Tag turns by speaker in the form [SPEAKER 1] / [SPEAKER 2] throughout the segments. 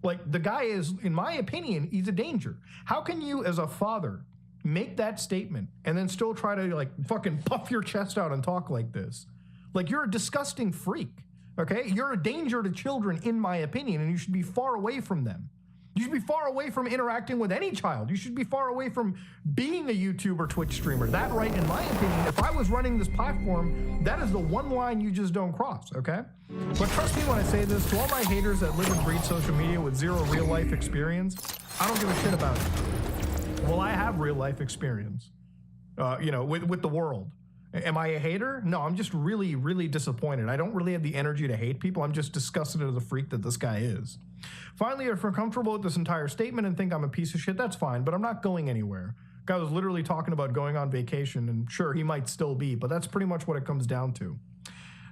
[SPEAKER 1] Like, the guy is, in my opinion, he's a danger. How can you, as a father, make that statement and then still try to, like, fucking puff your chest out and talk like this? Like, you're a disgusting freak, okay? You're a danger to children, in my opinion, and you should be far away from them. You should be far away from interacting with any child. You should be far away from being a YouTube or Twitch streamer. That right, in my opinion, if I was running this platform, that is the one line you just don't cross, okay? But trust me when I say this, to all my haters that live and breathe social media with zero real life experience, I don't give a shit about it. Well, I have real life experience, you know, with the world. Am I a hater? No, I'm just really, really disappointed. I don't really have the energy to hate people. I'm just disgusted as a freak that this guy is. Finally, if you're comfortable with this entire statement and think I'm a piece of shit, that's fine, but I'm not going anywhere. Guy was literally talking about going on vacation, and sure, he might still be, but that's pretty much what it comes down to.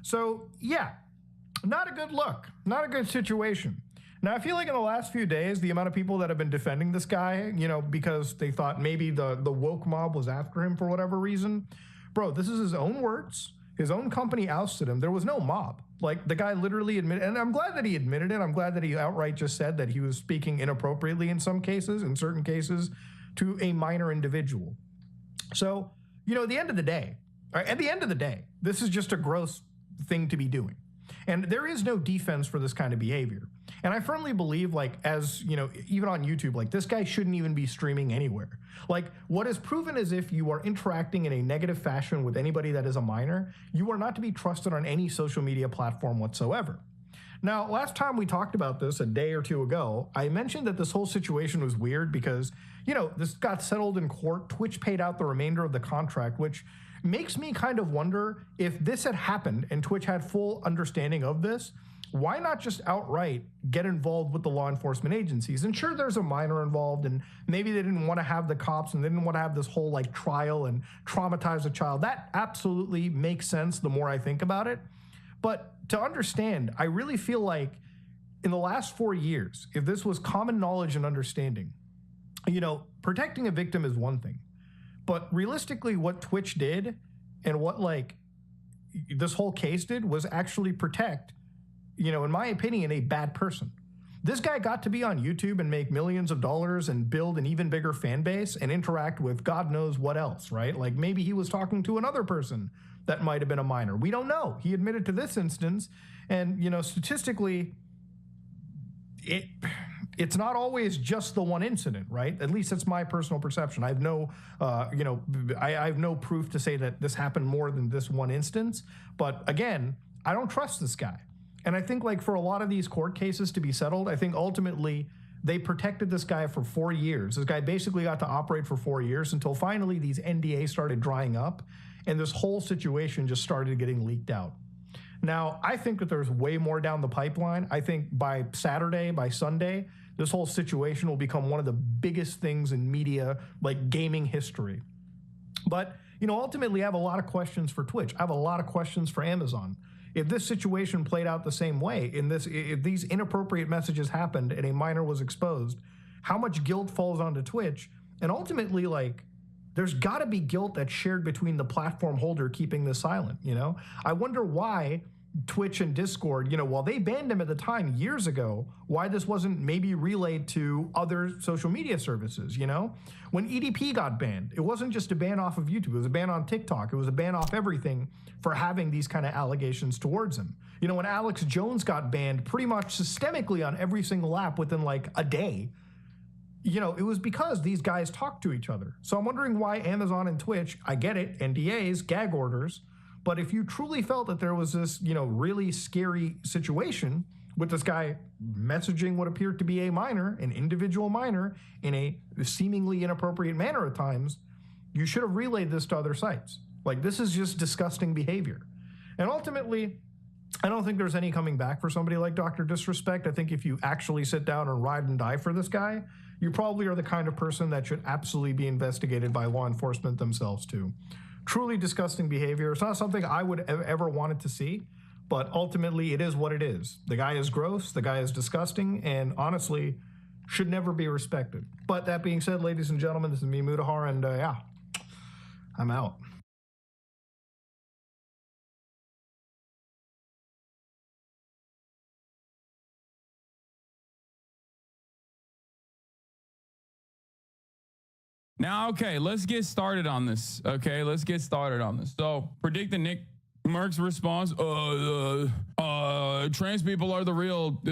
[SPEAKER 1] So, yeah, not a good look, not a good situation. Now, I feel like in the last few days, the amount of people that have been defending this guy, you know, because they thought maybe the woke mob was after him for whatever reason. Bro, this is his own words. His own company ousted him. There was no mob. Like, the guy literally admitted, and I'm glad that he admitted it. I'm glad that he outright just said that he was speaking inappropriately in some cases, in certain cases, to a minor individual. So, you know, at the end of the day, this is just a gross thing to be doing. And there is no defense for this kind of behavior. And I firmly believe, like, as, you know, even on YouTube, like, this guy shouldn't even be streaming anywhere. Like, what is proven is if you are interacting in a negative fashion with anybody that is a minor, you are not to be trusted on any social media platform whatsoever. Now, last time we talked about this a day or two ago, I mentioned that this whole situation was weird because, you know, this got settled in court. Twitch paid out the remainder of the contract, which makes me kind of wonder if this had happened and Twitch had full understanding of this, why not just outright get involved with the law enforcement agencies? And sure, there's a minor involved, and maybe they didn't want to have the cops and they didn't want to have this whole like trial and traumatize a child. That absolutely makes sense the more I think about it. But to understand, I really feel like in the last 4 years, if this was common knowledge and understanding, you know, protecting a victim is one thing. But realistically, what Twitch did and what like this whole case did was actually protect, you know, in my opinion, a bad person. This guy got to be on YouTube and make millions of dollars and build an even bigger fan base and interact with God knows what else, right? Like maybe he was talking to another person that might have been a minor. We don't know. He admitted to this instance. And, you know, statistically, it's not always just the one incident, right? At least that's my personal perception. I have no, you know, I have no proof to say that this happened more than this one instance. But again, I don't trust this guy. And I think like for a lot of these court cases to be settled, I think ultimately they protected this guy for 4 years. This guy basically got to operate for 4 years until finally these NDAs started drying up and this whole situation just started getting leaked out. Now, I think that there's way more down the pipeline. I think by Saturday, by Sunday, this whole situation will become one of the biggest things in media, like gaming history. But, you know, ultimately I have a lot of questions for Twitch. I have a lot of questions for Amazon. If this situation played out the same way, if these inappropriate messages happened and a minor was exposed, how much guilt falls onto Twitch? And ultimately, like, there's got to be guilt that's shared between the platform holder keeping this silent, you know? I wonder why Twitch and Discord, you know, while they banned him at the time years ago, why this wasn't maybe relayed to other social media services, you know? When EDP got banned, it wasn't just a ban off of YouTube, it was a ban on TikTok, it was a ban off everything for having these kind of allegations towards him. You know, when Alex Jones got banned pretty much systemically on every single app within like a day, you know, it was because these guys talked to each other. So I'm wondering why Amazon and Twitch, I get it, NDAs, gag orders, but if you truly felt that there was this, you know, really scary situation with this guy messaging what appeared to be a minor, an individual minor, in a seemingly inappropriate manner at times, you should have relayed this to other sites. Like, this is just disgusting behavior. And ultimately, I don't think there's any coming back for somebody like Dr. Disrespect. I think if you actually sit down and ride and die for this guy, you probably are the kind of person that should absolutely be investigated by law enforcement themselves too. Truly disgusting behavior. It's not something I would have ever wanted to see, but ultimately it is what it is. The guy is gross, the guy is disgusting, and honestly, should never be respected. But that being said, ladies and gentlemen, this is me, Mudahar, and yeah, I'm out.
[SPEAKER 2] Now, okay, let's get started on this. Okay, let's get started on this. So, predict the Nick Merck's response. Trans people are the real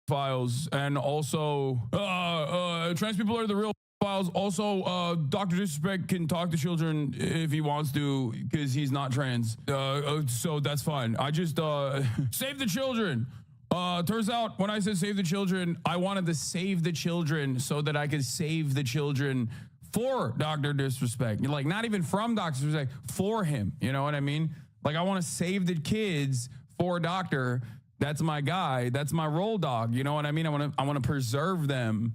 [SPEAKER 2] files, and also, trans people are the real files. Also, Dr. Disrespect can talk to children if he wants to, because he's not trans. So that's fine. I just save the children. Turns out when I said save the children, I wanted to save the children so that I could save the children for Dr. Disrespect. Like, not even from Dr. Disrespect, for him. You know what I mean? Like, I want to save the kids for Doctor. That's my guy. That's my roll dog. You know what I mean? I want to preserve them.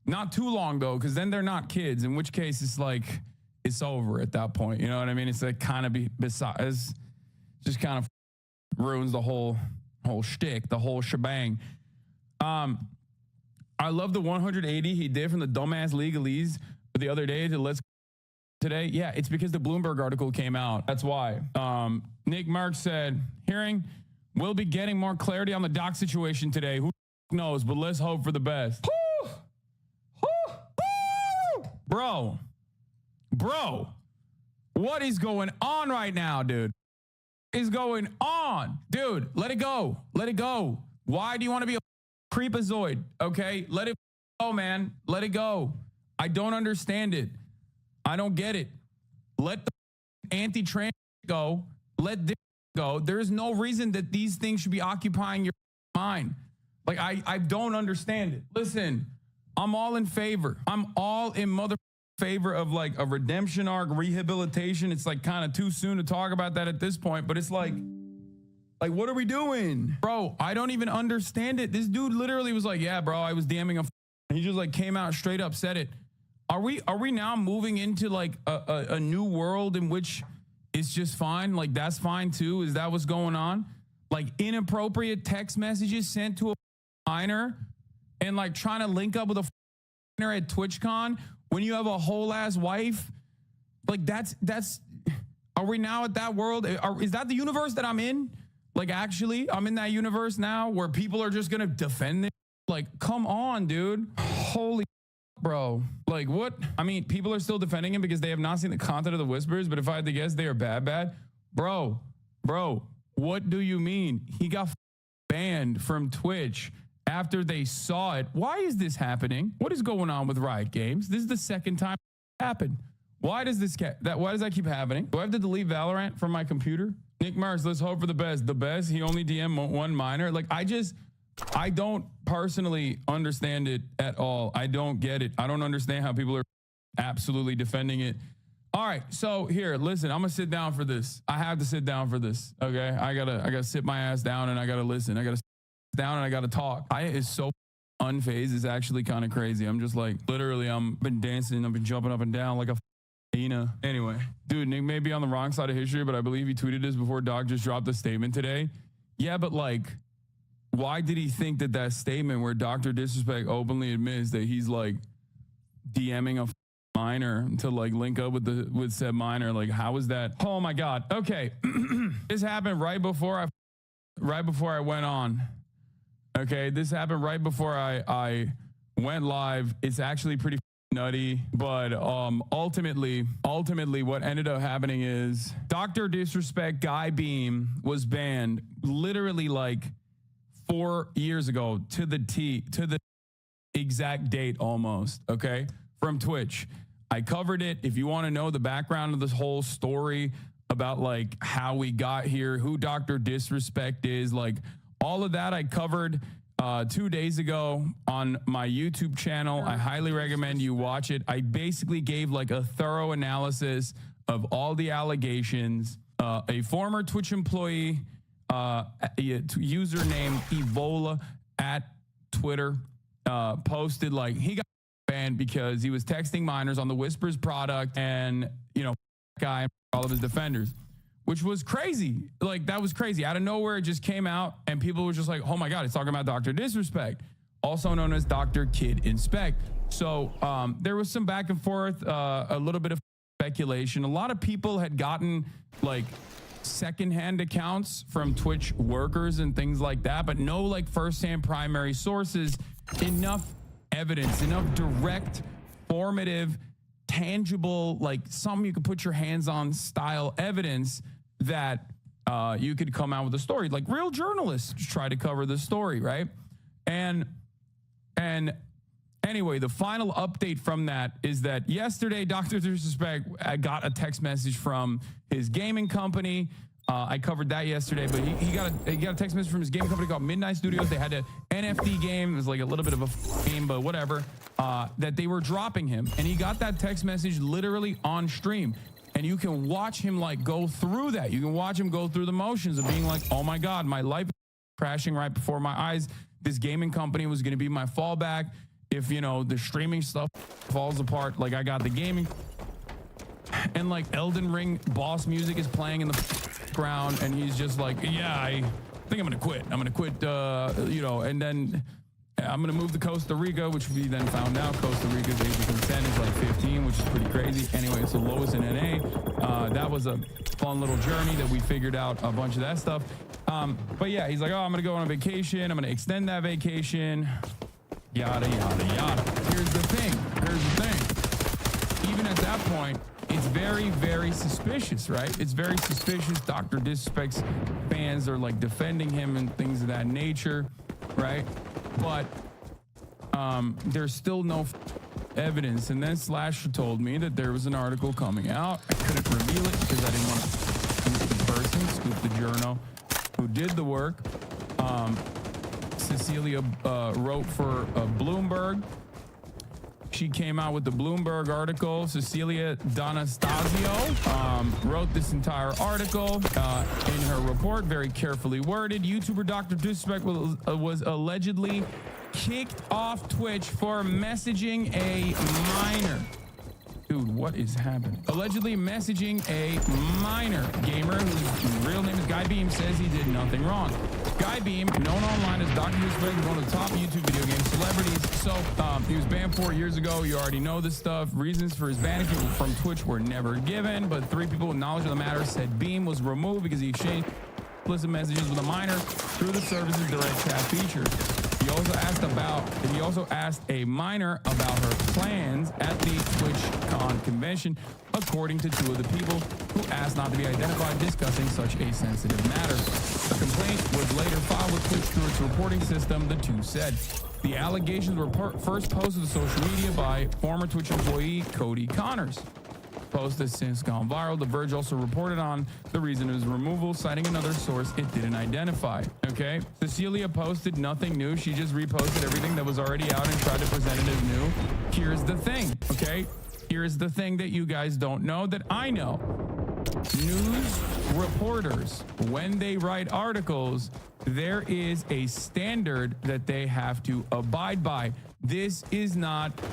[SPEAKER 2] Not too long though, because then they're not kids, in which case it's like, it's over at that point. You know what I mean? It's like kind of besides, just kind of ruins the whole shtick, the whole shebang. I love the 180 he did from the dumbass legalese the other day to let's today. Yeah, it's because the Bloomberg article came out. That's why. Nick Mark said, hearing, we'll be getting more clarity on the doc situation today. Who knows, but let's hope for the best. Bro, what is going on right now, dude? Is going on, dude? Let it go. Let it go. Why do you want to be a creepazoid? Okay, let it go, man. Let it go. I don't understand it. I don't get it. Let the anti-trans go. Let this go. There is no reason that these things should be occupying your mind. Like, I don't understand it. Listen, I'm all in favor. I'm all in mother favor of like a redemption arc, rehabilitation. It's like kind of too soon to talk about that at this point, but it's like what are we doing? Bro, I don't even understand it. This dude literally was like, yeah, bro, I was DMing he just like came out straight up, said it. Are we now moving into like a new world in which it's just fine? Like, that's fine too? Is that what's going on? Like, inappropriate text messages sent to a minor and like trying to link up with a minor at TwitchCon when you have a whole ass wife? Like, that's are we now at that world? Is that the universe that I'm in? Like, actually, I'm in that universe now where people are just gonna defend it. Like, come on, dude. Holy bro. Like, what? I mean, people are still defending him because they have not seen the content of the whispers, but if I had to guess, they are bad. Bro, what do you mean? He got banned from Twitch after they saw it. Why is this happening? What is going on with Riot Games? This is the second time it happened. Why does that keep happening? Do I have to delete Valorant from my computer? Nick Mars, let's hope for the best. The best? He only DM'd one minor. Like, I don't personally understand it at all. I don't get it. I don't understand how people are absolutely defending it. All right, so here, listen, I'm gonna sit down for this. I have to sit down for this. Okay, I gotta sit my ass down and I gotta listen. I gotta sit down and I gotta talk. It's so unfazed. It's actually kind of crazy. I'm just like, literally, I've been dancing. I've been jumping up and down like a hyena. Anyway, dude, Nick may be on the wrong side of history, but I believe he tweeted this before Doc just dropped a statement today. Yeah, but like, why did he think that statement where Dr. Disrespect openly admits that he's like DMing a minor to like link up with said minor? Like, how is that? Oh my God. Okay. This happened right before I went on. Okay. This happened right before I went live. It's actually pretty nutty, but ultimately what ended up happening is Dr. Disrespect Guy Beam was banned literally like 4 years ago to the exact date almost, okay, from Twitch. I covered it. If you want to know the background of this whole story about like how we got here, who Dr. Disrespect is, like all of that I covered 2 days ago on my YouTube channel. I highly recommend you watch it. I basically gave like a thorough analysis of all the allegations. A former Twitch employee, username Evola at Twitter, posted like he got banned because he was texting minors on the Whispers product and, you know, guy and all of his defenders, which was crazy. Like, that was crazy. Out of nowhere, it just came out and people were just like, oh my God, it's talking about Dr. Disrespect, also known as Dr. Kid Inspect. So there was some back and forth, a little bit of speculation. A lot of people had gotten like secondhand accounts from Twitch workers and things like that, but no like firsthand primary sources, enough evidence, enough direct, formative tangible, like something you could put your hands on style evidence that you could come out with a story. Like real journalists try to cover the story, right? And anyway, the final update from that is that yesterday, Dr. Disrespect got a text message from his gaming company. I covered that yesterday, but he got a text message from his gaming company called Midnight Studios. They had an NFT game. It was like a little bit of a game, but whatever, that they were dropping him. And he got that text message literally on stream. And you can watch him like go through that. You can watch him go through the motions of being like, oh my God, my life is crashing right before my eyes. This gaming company was going to be my fallback. If, you know, the streaming stuff falls apart, like I got the gaming. And like Elden Ring boss music is playing in the ground, and he's just like, yeah, I think I'm gonna quit. I'm gonna quit, you know, and then I'm gonna move to Costa Rica, which we then found out Costa Rica's age of consent is like 15, which is pretty crazy. Anyway, it's the lowest in NA. That was a fun little journey that we figured out a bunch of that stuff. But yeah, he's like, oh, I'm gonna go on a vacation. I'm gonna extend that vacation. Yada, yada, yada. Here's the thing. Even at that point, it's very, very suspicious, right? It's very suspicious. Dr. Disrespect's fans are like defending him and things of that nature, right? But there's still no evidence. And then Slasher told me that there was an article coming out. I couldn't reveal it because I didn't want to scoop the person, scoop the journo who did the work. Cecilia wrote for Bloomberg. She came out with the Bloomberg article. Cecilia D'Anastasio wrote this entire article in her report, very carefully worded. YouTuber Dr. Disrespect was allegedly kicked off Twitch for messaging a minor. Dude, what is happening? Allegedly messaging a minor gamer whose real name is Guy Beam says he did nothing wrong. Guy Beam, known online as Dr. Disrespect, is one of the top YouTube video game celebrities. So he was banned 4 years ago. You already know this stuff. Reasons for his banishment from Twitch were never given, but 3 people with knowledge of the matter said Beam was removed because he exchanged explicit messages with a minor through the service's direct chat feature. He also asked a minor about her plans at the TwitchCon convention, according to 2 of the people who asked not to be identified discussing such a sensitive matter. A complaint was later filed with Twitch through its reporting system, the 2 said. The allegations were first posted to social media by former Twitch employee Cody Connors. Post has since gone viral. The Verge also reported on the reason of his removal, citing another source it didn't identify. Okay, Cecilia posted nothing new. She just reposted everything that was already out and tried to present it as new. Here's the thing, okay? Here's the thing that you guys don't know that I know. News reporters, when they write articles, there is a standard that they have to abide by. This is not Dick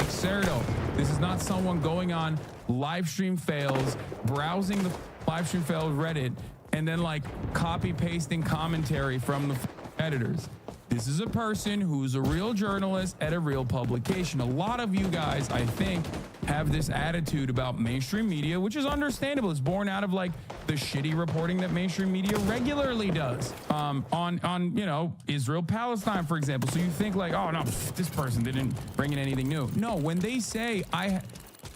[SPEAKER 2] Cerdo. This is not someone going on live stream fails, browsing the live stream fails Reddit, and then like copy pasting commentary from the editors. This is a person who's a real journalist at a real publication. A lot of you guys, I think, have this attitude about mainstream media, which is understandable. It's born out of like the shitty reporting that mainstream media regularly does on you know, Israel, Palestine, for example. So you think like, oh no, this person didn't bring in anything new. No, when they say I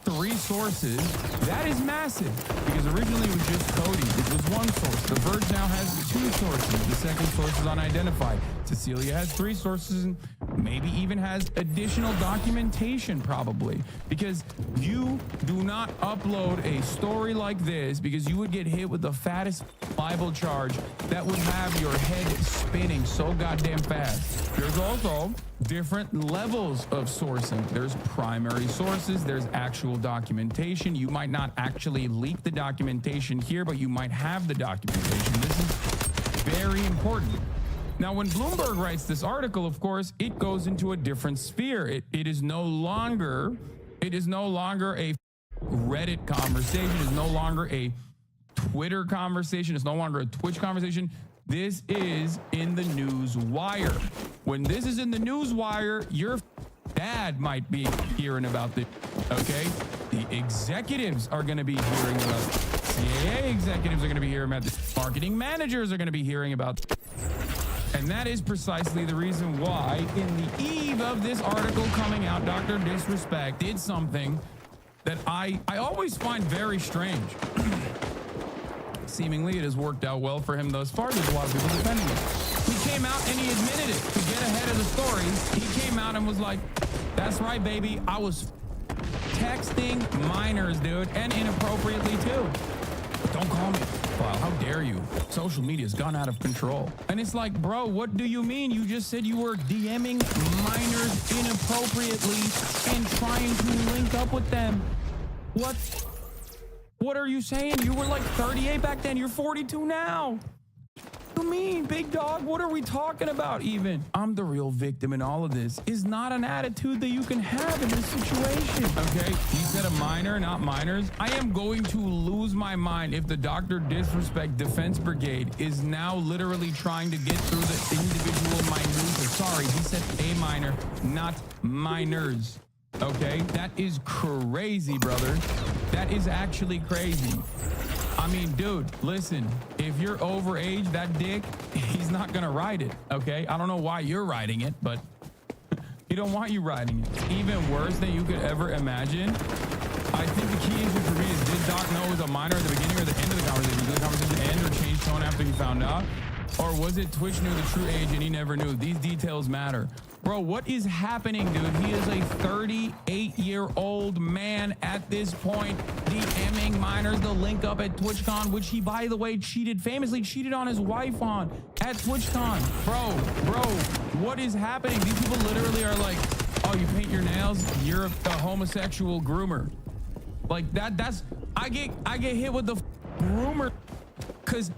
[SPEAKER 2] 3 sources, that is massive, because originally it was just Cody. It was 1 source. The Verge now has 2 sources. The second source is unidentified. Cecilia has 3 sources and maybe even has additional documentation, probably, because you do not upload a story like this because you would get hit with the fattest libel charge that would have your head spinning so goddamn fast. There's also different levels of sourcing. There's primary sources, there's actual documentation. You might not actually leak the documentation here, but you might have the documentation. This is very important. Now, when Bloomberg writes this article, of course, it goes into a different sphere. It is no longer a Reddit conversation. It's no longer a Twitter conversation. It's no longer a Twitch conversation. This is in the news wire. When this is in the news wire, your dad might be hearing about this, okay? The executives are going to be hearing about it. CAA executives are going to be hearing about this. Marketing managers are going to be hearing about this. And that is precisely the reason why, in the eve of this article coming out, Dr. Disrespect did something that I always find very strange. Seemingly, it has worked out well for him thus far. There's a lot of people defending him. He came out and he admitted it. To get ahead of the story, he came out and was like, that's right, baby. I was texting minors, dude, and inappropriately too. Don't call me. Wow, how dare you? Social media's gone out of control. And it's like, bro, what do you mean? You just said you were DMing minors inappropriately and trying to link up with them. What are you saying? You were like 38 back then. You're 42 now. What do you mean, big dog? What are we talking about even? I'm the real victim in all of this. Is not an attitude that you can have in this situation. Okay, you said a minor, not minors. I am going to lose my mind if the Dr. Disrespect Defense Brigade is now literally trying to get through the individual minutia. Sorry, he said a minor, not minors. Okay, that is crazy, brother. That is actually crazy. I mean, dude, listen, if you're over age, that dick, he's not gonna ride it, okay? I don't know why you're riding it, but he don't want you riding it. Even worse than you could ever imagine. I think the key issue for me is, did Doc know it was a minor at the beginning or the end of the conversation? Did the conversation end or change tone after he found out? Or was it Twitch knew the true age and he never knew? These details matter. Bro, what is happening, dude? He is a 38-year-old man at this point, DMing minors the link up at TwitchCon, which he, by the way, famously cheated on his wife on at TwitchCon. Bro, what is happening? These people literally are like, oh, you paint your nails? You're a homosexual groomer. Like I get hit with the groomer because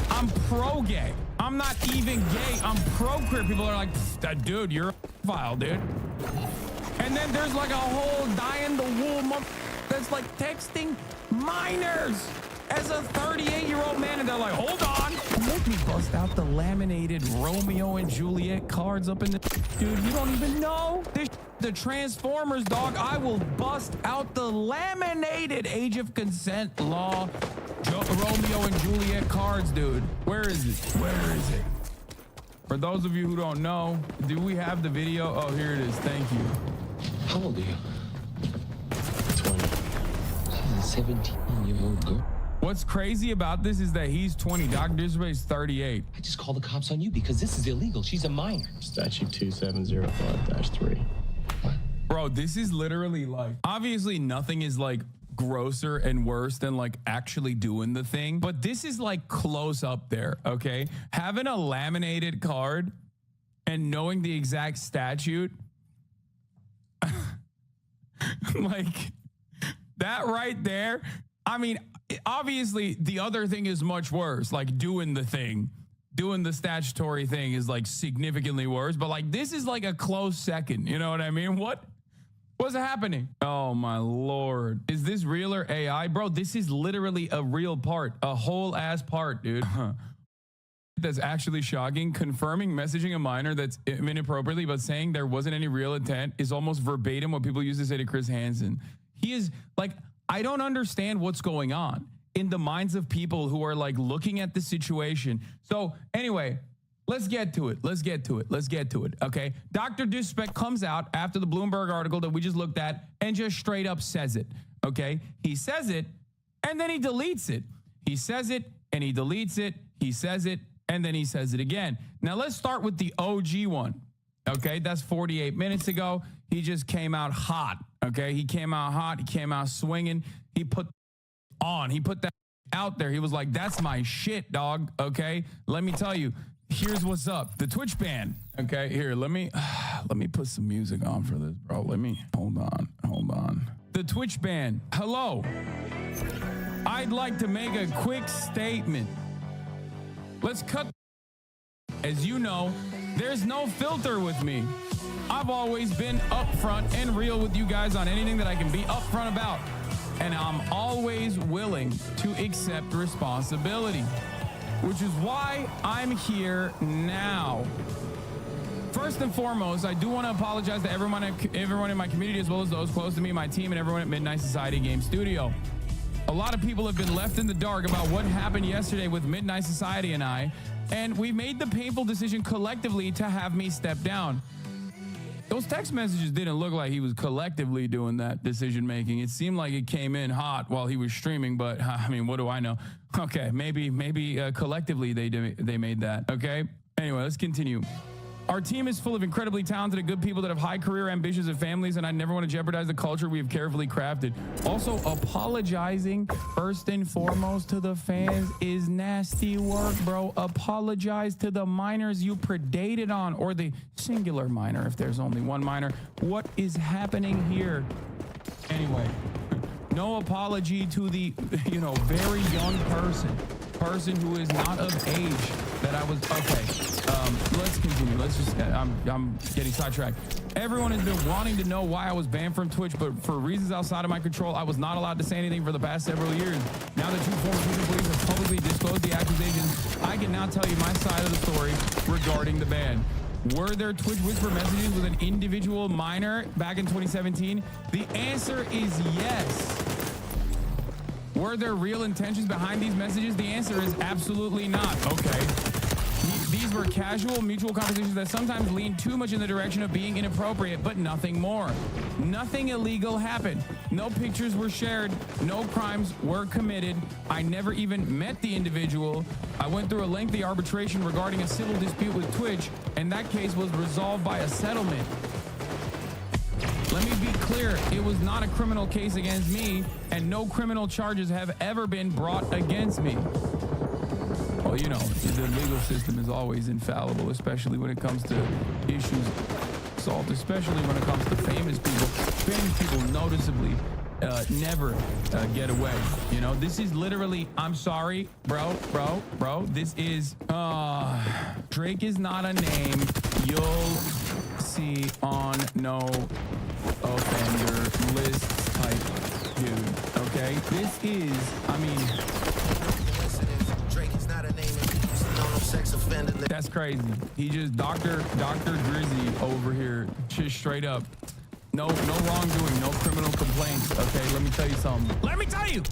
[SPEAKER 2] I'm pro-gay. I'm not even gay. I'm pro-queer. People are like, dude, you're a pedophile, dude. And then there's like a whole dying-the-wool that's like texting minors as a 38-year-old man. And they're like, hold on. Make me bust out the laminated Romeo and Juliet cards up in the... Dude, you don't even know this. The Transformers, dog. I will bust out the laminated age of consent law Romeo and Juliet cards, dude. Where is it? Where is it? For those of you who don't know, do we have the video? Oh, here it is. Thank you.
[SPEAKER 3] How old are you? 20. She's a 17-year-old girl.
[SPEAKER 2] What's crazy about this is that he's 20. Dr. Disrespect is 38.
[SPEAKER 3] I just called the cops on you because this is illegal. She's a minor.
[SPEAKER 4] Statute 2705-3.
[SPEAKER 2] Bro, this is literally like, obviously nothing is like grosser and worse than like actually doing the thing, but this is like close up there. Okay, having a laminated card and knowing the exact statute, like that right there. I mean, obviously the other thing is much worse, like doing the statutory thing is like significantly worse, but like this is like a close second. You know what I mean? What's happening? Oh my Lord. Is this real or AI? Bro, this is literally a real part, a whole ass part, dude. That's actually shocking. Confirming messaging a minor that's inappropriately, but saying there wasn't any real intent is almost verbatim what people used to say to Chris Hansen. He is like, I don't understand what's going on in the minds of people who are like looking at the situation. So anyway, let's get to it. Okay. Dr. Disrespect comes out after the Bloomberg article that we just looked at and just straight up says it. Okay. He says it and then he deletes it. He says it and he deletes it. He says it and then he says it again. Now let's start with the OG one. Okay. That's 48 minutes ago. He just came out hot. Okay. He came out hot. He came out swinging. He put that out there. He was like, that's my shit, dog. Okay. Let me tell you. Here's what's up. The Twitch ban. Okay, here, let me put some music on for this, bro. Hold on. The Twitch ban. Hello. I'd like to make a quick statement. Let's cut. As you know, there's no filter with me. I've always been upfront and real with you guys on anything that I can be upfront about. And I'm always willing to accept responsibility. Which is why I'm here now. First and foremost, I do want to apologize to everyone in my community, as well as those close to me, my team, and everyone at Midnight Society Game Studio. A lot of people have been left in the dark about what happened yesterday with Midnight Society and I, And we made the painful decision collectively to have me step down. Those text messages didn't look like he was collectively doing that decision making. It seemed like it came in hot while he was streaming, but I mean, what do I know? Okay, maybe collectively they made that. Okay. Anyway, let's continue. Our team is full of incredibly talented and good people that have high career ambitions and families, and I never want to jeopardize the culture we have carefully crafted. Also, apologizing first and foremost to the fans is nasty work, bro. Apologize to the minors you predated on, or the singular minor if there's only one minor. What is happening here? Anyway, no apology to the, very young person who is not of age that I was. Okay, let's continue. Let's just, I'm getting sidetracked. Everyone has been wanting to know why I was banned from Twitch, but for reasons outside of my control, I was not allowed to say anything for the past several years. Now that two former Twitch employees have publicly disclosed the accusations, I can now tell you my side of the story regarding the ban. Were there Twitch whisper messages with an individual minor back in 2017? The answer is yes. Were there real intentions behind these messages? The answer is absolutely not. Okay. These were casual, mutual conversations that sometimes lean too much in the direction of being inappropriate, but nothing more. Nothing illegal happened. No pictures were shared. No crimes were committed. I never even met the individual. I went through a lengthy arbitration regarding a civil dispute with Twitch, and that case was resolved by a settlement. Let me be clear, it was not a criminal case against me, and no criminal charges have ever been brought against me. Well, the legal system is always infallible, especially when it comes to issues solved, especially when it comes to famous people. Famous people noticeably never get away. This is literally, I'm sorry, bro. This is, Drake is not a name you'll see on no offender list type dude. Okay, this is,
[SPEAKER 5] Drake is not a name no sex offender.
[SPEAKER 2] That's crazy. He just Dr. Drizzy over here, just straight up. No wrongdoing, no criminal complaints. Okay, let me tell you something. Let me tell you,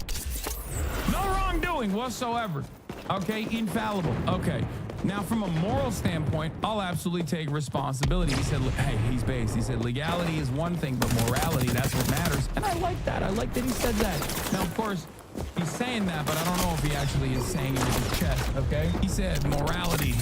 [SPEAKER 2] no wrongdoing whatsoever. Okay, infallible. Okay. Now, from a moral standpoint, I'll absolutely take responsibility. He said, hey, he's based. He said, legality is one thing, but morality, that's what matters. And I like that. I like that he said that. Now, of course, he's saying that, but I don't know if he actually is saying it with his chest, okay? He said morality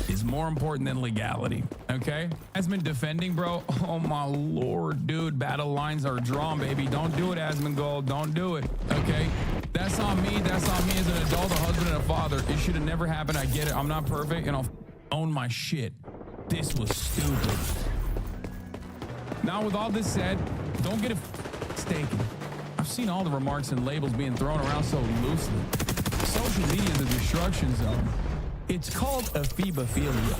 [SPEAKER 2] is more important than legality, okay? Asmund defending, bro. Oh, my Lord, dude. Battle lines are drawn, baby. Don't do it, Asmund Gold. Don't do it, okay? That's on me. That's on me as an adult, a husband, and a father. It should have never happened. I get it. I'm not perfect, and I'll own my shit. This was stupid. Now, with all this said, don't get it mistaken. I've seen all the remarks and labels being thrown around so loosely. Social media is a destruction zone. It's called ephebophilia.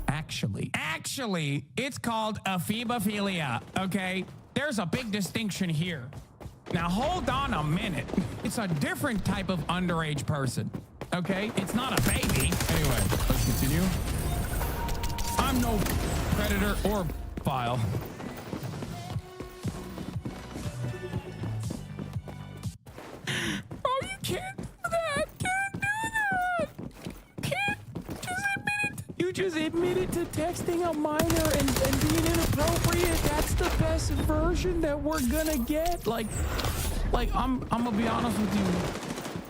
[SPEAKER 2] Actually, it's called ephebophilia, okay? There's a big distinction here. Now, hold on a minute. It's a different type of underage person, okay? It's not a baby. Anyway, let's continue. I'm no predator or pedophile. Oh, you can't do that. Can't do that. Can't just admit it. You just admitted to texting a minor and being inappropriate. That's the best version that we're gonna get. Like I'm gonna be honest with you,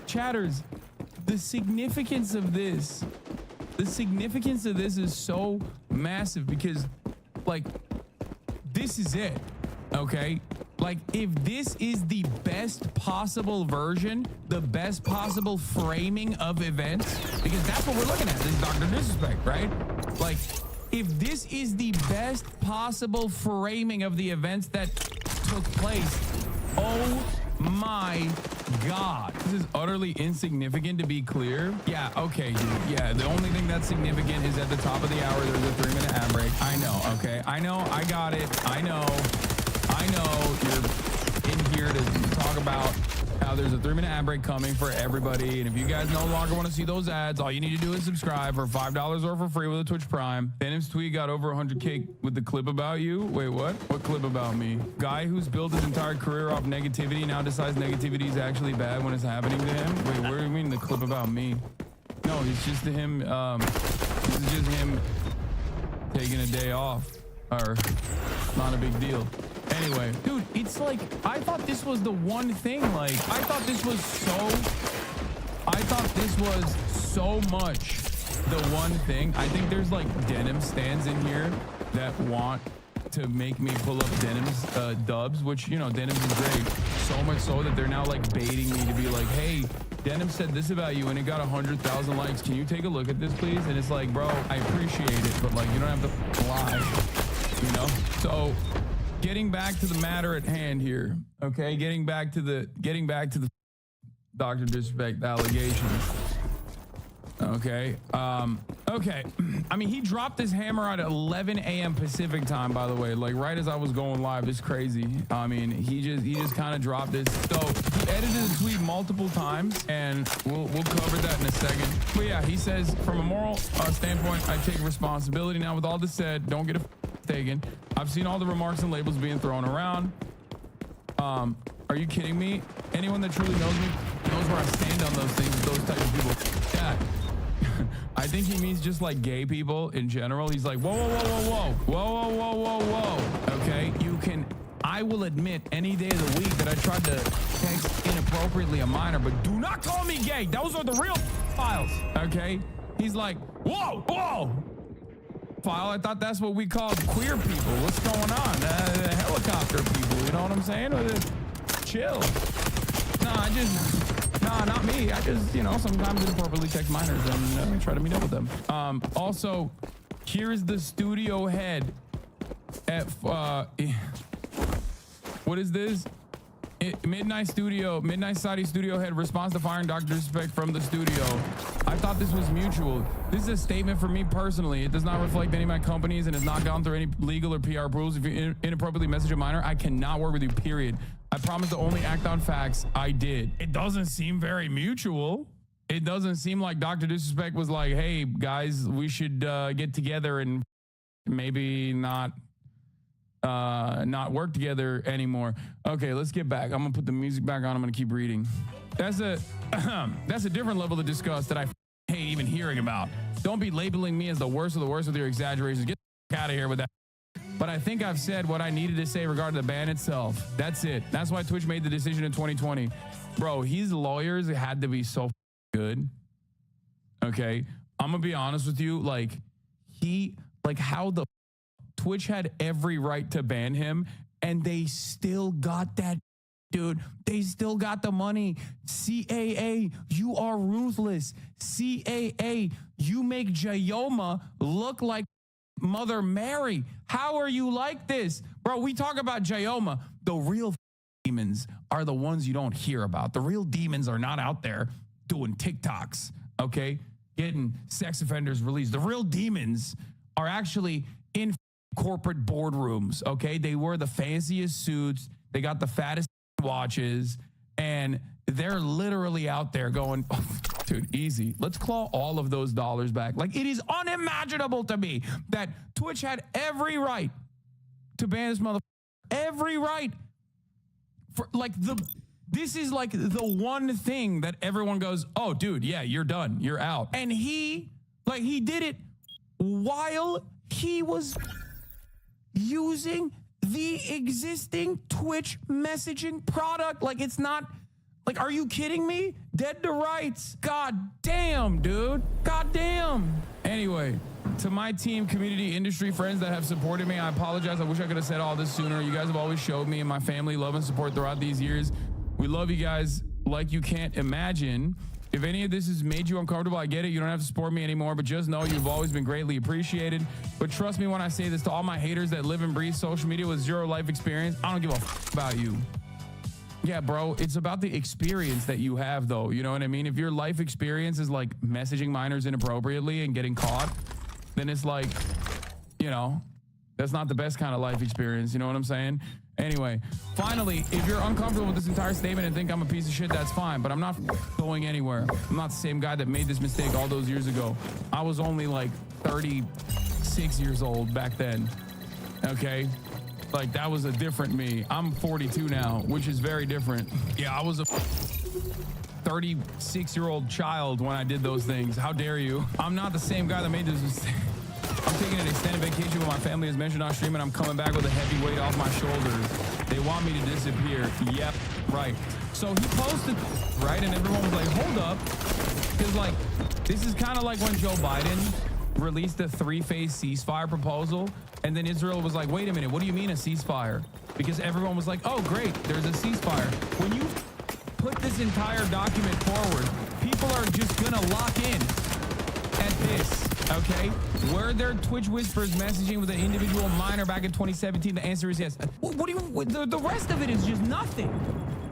[SPEAKER 2] chatters. The significance of this is so massive because, like, this is it. Okay. Like, if this is the best possible version, the best possible framing of events, because that's what we're looking at, this Dr. Disrespect, right? Like, if this is the best possible framing of the events that took place, oh my God. This is utterly insignificant, to be clear. Yeah, okay, dude. Yeah, the only thing that's significant is at the top of the hour, there's a 3-minute ad break. I know, okay. I know, I got it. I know you're in here to talk about how there's a 3-minute ad break coming for everybody. And if you guys no longer want to see those ads, all you need to do is subscribe for $5 or for free with a Twitch Prime. Phantom's tweet got over 100K with the clip about you. Wait, what? What clip about me? Guy who's built his entire career off negativity now decides negativity is actually bad when it's happening to him? Wait, what do you mean the clip about me? No, it's just him. This is just him taking a day off, or not a big deal. Anyway, dude, it's like I thought this was the one thing. Like I thought this was so much the one thing. I think there's like denim stands in here that want to make me pull up Denim's dubs, which, you know, Denim is great. So much so that they're now like baiting me to be like, hey, Denim said this about you and it got 100,000 likes. Can you take a look at this, please? And it's like, bro, I appreciate it, but like, you don't have to lie, you know? So getting back to the matter at hand here, okay? Getting back to the Dr. Disrespect allegations. Okay. Okay. I mean, he dropped this hammer at 11 a.m. Pacific time, by the way, like right as I was going live. It's crazy. I mean, he just kind of dropped this. So he edited the tweet multiple times, and we'll cover that in a second. But yeah, he says, from a moral standpoint, I take responsibility. Now, with all this said, don't get it taken. I've seen all the remarks and labels being thrown around. Are you kidding me? Anyone that truly knows me knows where I stand on those things, those types of people. Yeah. I think he means just like gay people in general. He's like, whoa, whoa, whoa, whoa, whoa, whoa, whoa, whoa, whoa. Okay, I will admit any day of the week that I tried to text inappropriately a minor, but do not call me gay. Those are the real files. Okay, he's like, whoa, whoa. File. I thought that's what we called queer people. What's going on? The helicopter people. You know what I'm saying? Or chill. Nah, not me. I just, you know, sometimes inappropriately text minors and try to meet up with them. Also, here's the studio head at, what is this? Midnight Saudi studio head responds to firing Dr. Disrespect from the studio. I thought this was mutual. This is a statement for me personally. It does not reflect any of my companies and has not gone through any legal or PR approvals. If you inappropriately message a minor, I cannot work with you, period. I promise to only act on facts. I did. It doesn't seem very mutual. It doesn't seem like Dr. Disrespect was like, hey, guys, we should get together and maybe not work together anymore. Okay, let's get back. I'm gonna put the music back on. I'm gonna keep reading. That's a different level of disgust that I hate even hearing about. Don't be labeling me as the worst of the worst with your exaggerations. Get the out of here with that. But I think I've said what I needed to say regarding the ban itself. That's it. That's why Twitch made the decision in 2020. Bro, his lawyers had to be so good. Okay, I'm gonna be honest with you. Like how the Twitch had every right to ban him, and they still got that, dude. They still got the money. CAA, you are ruthless. CAA, you make Jayoma look like Mother Mary. How are you like this? Bro, we talk about Jayoma. The real demons are the ones you don't hear about. The real demons are not out there doing TikToks, okay? Getting sex offenders released. The real demons are actually in corporate boardrooms, okay? They wear the fanciest suits, they got the fattest watches, and they're literally out there going, oh, dude, easy. Let's claw all of those dollars back. Like, it is unimaginable to me that Twitch had every right to ban this motherfucker. Every right. For like this is like the one thing that everyone goes, oh, dude, yeah, you're done. You're out. And he did it while he was using the existing Twitch messaging product. Like, it's not, like, are you kidding me? Dead to rights. God damn, dude. God damn. Anyway, to my team, community, industry friends that have supported me, I apologize. I wish I could have said all this sooner. You guys have always showed me and my family love and support throughout these years. We love you guys like you can't imagine. If any of this has made you uncomfortable, I get it. You don't have to support me anymore, but just know you've always been greatly appreciated. But trust me when I say this to all my haters that live and breathe social media with zero life experience, I don't give a f about you. Yeah, bro, it's about the experience that you have, though. You know what I mean? If your life experience is like messaging minors inappropriately and getting caught, then it's like, you know, that's not the best kind of life experience. You know what I'm saying? Anyway, finally, if you're uncomfortable with this entire statement and think I'm a piece of shit, that's fine, but I'm not going anywhere. I'm not the same guy that made this mistake all those years ago. I was only like 36 years old back then, okay? Like, that was a different me. I'm 42 now, which is very different. Yeah, I was a 36-year-old child when I did those things. How dare you? I'm not the same guy that made this mistake. I'm taking an extended vacation with my family as mentioned on stream, and I'm coming back with a heavy weight off my shoulders. They want me to disappear. Yep, right. So he posted, right? And everyone was like, hold up. Because like, this is kind of like when Joe Biden released the 3-phase ceasefire proposal. And then Israel was like, wait a minute, what do you mean a ceasefire? Because everyone was like, oh, great, there's a ceasefire. When you put this entire document forward, people are just gonna lock in at this, okay? Were there Twitch whispers messaging with an individual minor back in 2017? The answer is yes. What do you, the rest of it is just nothing,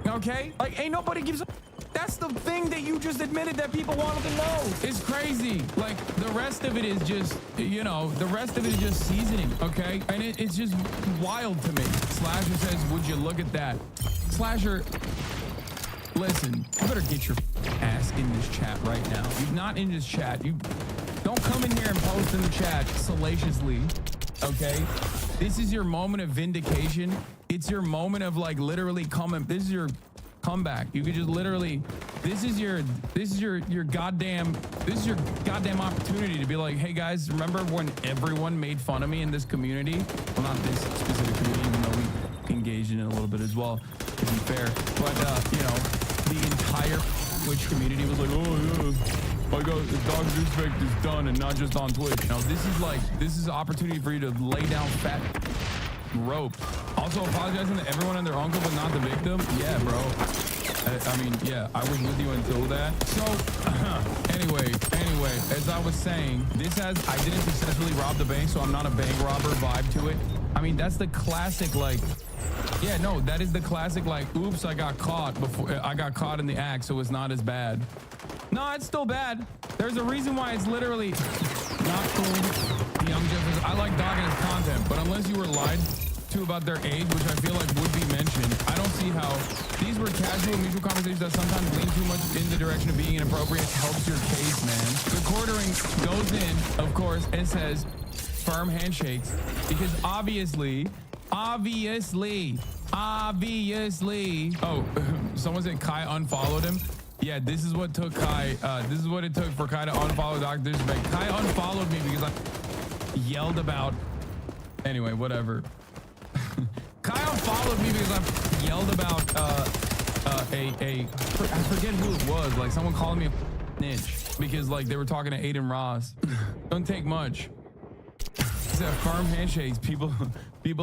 [SPEAKER 2] okay? Like, ain't nobody gives a... That's the thing that you just admitted that people wanted to know. It's crazy. Like, the rest of it is just, you know, the rest of it is just seasoning, okay? And it's just wild to me. Slasher says, would you look at that? Slasher, listen, you better get your ass in this chat right now. You're not in this chat. You don't come in here and post in the chat salaciously, okay? This is your moment of vindication. It's your moment of like literally coming. This is your comeback. You could just literally, this is your goddamn opportunity to be like, hey guys, remember when everyone made fun of me in this community? Well, not this specific community, even though we engaged in it a little bit as well, to be fair. But you know, the entire Twitch community was like, oh yeah, I got the dog disrespect is done, and not just on Twitch. Now this is an opportunity for you to lay down fat rope. Also apologizing to everyone and their uncle, but not the victim. Yeah, bro. I mean, yeah, I was with you until that. So anyway, as I was saying, I didn't successfully rob the bank, so I'm not a bank robber vibe to it. I mean, that's the classic, like, yeah, no, that is the classic, like, oops, I got caught before I got caught in the act, so it's not as bad. No, it's still bad. There's a reason why it's literally not cool. Young Jeffers, I like dogging his content, but unless you were lied to about their age, which I feel like would be mentioned, I don't see how these were casual mutual conversations that sometimes lean too much in the direction of being inappropriate. Helps your case, man. The quartering goes in, of course, and says firm handshakes, because obviously, oh, someone said Kai unfollowed him. Yeah, this is what took Kai, this is what it took for Kai to unfollow Dr. Disrespect. Kai unfollowed me because I yelled about, anyway, whatever. Kai unfollowed me because I yelled about, I forget who it was, like someone calling me a snitch because like they were talking to Aiden Ross. Don't take much. He said firm handshakes, people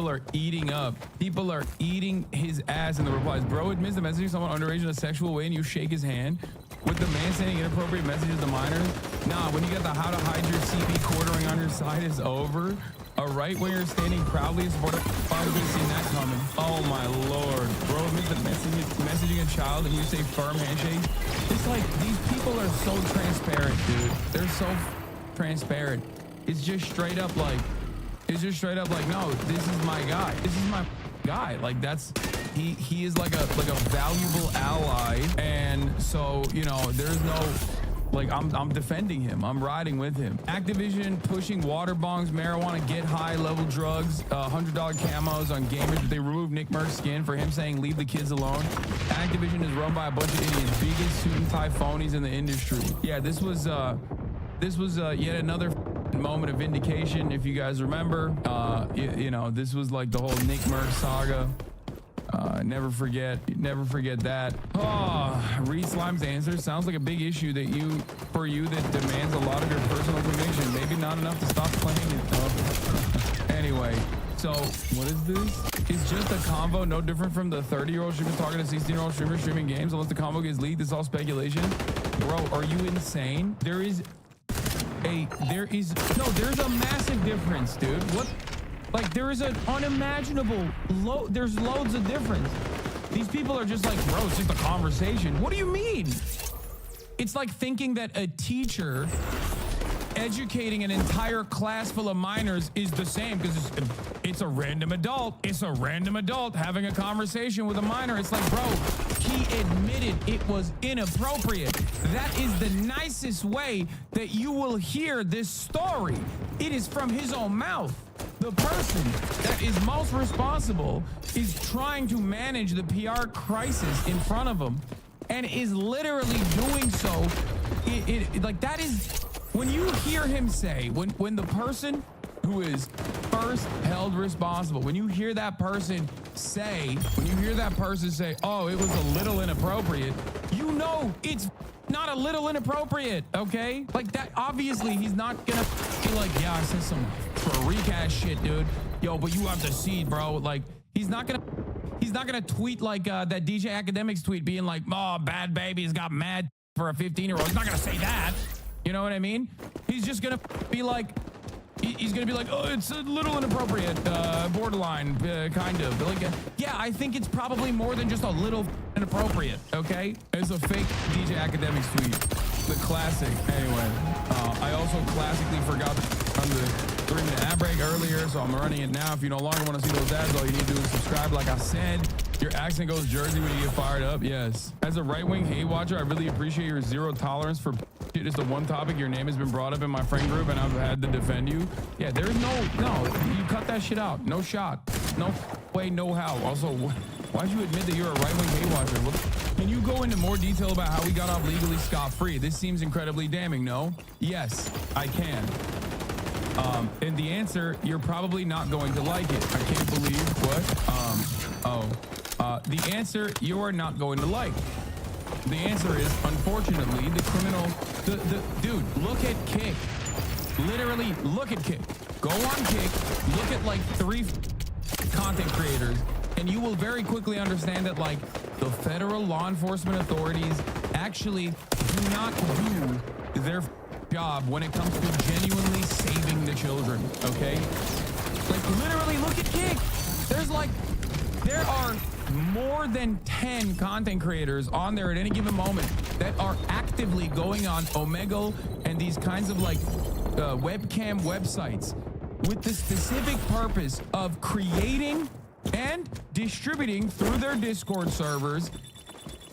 [SPEAKER 2] are eating up. People are eating his ass in the replies. Bro admits to messaging someone underage in a sexual way and you shake his hand with the man sending inappropriate messages to minors. Nah, when you got the how to hide your CB quartering on your side is over. A right where you're standing proudly in support of, probably seen that coming. Oh my lord. Bro admits to messaging a child and you say firm handshake. It's like these people are so transparent, dude. They're so transparent. It's just straight up like, no, this is my guy. This is my guy. Like that's, he is like a valuable ally. And so, you know, there's no, like I'm defending him. I'm riding with him. Activision pushing water bongs, marijuana, get high level drugs, $100 camos on gamers. They removed Nick Merck's skin for him saying leave the kids alone. Activision is run by a bunch of idiots, biggest suit and tie phonies in the industry. Yeah, this was yet another moment of vindication. If you guys remember, you know, this was like the whole Nick Merck saga. Never forget that. Oh, Reed Slime's answer sounds like a big issue that that demands a lot of your personal information. Maybe not enough to stop playing it though. Anyway, so what is this? It's just a convo, no different from the 30-year-old streamer talking to 16-year-old streamer streaming games. Unless the convo gets leaked, it's all speculation. Bro, are you insane? There's a massive difference, dude. What? Like there is an unimaginable there's loads of difference. These people are just like, bro, it's just a conversation. What do you mean? It's like thinking that a teacher educating an entire class full of minors is the same because it's a random adult. It's a random adult having a conversation with a minor. It's like, bro, he admitted it was inappropriate. That is the nicest way that you will hear this story. It is from his own mouth. The person that is most responsible is trying to manage the PR crisis in front of him. and is literally doing so. Like that is when you hear him say, when the person who is first held responsible, when you hear that person say, oh, it was a little inappropriate, you know it's not a little inappropriate, okay? Like that, obviously he's not gonna be like, yeah, I said some freak ass shit, dude. Yo, but you have to see, bro. Like he's not gonna tweet like that DJ Academics tweet being like, oh, bad baby's got mad for a 15-year-old. He's not gonna say that. You know what I mean? He's just gonna be like, he's gonna be like, oh, it's a little inappropriate, borderline, kind of. Like, yeah, I think it's probably more than just a little inappropriate, okay? It's a fake DJ Academics tweet. The classic. Anyway, I also classically forgot on the 3-minute ad break earlier, so I'm running it now. If you no longer want to see those ads, all you need to do is subscribe. Like I said, your accent goes Jersey when you get fired up. Yes. As a right-wing hate watcher, I really appreciate your zero tolerance for shit. Is the one topic your name has been brought up in my friend group, and I've had to defend you. Yeah, there's no, you cut that shit out. No shot. No way, no how. Also, why'd you admit that you're a right-wing hate watcher? Well, can you go into more detail about how we got off legally scot-free? This seems incredibly damning, no? Yes, I can. And the answer, you're probably not going to like it. I can't believe what? The answer you are not going to like. The answer is, unfortunately, the criminal, dude, look at Kick. Literally, look at Kick. Go on Kick, look at like 3 content creators, and you will very quickly understand that like the federal law enforcement authorities actually do not do their job when it comes to genuinely saving the children, okay? Like literally look at Kick. There are more than 10 content creators on there at any given moment that are actively going on Omegle and these kinds of like webcam websites with the specific purpose of creating and distributing through their Discord servers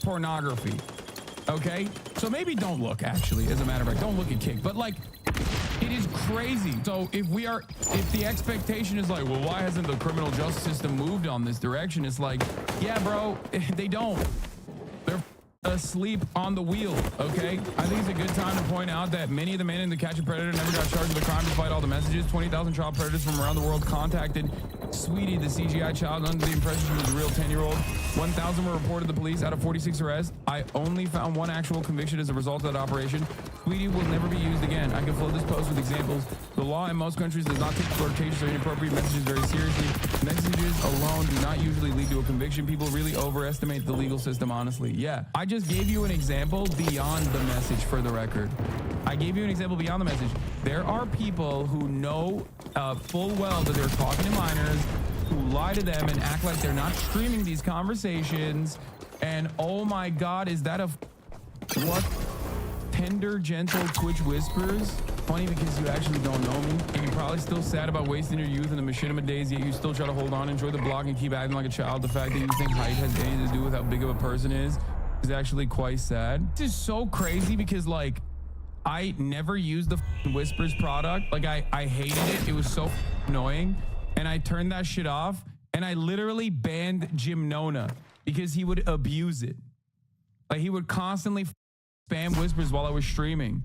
[SPEAKER 2] pornography. Okay, so maybe don't look, actually, as a matter of fact, don't look at Kick, but like it is crazy. So if the expectation is like, well, why hasn't the criminal justice system moved on this direction? It's like, yeah, bro, they don't. They're asleep on the wheel, okay? I think it's a good time to point out that many of the men in the Catch a Predator never got charged with a crime despite all the messages. 20,000 child predators from around the world contacted Sweetie, the CGI child, under the impression she was a real 10-year-old. 1,000 were reported to the police out of 46 arrests. I only found 1 actual conviction as a result of that operation. Sweetie will never be used again. I can flood this post with examples. The law in most countries does not take flirtatious or inappropriate messages very seriously. Messages alone do not usually lead to a conviction. People really overestimate the legal system, honestly. Yeah, I just gave you an example beyond the message, for the record. I gave you an example beyond the message. There are people who know full well that they're talking to minors, who lie to them and act like they're not streaming these conversations. And oh my God, is that what? Tender, gentle Twitch whispers? Funny because you actually don't know me. And you're probably still sad about wasting your youth in the machinima days, yet you still try to hold on, enjoy the blog, and keep acting like a child. The fact that you think height has anything to do with how big of a person is actually quite sad. This is so crazy because like I never used the Whispers product. Like I hated it. It was so annoying. And I turned that shit off, and I literally banned Jim Nona because he would abuse it. Like he would constantly spam Whispers while I was streaming.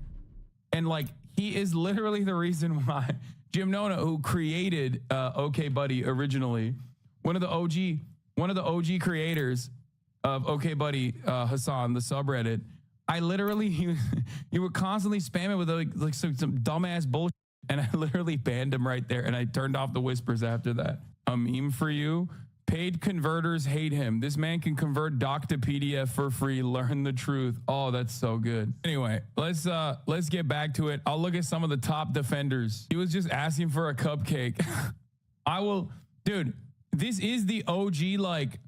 [SPEAKER 2] And like he is literally the reason why Jim Nona, who created OK Buddy originally, one of the OG creators of OK Buddy, Hassan, the subreddit, I literally he would constantly spam it with like some dumbass bullshit, and I literally banned him right there, and I turned off the Whispers after that. A meme for you: paid converters hate him. This man can convert doc to PDF for free. Learn the truth. Oh, that's so good. Anyway, let's get back to it. I'll look at some of the top defenders. He was just asking for a cupcake. Dude, this is the OG, like,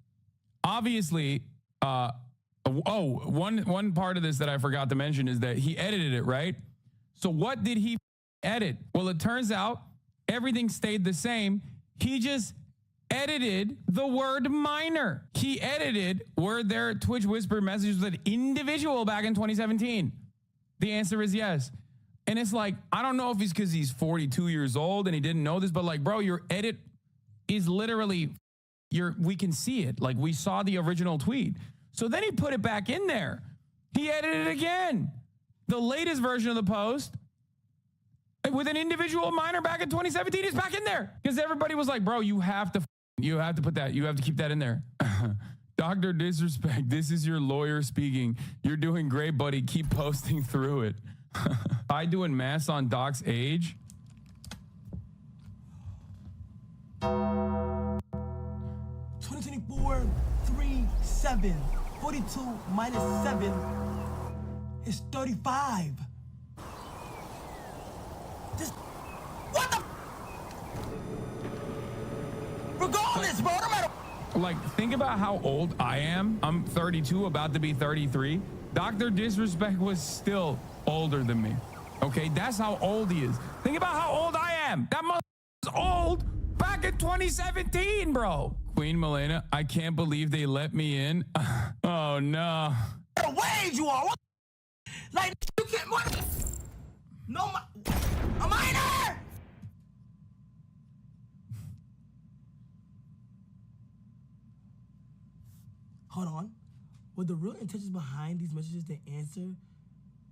[SPEAKER 2] obviously, one part of this that I forgot to mention is that he edited it, right? So what did he edit? Well, it turns out everything stayed the same. He just edited the word minor. He edited were there Twitch Whisper messages with an individual back in 2017. The answer is yes. And it's like, I don't know if it's because he's 42 years old and he didn't know this, but like, bro, your edit is literally we can see it. Like we saw the original tweet. So then he put it back in there. He edited it again. The latest version of the post with an individual minor back in 2017 is back in there because everybody was like, bro, you have to put that. You have to keep that in there. Dr. Disrespect, this is your lawyer speaking. You're doing great, buddy. Keep posting through it. I doing math on Doc's age.
[SPEAKER 6] 2024, 3-7. 42 minus 7 is 35. What the? Regardless, bro, no matter.
[SPEAKER 2] Like, think about how old I am. I'm 32, about to be 33. Dr. Disrespect was still older than me. Okay, that's how old he is. Think about how old I am. That was old back in 2017, bro. Queen Milena, I can't believe they let me in. Oh, no.
[SPEAKER 6] What age you are? What? Like, you can't. What? No, a minor! Hold on. Were the real intentions behind these messages the answer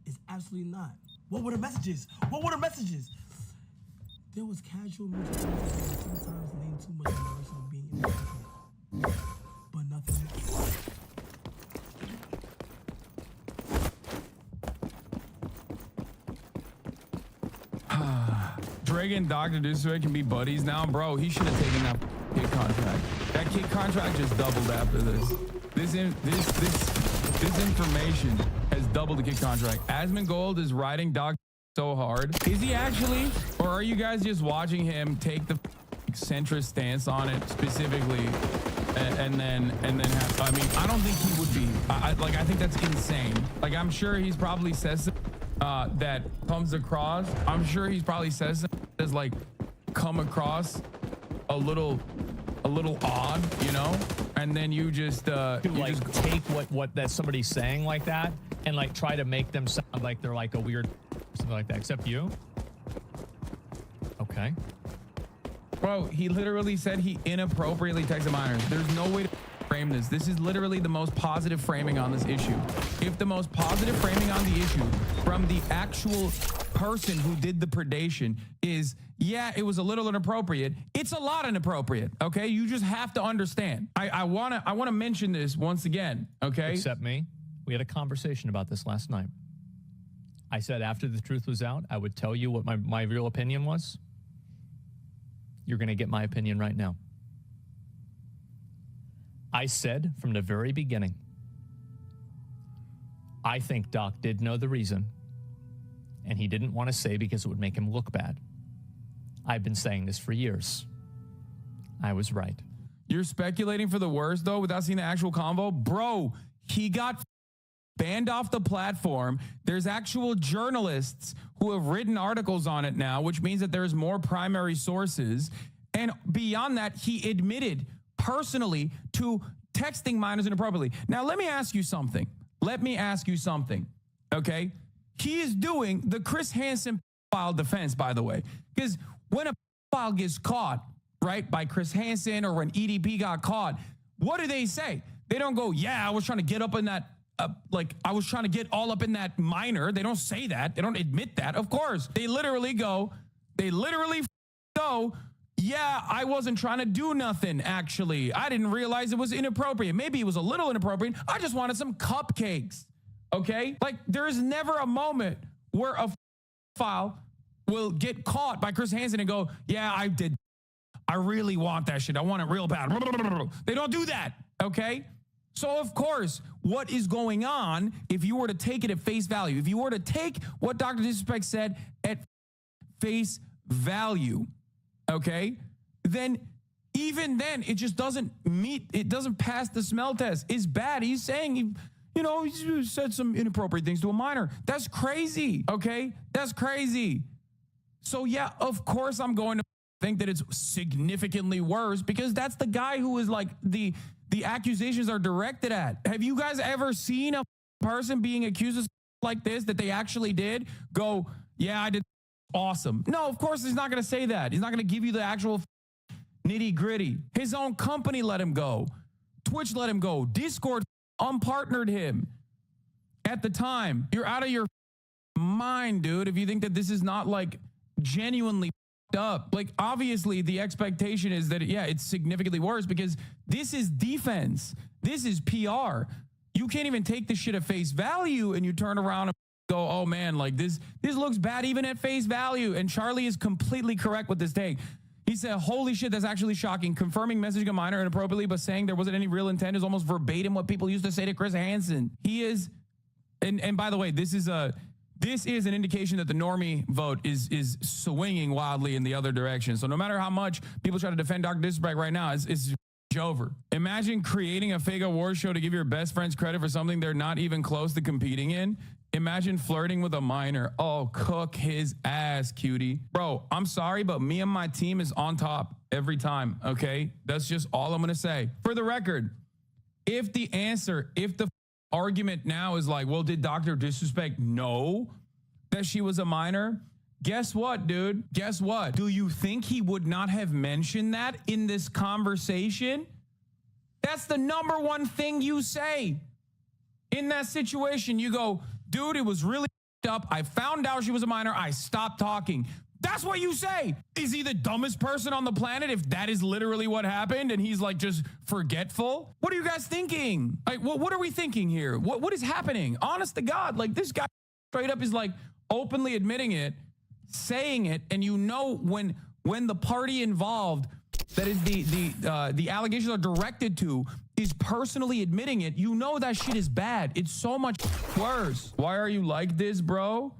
[SPEAKER 6] is absolutely not. What were the messages? What were the messages? There was casual messages sometimes lean too much in the direction of being inappropriate. But nothing else.
[SPEAKER 2] Drake and Dr. Disrespect can be buddies now, bro. He should have taken that kid contract. That kid contract just doubled after this. This information has doubled the kid contract. Asmongold is riding Doc so hard. Is he actually, or are you guys just watching him take the centrist stance on it specifically, and then have? I mean, I don't think he would be. I think that's insane. Like, I'm sure he's probably says that comes across. I'm sure he's probably says as like come across a little odd, you know, and then you just
[SPEAKER 7] take what that somebody's saying like that and like try to make them sound like they're like a weird something like that. Except you. Okay.
[SPEAKER 2] Bro, he literally said he inappropriately texted minors. There's no way to frame this. This is literally the most positive framing on this issue. If the most positive framing on the issue from the actual person who did the predation is, yeah, it was a little inappropriate, it's a lot inappropriate, okay? You just have to understand. I wanna mention this once again, okay?
[SPEAKER 7] Except me. We had a conversation about this last night. I said after the truth was out, I would tell you what my real opinion was. You're going to get my opinion right now. I said from the very beginning, I think Doc did know the reason, and he didn't want to say because it would make him look bad. I've been saying this for years. I was right.
[SPEAKER 2] You're speculating for the worst, though, without seeing the actual convo? Bro, he got banned off the platform. There's actual journalists who have written articles on it now, which means that there's more primary sources. And beyond that, he admitted personally to texting minors inappropriately. Now, let me ask you something. Okay? He is doing the Chris Hansen file defense, by the way, because when a file gets caught, right, by Chris Hansen, or when EDP got caught, what do they say? They don't go, yeah, I was trying to get up in that I was trying to get all up in that minor. They don't say that. They don't admit that. Of course, they literally go, yeah, I wasn't trying to do nothing, actually. I didn't realize it was inappropriate. Maybe it was a little inappropriate. I just wanted some cupcakes, okay? Like, there is never a moment where a file will get caught by Chris Hansen and go, yeah, I did. I really want that shit. I want it real bad. They don't do that, okay? So, of course, what is going on, if you were to take it at face value, if you were to take what Dr. Disrespect said at face value, okay, then even then, it just doesn't pass the smell test. It's bad. He's saying, he said some inappropriate things to a minor. That's crazy, okay? That's crazy. So, yeah, of course I'm going to think that it's significantly worse because that's the guy who is like the accusations are directed at. Have you guys ever seen a person being accused of like this that they actually did go, yeah, I did awesome? No, of course he's not going to say that. He's not going to give you the actual nitty gritty. His own company let him go. Twitch let him go. Discord unpartnered him at the time. You're out of your mind, dude, if you think that this is not like genuinely up. Like, obviously the expectation is that, yeah, it's significantly worse because this is defense. This is PR. You can't even take this shit at face value, and you turn around and go, oh man, like this looks bad even at face value. And Charlie is completely correct with this take. He said, holy shit, that's actually shocking. Confirming messaging a minor inappropriately, but saying there wasn't any real intent is almost verbatim what people used to say to Chris Hansen. He is, and by the way, this is an indication that the normie vote is swinging wildly in the other direction. So no matter how much people try to defend Dr. Disrespect right now, it's over. Imagine creating a fake award show to give your best friends credit for something they're not even close to competing in. Imagine flirting with a minor. Oh, cook his ass, cutie. Bro, I'm sorry, but me and my team is on top every time, okay? That's just all I'm going to say. For the record, if the argument now is like, well, did Dr. Disrespect know that she was a minor? Guess what, dude? Guess what? Do you think he would not have mentioned that in this conversation? That's the number one thing you say. In that situation, you go, dude, it was really up. I found out she was a minor. I stopped talking. That's what you say. Is he the dumbest person on the planet if that is literally what happened and he's like just forgetful? What are you guys thinking? Like, what are we thinking here? What is happening? Honest to God, like this guy straight up is like openly admitting it, saying it, and you know when the party involved that is the allegations are directed to is personally admitting it, you know that shit is bad. It's so much worse. Why are you like this, bro?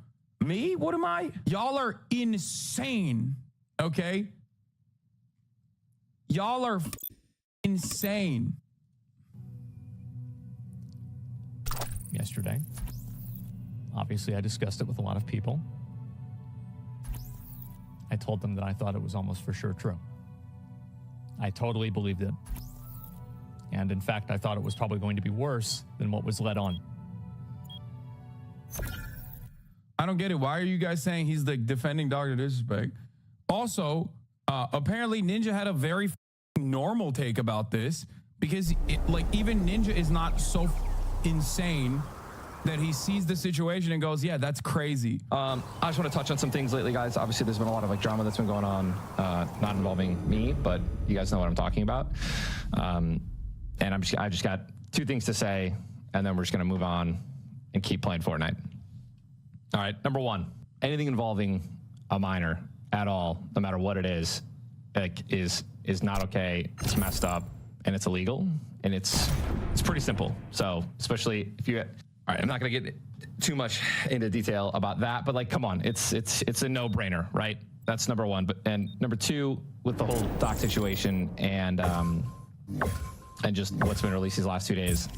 [SPEAKER 2] Me? What am I? Y'all are insane, okay? Y'all are insane.
[SPEAKER 7] Yesterday, obviously I discussed it with a lot of people. I told them that I thought it was almost for sure true. I totally believed it. And in fact, I thought it was probably going to be worse than what was led on.
[SPEAKER 2] I don't get it. Why are you guys saying he's like defending Dr. Disrespect? Also, apparently Ninja had a very normal take about this because even Ninja is not so insane that he sees the situation and goes, yeah, that's crazy.
[SPEAKER 8] I just want to touch on some things lately, guys. Obviously, there's been a lot of drama that's been going on, not involving me, but you guys know what I'm talking about. And I just got two things to say, and then we're just going to move on and keep playing Fortnite. All right, number one, anything involving a minor at all, no matter what it is not okay. It's messed up, and it's illegal, and it's pretty simple. So especially if you. All right, I'm not going to get too much into detail about that, but come on, it's a no-brainer, right? That's number one. And number two, with the whole doc situation and just what's been released these last 2 days,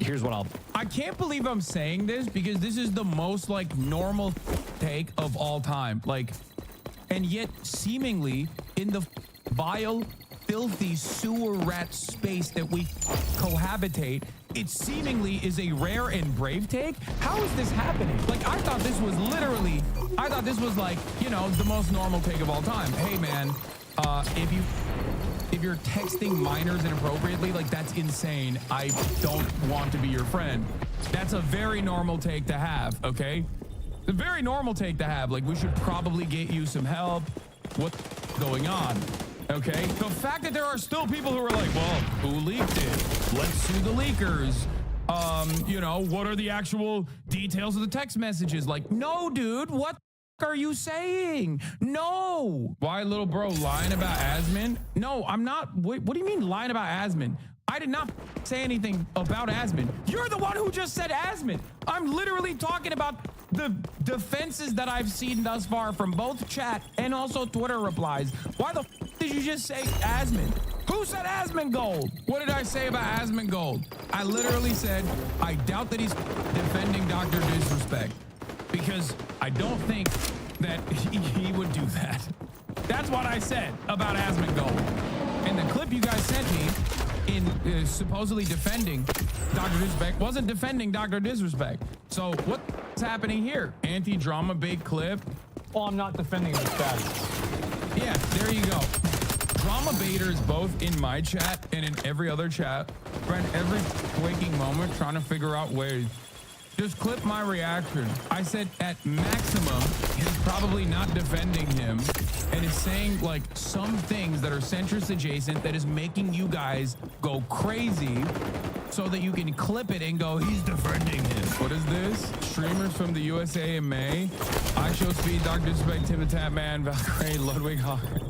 [SPEAKER 8] here's what
[SPEAKER 2] I can't believe I'm saying this because this is the most normal take of all time. And yet seemingly in the vile, filthy sewer rat space that we cohabitate, it seemingly is a rare and brave take. How is this happening? I thought this was the most normal take of all time. Hey man, if you're texting minors inappropriately, that's insane. I don't want to be your friend. That's a very normal take to have, okay? A very normal take to have. We should probably get you some help. What's going on? Okay, the fact that there are still people who are well, who leaked it? Let's sue the leakers. What are the actual details of the text messages? No, dude, what the are you saying? No. Why, little bro, lying about Asmin? No, I'm not. What do you mean lying about Asmin? I did not say anything about Asmin. You're the one who just said Asmin. I'm literally talking about the defenses that I've seen thus far from both chat and also Twitter replies. Why the did you just say Asmin? Who said Asmongold? What did I say about Asmongold? I literally said, I doubt that he's defending Dr. Disrespect because I don't think that he would do that. That's what I said about Asmongold. And the clip you guys sent me in supposedly defending Dr. Disrespect wasn't defending Dr. Disrespect. So what's happening here? Anti-drama big clip.
[SPEAKER 7] Well, I'm not defending the status.
[SPEAKER 2] Yeah, there you go. Drama drama baiters both in my chat and in every other chat spend every waking moment trying to figure out ways. Just clip my reaction. I said at maximum, he's probably not defending him and is saying like some things that are centrist adjacent that is making you guys go crazy so that you can clip it and go, he's defending him. What is this? Streamers from the USA in May. I Show Speed, Dr. Disrespect, Tim the Tap Man, Valkyrie, Ludwig Hawker.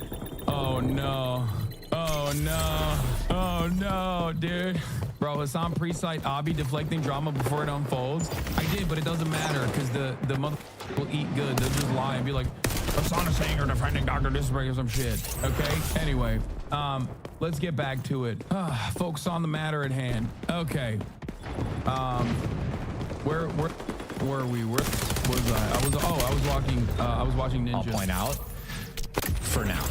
[SPEAKER 2] Oh no. Oh no. Oh no, dude. Bro, Hassan pre-site Abi deflecting drama before it unfolds. I did, but it doesn't matter because the mother will eat good. They'll just lie and be like, Hassan is saying you're defending Dr. Disrespect or some shit. Okay? Anyway, let's get back to it. Focus on the matter at hand. Okay. Where were we? Where was I was watching Ninja.
[SPEAKER 8] I'll point out for now.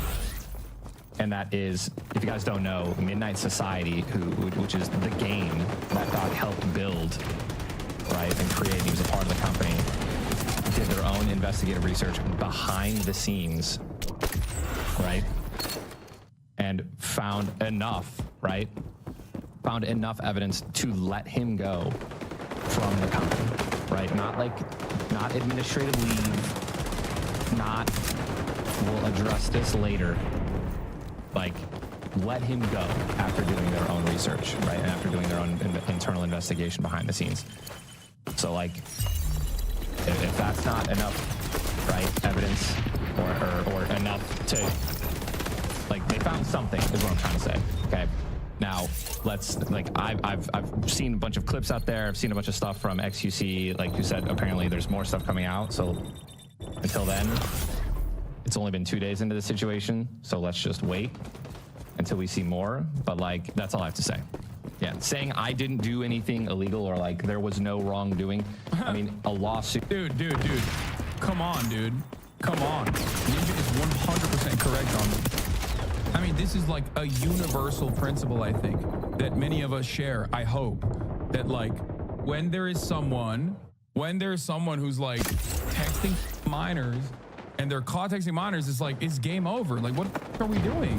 [SPEAKER 8] And that is, if you guys don't know, Midnight Society, which is the game that Doc helped build, right, and create. He was a part of the company. Did their own investigative research behind the scenes, right, and found enough, right, found enough evidence to let him go from the company, right? Not administrative leave, not we'll address this later. Like, let him go after doing their own research, right? And after doing their own internal investigation behind the scenes. So, like, if that's not enough, right, evidence or enough to, like, they found something is what I'm trying to say, okay? Now, let's, like, I've seen a bunch of clips out there. I've seen a bunch of stuff from XQC. Like you said, apparently there's more stuff coming out. So until then, it's only been 2 days into the situation, so let's just wait until we see more. But like, that's all I have to say. Yeah, saying I didn't do anything illegal or like there was no wrongdoing. I mean, a lawsuit.
[SPEAKER 2] Dude. Come on, dude. Come on. Ninja is 100% correct on this. I mean, this is like a universal principle, I think, that many of us share. I hope that like when there's someone who's like texting minors and they're caught texting minors, it's game over. Like, what are we doing?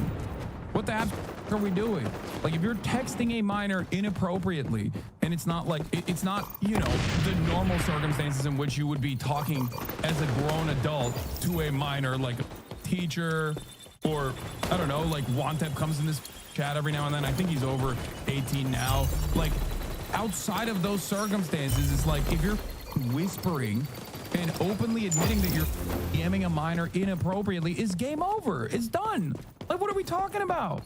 [SPEAKER 2] What the heck are we doing? Like, if you're texting a minor inappropriately, and it's not like, it's not, you know, the normal circumstances in which you would be talking as a grown adult to a minor, like a teacher, or, I don't know, like Wantep comes in this chat every now and then. I think he's over 18 now. Like, outside of those circumstances, it's like, if you're whispering and openly admitting that you're DMing a minor inappropriately is game over. It's done. Like, what are we talking about?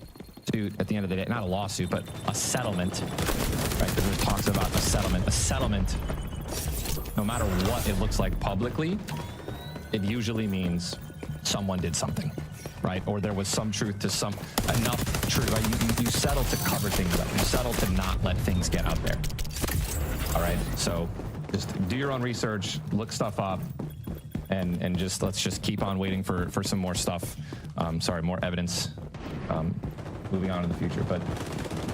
[SPEAKER 8] Dude, at the end of the day, not a lawsuit, but a settlement, right? Because it talks about a settlement. A settlement, no matter what it looks like publicly, it usually means someone did something, right? Or there was some truth to enough truth, right? You settle to cover things up. You settle to not let things get out there. All right, so just do your own research, look stuff up, and just let's just keep on waiting for some more stuff. More evidence moving on in the future. But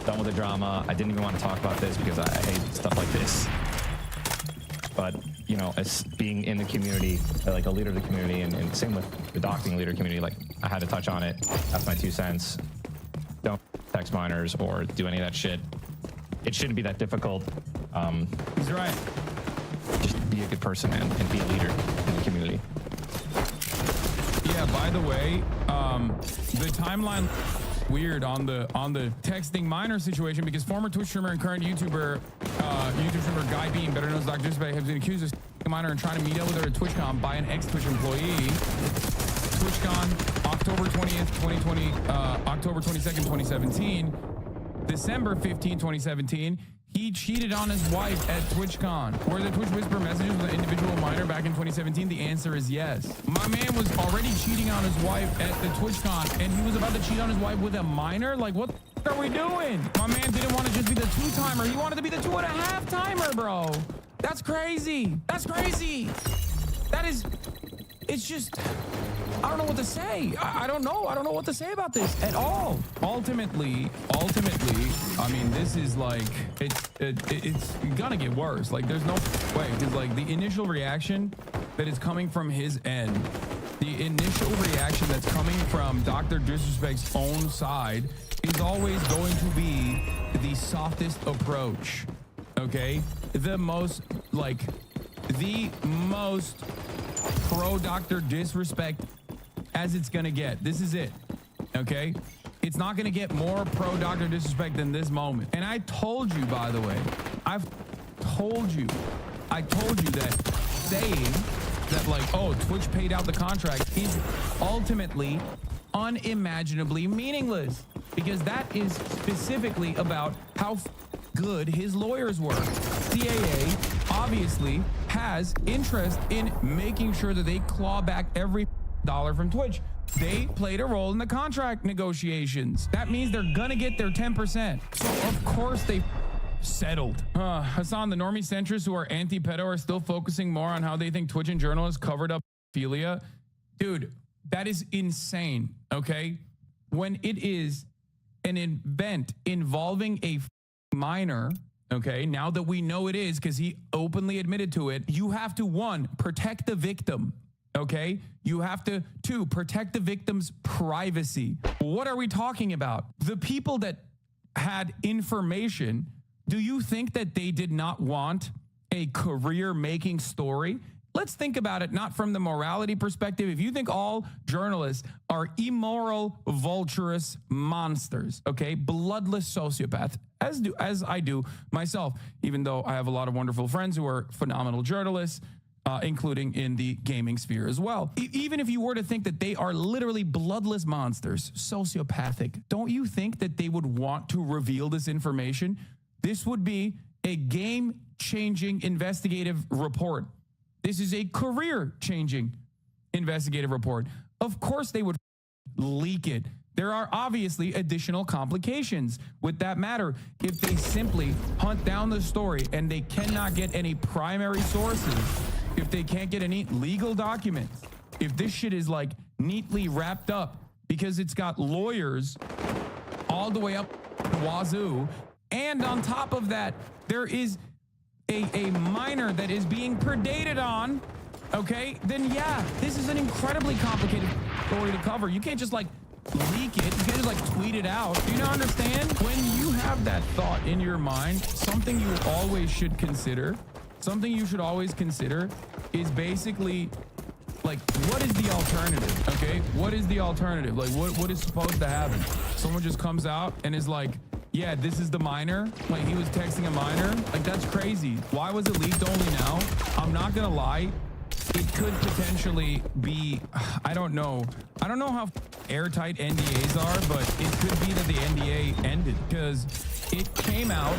[SPEAKER 8] done with the drama. I didn't even want to talk about this because I hate stuff like this. But, you know, as being in the community, like a leader of the community, and same with the docking leader community, like I had to touch on it. That's my 2 cents. Don't text minors or do any of that shit. It shouldn't be that difficult.
[SPEAKER 2] He's right.
[SPEAKER 8] Just be a good person, man, and be a leader in the community.
[SPEAKER 2] Yeah, by the way, the timeline weird on the texting minor situation because former Twitch streamer and current YouTube streamer Guy Bean, better known as Dr. Disrespect, has been accused of a minor and trying to meet up with her at TwitchCon by an ex-Twitch employee. TwitchCon, October 20th, 2020, October 22nd, 2017, December 15, 2017. He cheated on his wife at TwitchCon. Were the Twitch Whisper messages with an individual minor back in 2017? The answer is yes. My man was already cheating on his wife at the TwitchCon, and he was about to cheat on his wife with a minor? Like, what the are we doing? My man didn't want to just be the 2-timer. He wanted to be the 2.5-timer, bro. That's crazy. That's crazy. That is... It's just... I don't know what to say. I don't know. I don't know what to say about this at all. Ultimately, I mean, this is like, it's gonna get worse. Like, there's no way, because like the initial reaction that is coming from his end the initial reaction that's coming from Dr. Disrespect's own side is always going to be the softest approach, okay? The most pro Dr. Disrespect as it's gonna get. This is it, okay? It's not gonna get more pro Dr. Disrespect than this moment. And I told you, by the way, I told you that saying that like, oh, Twitch paid out the contract is ultimately unimaginably meaningless, because that is specifically about how good his lawyers were. CAA obviously has interest in making sure that they claw back every dollar from Twitch. They played a role in the contract negotiations. That means they're gonna get their 10%. So of course they settled. Hassan, the normie centrists who are anti-pedo are still focusing more on how they think Twitch and journalists covered up pedophilia. Dude, that is insane, okay? When it is an event involving a minor, okay, now that we know it is because he openly admitted to it, you have to, 1, protect the victim, okay? You have to, 2, protect the victim's privacy. What are we talking about? The people that had information, do you think that they did not want a career-making story? Let's think about it not from the morality perspective. If you think all journalists are immoral, vulturous monsters, okay, bloodless sociopaths, as I do myself, even though I have a lot of wonderful friends who are phenomenal journalists, including in the gaming sphere as well. Even if you were to think that they are literally bloodless monsters, sociopathic, don't you think that they would want to reveal this information? This would be a game-changing investigative report. This is a career-changing investigative report. Of course they would leak it. There are obviously additional complications with that matter. If they simply hunt down the story and they cannot get any primary sources, if they can't get any legal documents, if this shit is like neatly wrapped up because it's got lawyers all the way up wazoo, and on top of that, there is a minor that is being predated on, okay, then yeah, this is an incredibly complicated story to cover. You can't just like leak it. You can't just like tweet it out. Do you not understand? When you have that thought in your mind, something you always should consider, is basically like, what is the alternative? Okay, what is the alternative? Like, what is supposed to happen? Someone just comes out and is like, yeah, this is the minor. Like, he was texting a minor. Like, that's crazy. Why was it leaked only now? I'm not gonna lie. It could potentially be, I don't know how airtight NDAs are, but it could be that the NDA ended because it came out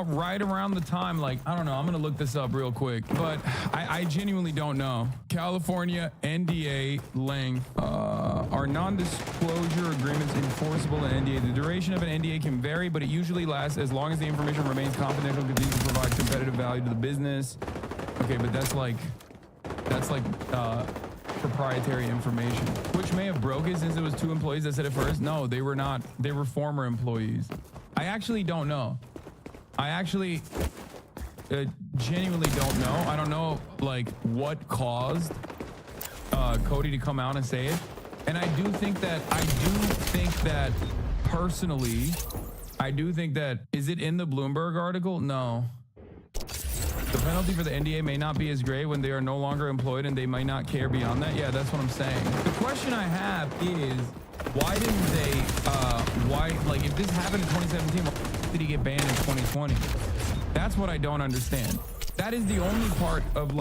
[SPEAKER 2] right around the time, like, I don't know, I'm gonna look this up real quick, but I genuinely don't know. California NDA length, are non-disclosure agreements enforceable in NDA? The duration of an NDA can vary, but it usually lasts as long as the information remains confidential and continues to provide competitive value to the business. Okay, but that's like proprietary information, which may have broken since it was 2 employees that said it first. No, they were not. They were former employees. I actually don't know. I actually genuinely don't know. I don't know like what caused Cody to come out and say it. And I do think that personally, is it in the Bloomberg article? No. The penalty for the NDA may not be as great when they are no longer employed and they might not care beyond that. Yeah, that's what I'm saying. The question I have is, why didn't they, if this happened in 2017, why did he get banned in 2020? That's what I don't understand. That is the only part of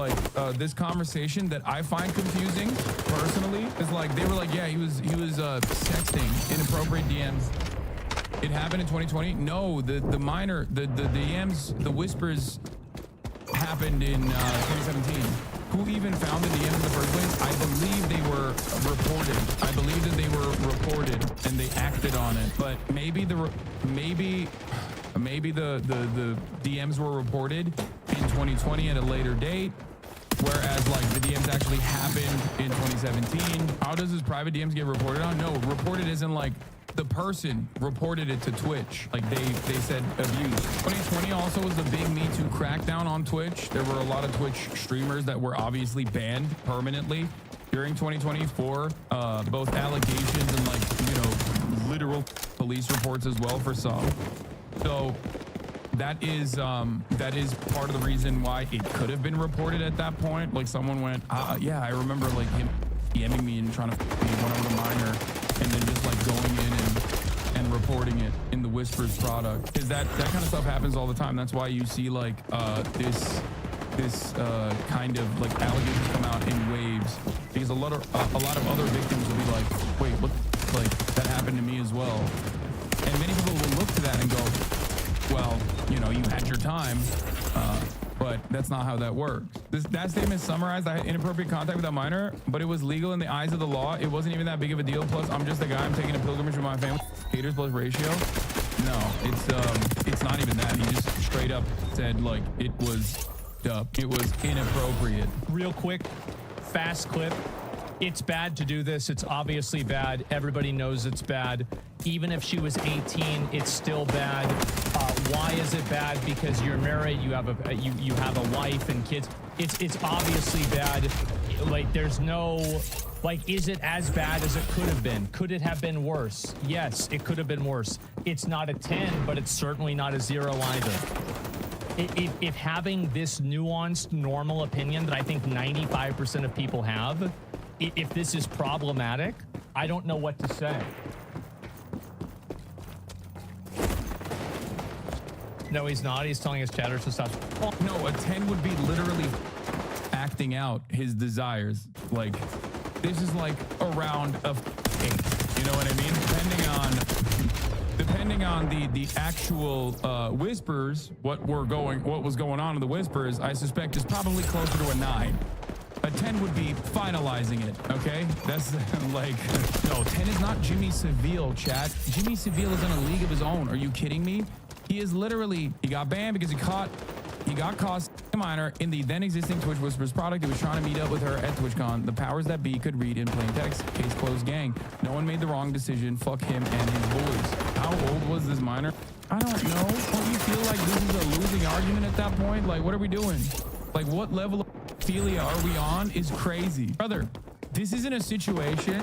[SPEAKER 2] this conversation that I find confusing personally. Is like, they were like, yeah, he was sexting inappropriate DMs. It happened in 2020. No, the minor, the DMs, the whispers happened in 2017. Who even found the DMs in the first place? I believe they were reported. I believe that they were reported and they acted on it. But maybe the DMs were reported in 2020 at a later date, whereas like the DMs actually happened in 2017. How does his private DMs get reported on? No, reported isn't like the person reported it to Twitch. Like they said abuse. 2020 also was the big Me Too crackdown on Twitch. There were a lot of Twitch streamers that were obviously banned permanently. during 2024, both allegations and, like, you know, literal police reports as well for some. So that is part of the reason why it could have been reported at that point. Like, someone went, yeah, I remember, like, him DMing me and trying to be one over the minor, and then just, like, going in and reporting it in the Whispers product, because that kind of stuff happens all the time. That's why you see, like, this kind of, like, allegations come out in waves, because a lot of other victims will be like, wait, what? Like, that happened to me as well. And many people will look to that and go, well, you know, you had your time, but that's not how that works. That statement summarized, I had inappropriate contact with a minor, but it was legal in the eyes of the law. It wasn't even that big of a deal. Plus, I'm just a guy. I'm taking a pilgrimage with my family. Haters plus ratio. No, it's not even that. He just straight up said, like, it was inappropriate.
[SPEAKER 7] Real quick, fast clip. It's bad to do this. It's obviously bad. Everybody knows it's bad. Even if she was 18, it's still bad. Why is it bad? Because you're married, you have a wife and kids. It's obviously bad. Like, there's no, like, is it as bad as it could have been? Could it have been worse? Yes, it could have been worse. It's not a 10, but it's certainly not a 0 either. If having this nuanced, normal opinion that I think 95% of people have, if this is problematic, I don't know what to say. No, he's not. He's telling his chatters to stop.
[SPEAKER 2] No, a 10 would be literally acting out his desires. Like, this is like around a 8. You know what I mean? Depending on the actual whispers, what was going on in the whispers, I suspect is probably closer to a 9. A 10 would be finalizing it, okay? That's like, no, 10 is not Jimmy Seville, chat. Jimmy Seville is in a league of his own. Are you kidding me? He is literally, he got banned because he got caught a minor in the then existing Twitch Whispers product. He was trying to meet up with her at TwitchCon. The powers that be could read in plain text. Case closed, gang. No one made the wrong decision. Fuck him and his boys. How old was this minor? I don't know. Don't you feel like this is a losing argument at that point? Like, what are we doing? Like, what level of philia are we on is crazy. Brother, this isn't a situation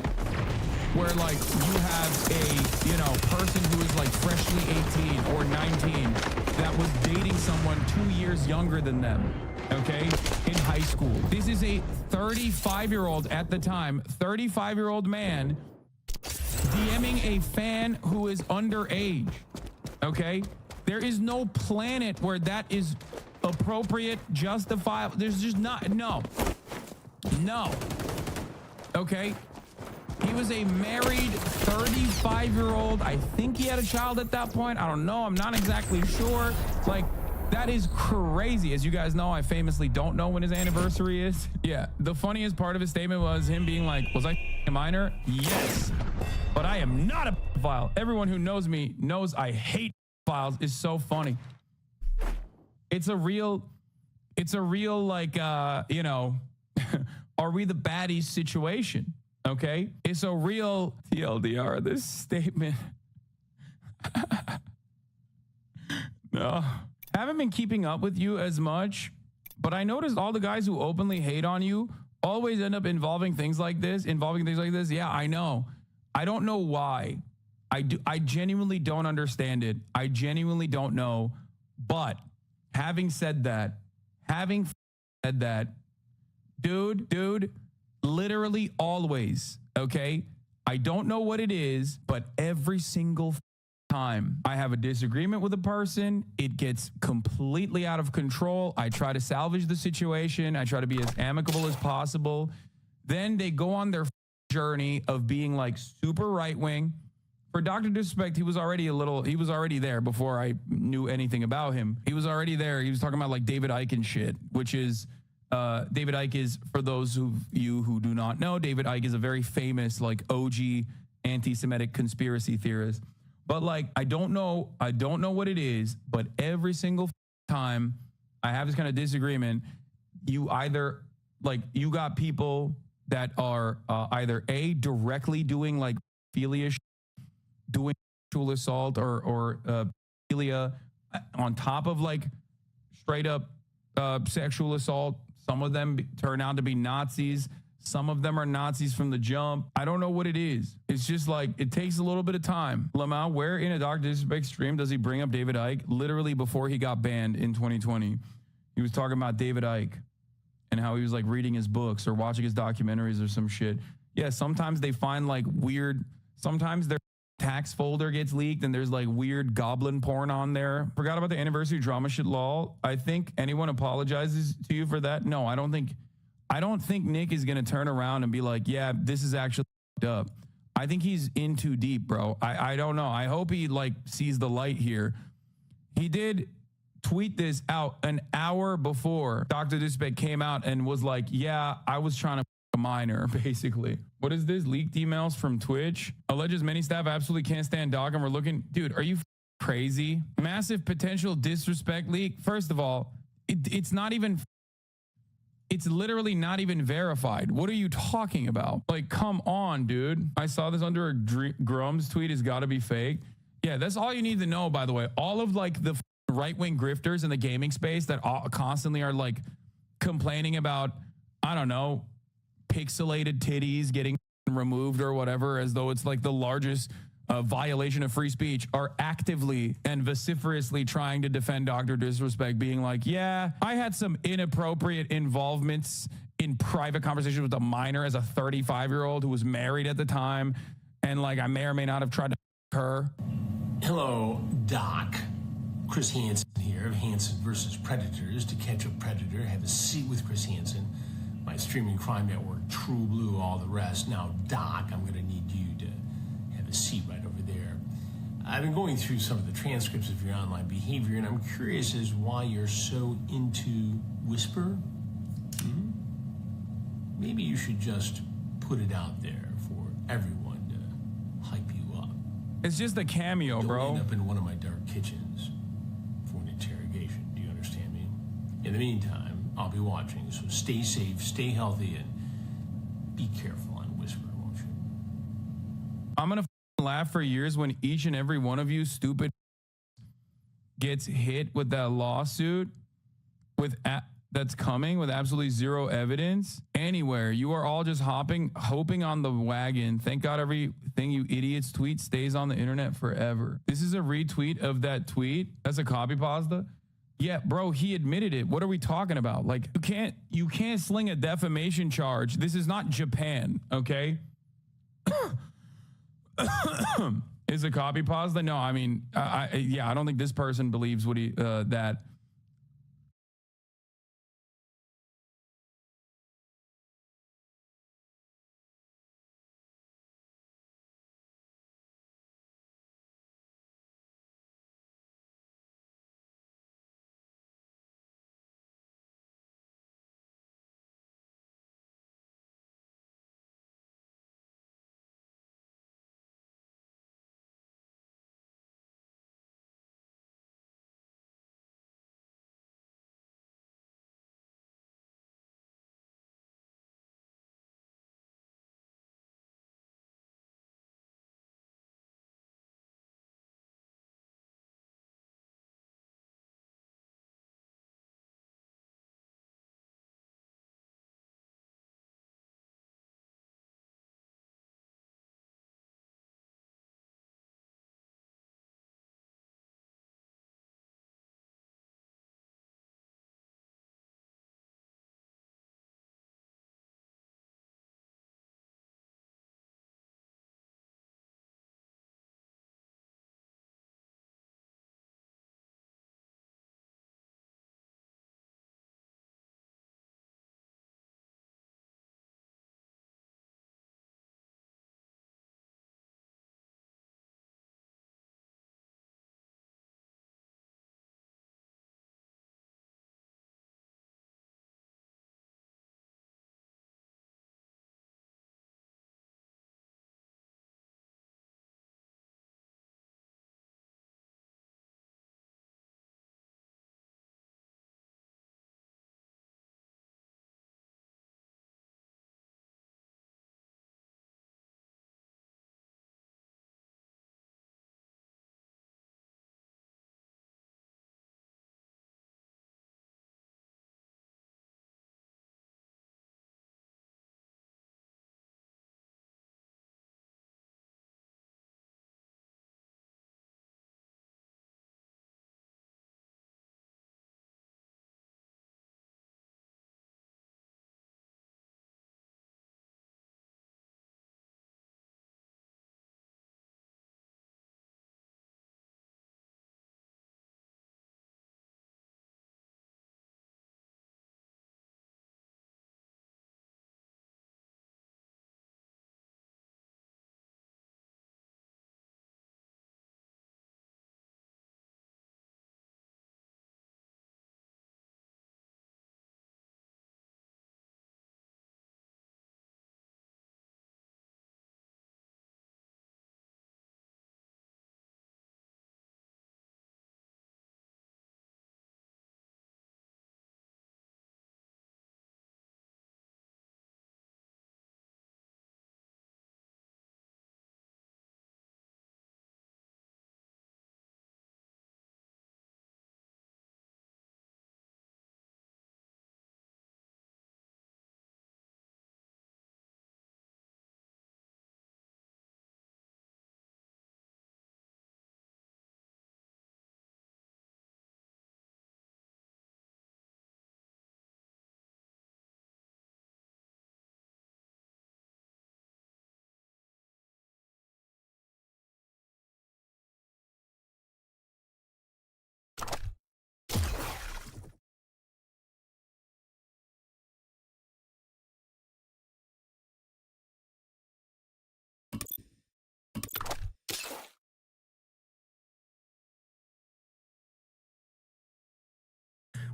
[SPEAKER 2] where, like, you have a, you know, person who is, like, freshly 18 or 19 that was dating someone 2 years younger than them, okay, in high school. This is a 35-year-old at the time, 35-year-old man DMing a fan who is underage, okay? There is no planet where that is appropriate, justifiable. There's just not, no, okay? He was a married 35-year-old. I think he had a child at that point. I don't know. I'm not exactly sure. Like, that is crazy. As you guys know, I famously don't know when his anniversary is. Yeah, the funniest part of his statement was him being like, was I a minor? Yes, but I am not a pedophile. Everyone who knows me knows I hate pedophiles. Is so funny. It's a real like, you know, are we the baddies situation? Okay, it's a real TLDR, this statement. No, haven't been keeping up with you as much, but I noticed all the guys who openly hate on you always end up involving things like this. Yeah, I know. I don't know why. I genuinely don't understand it. I genuinely don't know. But having said that, dude, literally always, okay? I don't know what it is, but every single time I have a disagreement with a person, it gets completely out of control. I try to salvage the situation. I try to be as amicable as possible. Then they go on their journey of being like super right-wing. For Dr. Disrespect, he was already there before I knew anything about him. He was already there. He was talking about like David Icke and shit, which is, David Icke is, for those of you who do not know, David Icke is a very famous, like, OG anti-Semitic conspiracy theorist. But like, I don't know what it is, but every single time I have this kind of disagreement, you got people that are either A, directly doing like philia, doing sexual assault or philia on top of like straight up sexual assault. Some of them turn out to be Nazis. Some of them are Nazis from the jump. I don't know what it is. It's just like, it takes a little bit of time. Lamau, where in a Dr. Disrespect stream does he bring up David Icke? Literally before he got banned in 2020. He was talking about David Icke and how he was like reading his books or watching his documentaries or some shit. Yeah, sometimes they find like weird, sometimes their tax folder gets leaked and there's like weird goblin porn on there. Forgot about the anniversary drama shit, lol. I think anyone apologizes to you for that? No, I don't think Nick is going to turn around and be like, yeah, this is actually up. I think he's in too deep, bro. I don't know. I hope he like sees the light here. He did tweet this out an hour before Dr. Disrespect came out and was like, yeah, I was trying to a minor, basically. What is this? Leaked emails from Twitch. Alleges many staff absolutely can't stand Doc and we're looking. Dude, are you crazy? Massive potential disrespect leak. First of all, it's not even, it's literally not even verified. What are you talking about? Like, come on, dude. I saw this under a Grum's tweet. Has got to be fake. Yeah, that's all you need to know, by the way. All of like the right-wing grifters in the gaming space that constantly are like complaining about, I don't know, pixelated titties getting removed or whatever, as though it's like the largest violation of free speech, are actively and vociferously trying to defend Dr. Disrespect, being like, yeah, I had some inappropriate involvements in private conversations with a minor as a 35-year-old who was married at the time, and like I may or may not have tried to her.
[SPEAKER 9] Hello, Doc. Chris Hansen here of Hansen versus Predators. To catch a predator, have a seat with Chris Hansen. My streaming crime network, True Blue, all the rest. Now, Doc, I'm going to need you to have a seat right over there. I've been going through some of the transcripts of your online behavior, and I'm curious as why you're so into Whisper. Maybe you should just put it out there for everyone to hype you up.
[SPEAKER 2] It's just a cameo, bro.
[SPEAKER 9] Don't end up in one of my dark kitchens for an interrogation. Do you understand me? In the meantime, I'll be watching, so stay safe, stay healthy, and be careful on Whisper, won't you?
[SPEAKER 2] I'm going to laugh for years when each and every one of you stupid gets hit with that lawsuit that's coming with absolutely zero evidence anywhere. You are all just hoping on the wagon. Thank God everything you idiots tweet stays on the internet forever. This is a retweet of that tweet. That's a copy pasta. Yeah, bro, he admitted it. What are we talking about? Like, you can't sling a defamation charge. This is not Japan, okay? Is a copy pasta? No, I mean, I don't think this person believes what that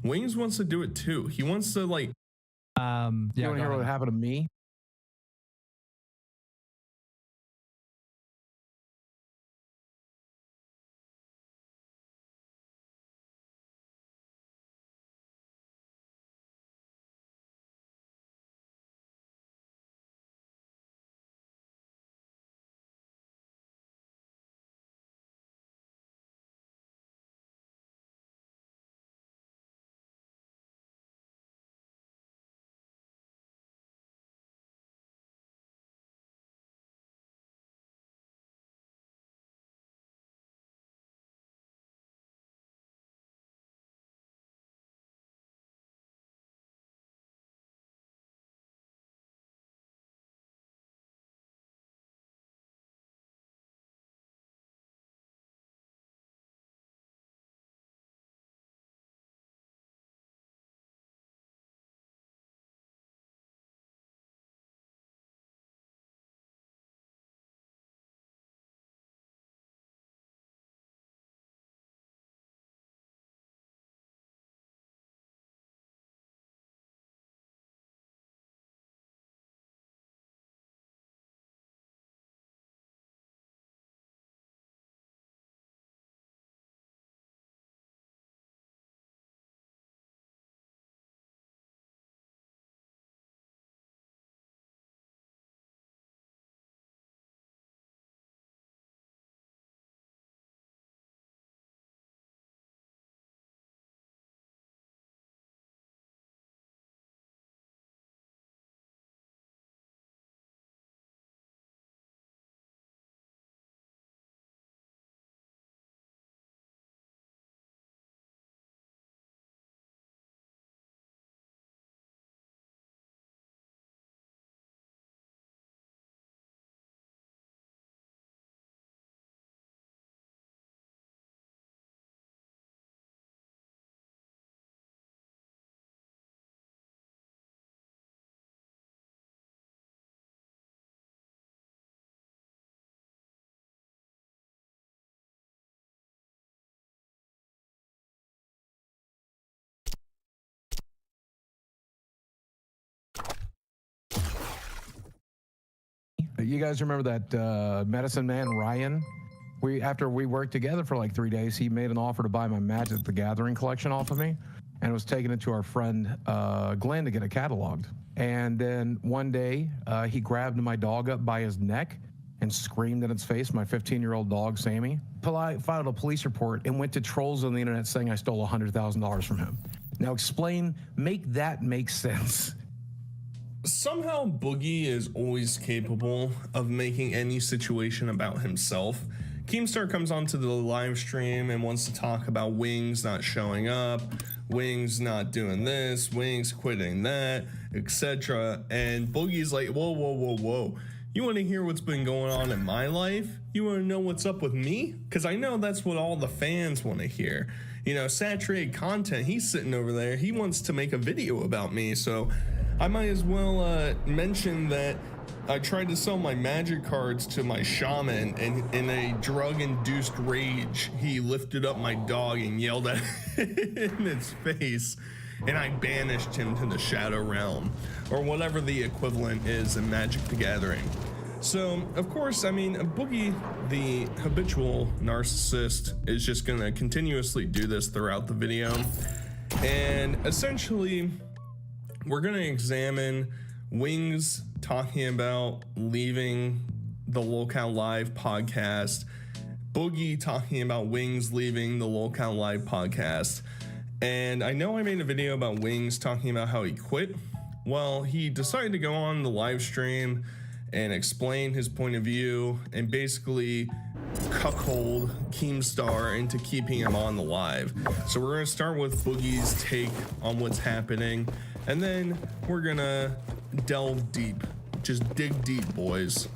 [SPEAKER 10] Wings wants to do it too. He wants to like.
[SPEAKER 7] Yeah,
[SPEAKER 11] you want to hear what happened to me? You guys remember that medicine man Ryan? After we worked together for like 3 days, he made an offer to buy my Magic the Gathering collection off of me, and was taking it to our friend Glenn to get it cataloged. And then one day, he grabbed my dog up by his neck and screamed in its face, my 15-year-old dog, Sammy. Filed a police report and went to trolls on the internet saying I stole $100,000 from him. Now make that make sense.
[SPEAKER 10] Somehow Boogie is always capable of making any situation about himself. Keemstar comes onto the live stream and wants to talk about Wings not showing up, Wings not doing this, Wings quitting that, etc. And Boogie's like, whoa. You want to hear what's been going on in my life? You want to know what's up with me? Because I know that's what all the fans want to hear. You know, saturated content, he's sitting over there. He wants to make a video about me, so I might as well mention that I tried to sell my magic cards to my shaman, and in a drug-induced rage, he lifted up my dog and yelled at it in its face, and I banished him to the Shadow Realm, or whatever the equivalent is in Magic the Gathering. So, of course, I mean, Boogie, the habitual narcissist, is just gonna continuously do this throughout the video, and essentially, we're gonna examine Wings talking about leaving the Lolcow Live podcast, Boogie talking about Wings leaving the Lolcow Live podcast. And I know I made a video about Wings talking about how he quit. Well, he decided to go on the live stream and explain his point of view and basically cuckold Keemstar into keeping him on the live. So we're gonna start with Boogie's take on what's happening, and then we're gonna delve deep. Just dig deep, boys.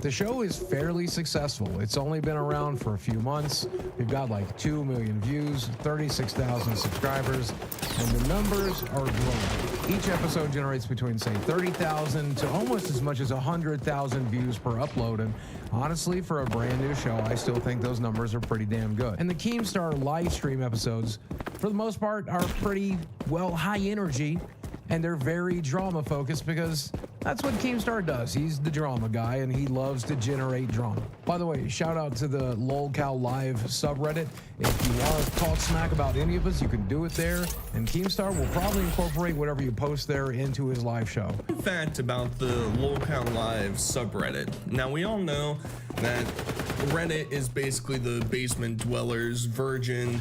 [SPEAKER 11] The show is fairly successful. It's only been around for a few months. We've got like 2 million views, 36,000 subscribers, and the numbers are growing. Each episode generates between, say, 30,000 to almost as much as 100,000 views per upload. And honestly, for a brand new show, I still think those numbers are pretty damn good. And the Keemstar live stream episodes, for the most part, are pretty, well, high energy. And they're very drama focused because that's what Keemstar does. He's the drama guy and he loves to generate drama. By the way, shout out to the LolCow Live subreddit. If you want to talk smack about any of us, you can do it there. And Keemstar will probably incorporate whatever you post there into his live show.
[SPEAKER 10] Fun fact about the LolCow Live subreddit. Now, we all know that Reddit is basically the basement dwellers' virgin,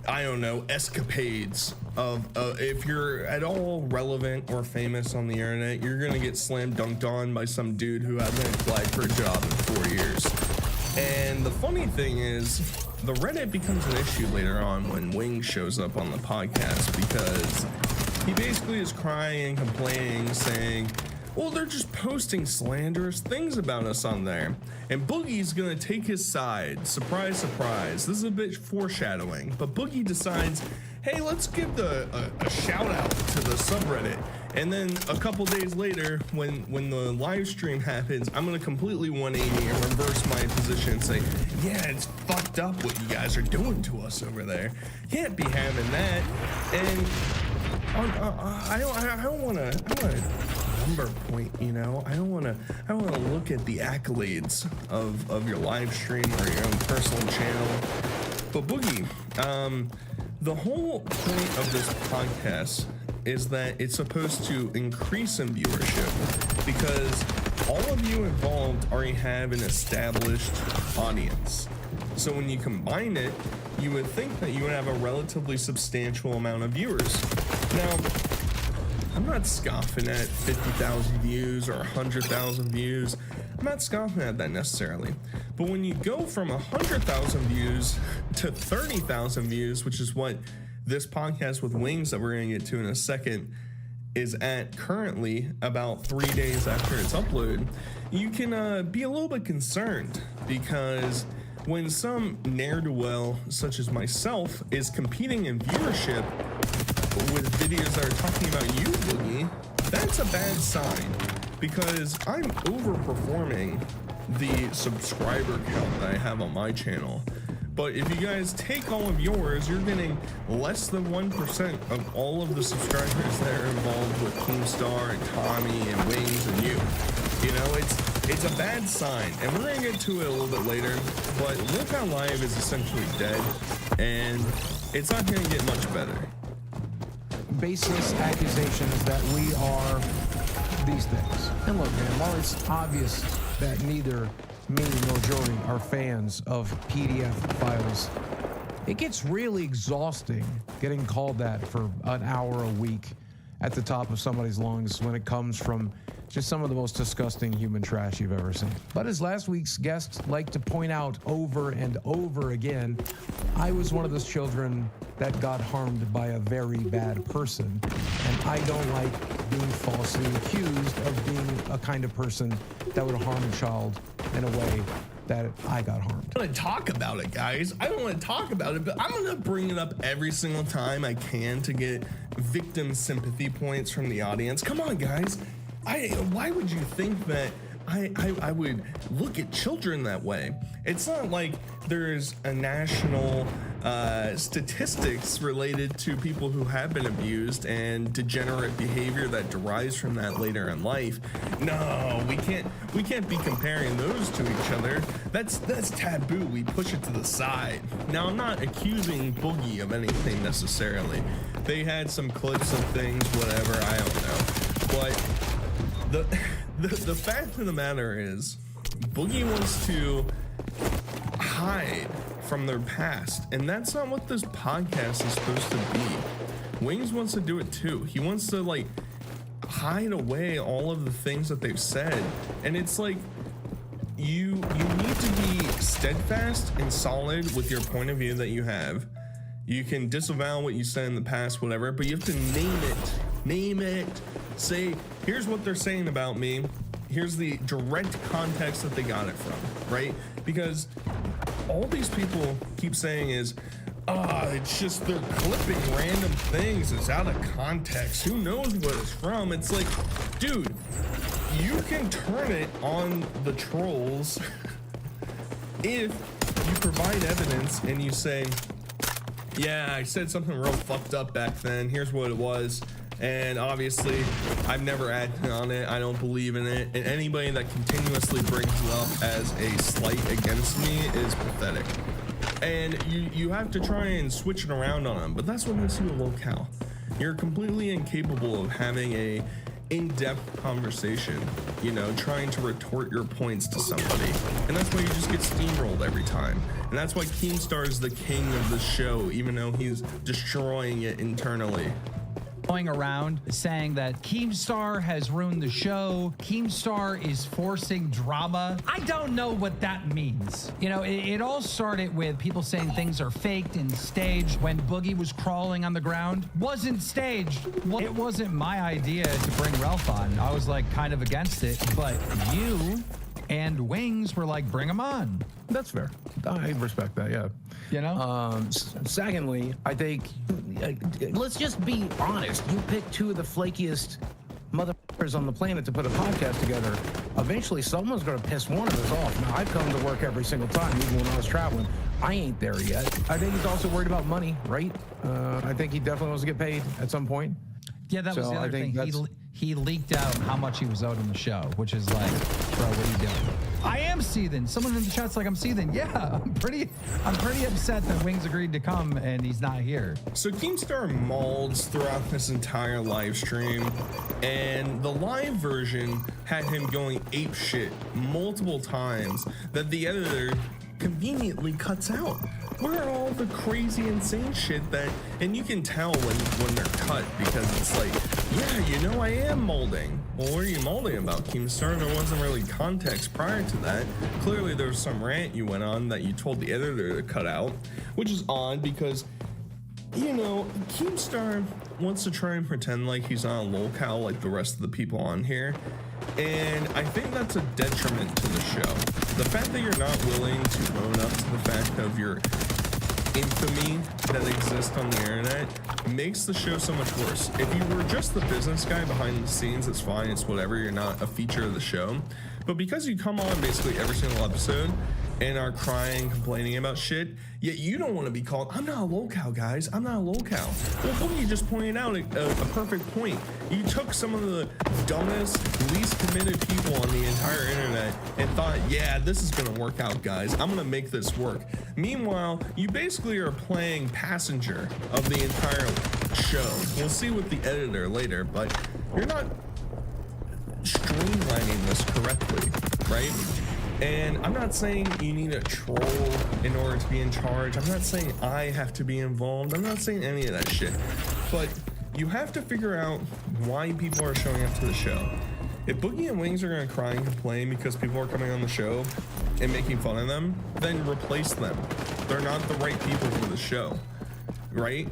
[SPEAKER 10] I don't know, escapades of if you're at all relevant or famous on the internet, you're gonna get slam dunked on by some dude who hasn't applied for a job in 4 years. And the funny thing is, the Reddit becomes an issue later on when Wing shows up on the podcast, because he basically is crying and complaining, saying, well, they're just posting slanderous things about us on there. And Boogie's gonna take his side. Surprise, surprise. This is a bit foreshadowing, but Boogie decides, hey, let's give a shout out to the subreddit. And then a couple days later, when the live stream happens, I'm gonna completely 180 and reverse my position and say, yeah, it's fucked up what you guys are doing to us over there. Can't be having that. And I don't wanna number point, you know. I don't wanna look at the accolades of your live stream or your own personal channel. But Boogie, the whole point of this podcast is that it's supposed to increase in viewership because all of you involved already have an established audience. So when you combine it, you would think that you would have a relatively substantial amount of viewers. Now, I'm not scoffing at 50,000 views or 100,000 views. I'm not scoffing at that necessarily. But when you go from 100,000 views to 30,000 views, which is what this podcast with Wings that we're going to get to in a second is at currently, about 3 days after its upload, you can be a little bit concerned, because when some ne'er-do-well such as myself is competing in viewership with videos that are talking about you, Boogie, that's a bad sign, because I'm overperforming the subscriber count that I have on my channel. But if you guys take all of yours, you're getting less than 1% of all of the subscribers that are involved with Keemstar and Tommy and Wings and you. You know, it's a bad sign, and we're gonna get to it a little bit later, but LolCow Live is essentially dead, and it's not gonna get much better.
[SPEAKER 11] Baseless accusations that we are these things. And look, man, while it's obvious that neither me nor Jory are fans of PDF files, it gets really exhausting getting called that for an hour a week at the top of somebody's lungs when it comes from just some of the most disgusting human trash you've ever seen. But as last week's guest liked to point out over and over again, I was one of those children that got harmed by a very bad person. And I don't like being falsely accused of being a kind of person that would harm a child in a way that I got harmed.
[SPEAKER 10] I want to talk about it, guys. I don't want to talk about it, but I'm going to bring it up every single time I can to get victim sympathy points from the audience. Come on, guys. Why would you think that I would look at children that way? It's not like there's a national statistics related to people who have been abused and degenerate behavior that derives from that later in life. No, we can't be comparing those to each other. That's taboo. We push it to the side. Now, I'm not accusing Boogie of anything necessarily. They had some clips of things, whatever, I don't know. But the fact of the matter is, Boogie wants to hide from their past, and that's not what this podcast is supposed to be. Wings wants to do it too. He wants to like hide away all of the things that they've said, and it's like you need to be steadfast and solid with your point of view that you have. You can disavow what you said in the past, whatever, but you have to name it. Say, here's what they're saying about me, here's the direct context that they got it from, right? Because all these people keep saying is, it's just they're clipping random things. It's out of context. Who knows what it's from? It's like, dude, you can turn it on the trolls if you provide evidence and you say, yeah, I said something real fucked up back then. Here's what it was. And obviously, I've never acted on it. I don't believe in it. And anybody that continuously brings it up as a slight against me is pathetic. And you have to try and switch it around on them. But that's what makes you a locale. You're completely incapable of having a in-depth conversation, you know, trying to retort your points to somebody. And that's why you just get steamrolled every time. And that's why Keemstar is the king of the show, even though he's destroying it internally.
[SPEAKER 12] Going around saying that Keemstar has ruined the show. Keemstar is forcing drama. I don't know what that means. You know, it all started with people saying things are faked and staged when Boogie was crawling on the ground. Wasn't staged. It wasn't my idea to bring Ralph on. I was like kind of against it, but you and Wings were like, bring him on.
[SPEAKER 11] That's fair. I respect that, yeah.
[SPEAKER 12] You know?
[SPEAKER 11] Secondly, I think, let's just be honest. You pick two of the flakiest motherfuckers on the planet to put a podcast together. Eventually, someone's going to piss one of us off. Now, I've come to work every single time, even when I was traveling. I ain't there yet. I think he's also worried about money, right? I think he definitely wants to get paid at some point.
[SPEAKER 12] Yeah, that was the other thing. He leaked out how much he was owed on the show, which is like, bro, what are you doing? I am seething. Someone in the chat's like, I'm seething. Yeah, I'm pretty upset that Wings agreed to come and he's not here.
[SPEAKER 10] So Keemstar mauls throughout this entire live stream, and the live version had him going ape shit multiple times that the editor conveniently cuts out. Where are all the crazy, insane shit that, and you can tell when they're cut, because it's like, yeah, you know, I am molding. Well, what are you molding about, Keemstar? There wasn't really context prior to that. Clearly, there was some rant you went on that you told the editor to cut out, which is odd because, you know, Keemstar wants to try and pretend like he's not a locale like the rest of the people on here. And I think that's a detriment to the show. The fact that you're not willing to own up to the fact of your infamy that exists on the internet makes the show so much worse. If you were just the business guy behind the scenes, it's fine, it's whatever, you're not a feature of the show. But because you come on basically every single episode and are crying, complaining about shit, yet you don't want to be called, I'm not a locale, guys, I'm not a locale. Well, Boogie just pointed out a perfect point. You took some of the dumbest, least committed people on the entire internet and thought, yeah, this is gonna work out, guys. I'm gonna make this work. Meanwhile, you basically are playing passenger of the entire show. We'll see with the editor later, but you're not streamlining this correctly, right? And I'm not saying you need a troll in order to be in charge. I'm not saying I have to be involved. I'm not saying any of that shit. But you have to figure out why people are showing up to the show. If Boogie and Wings are gonna cry and complain because people are coming on the show and making fun of them, then replace them. They're not the right people for the show, right?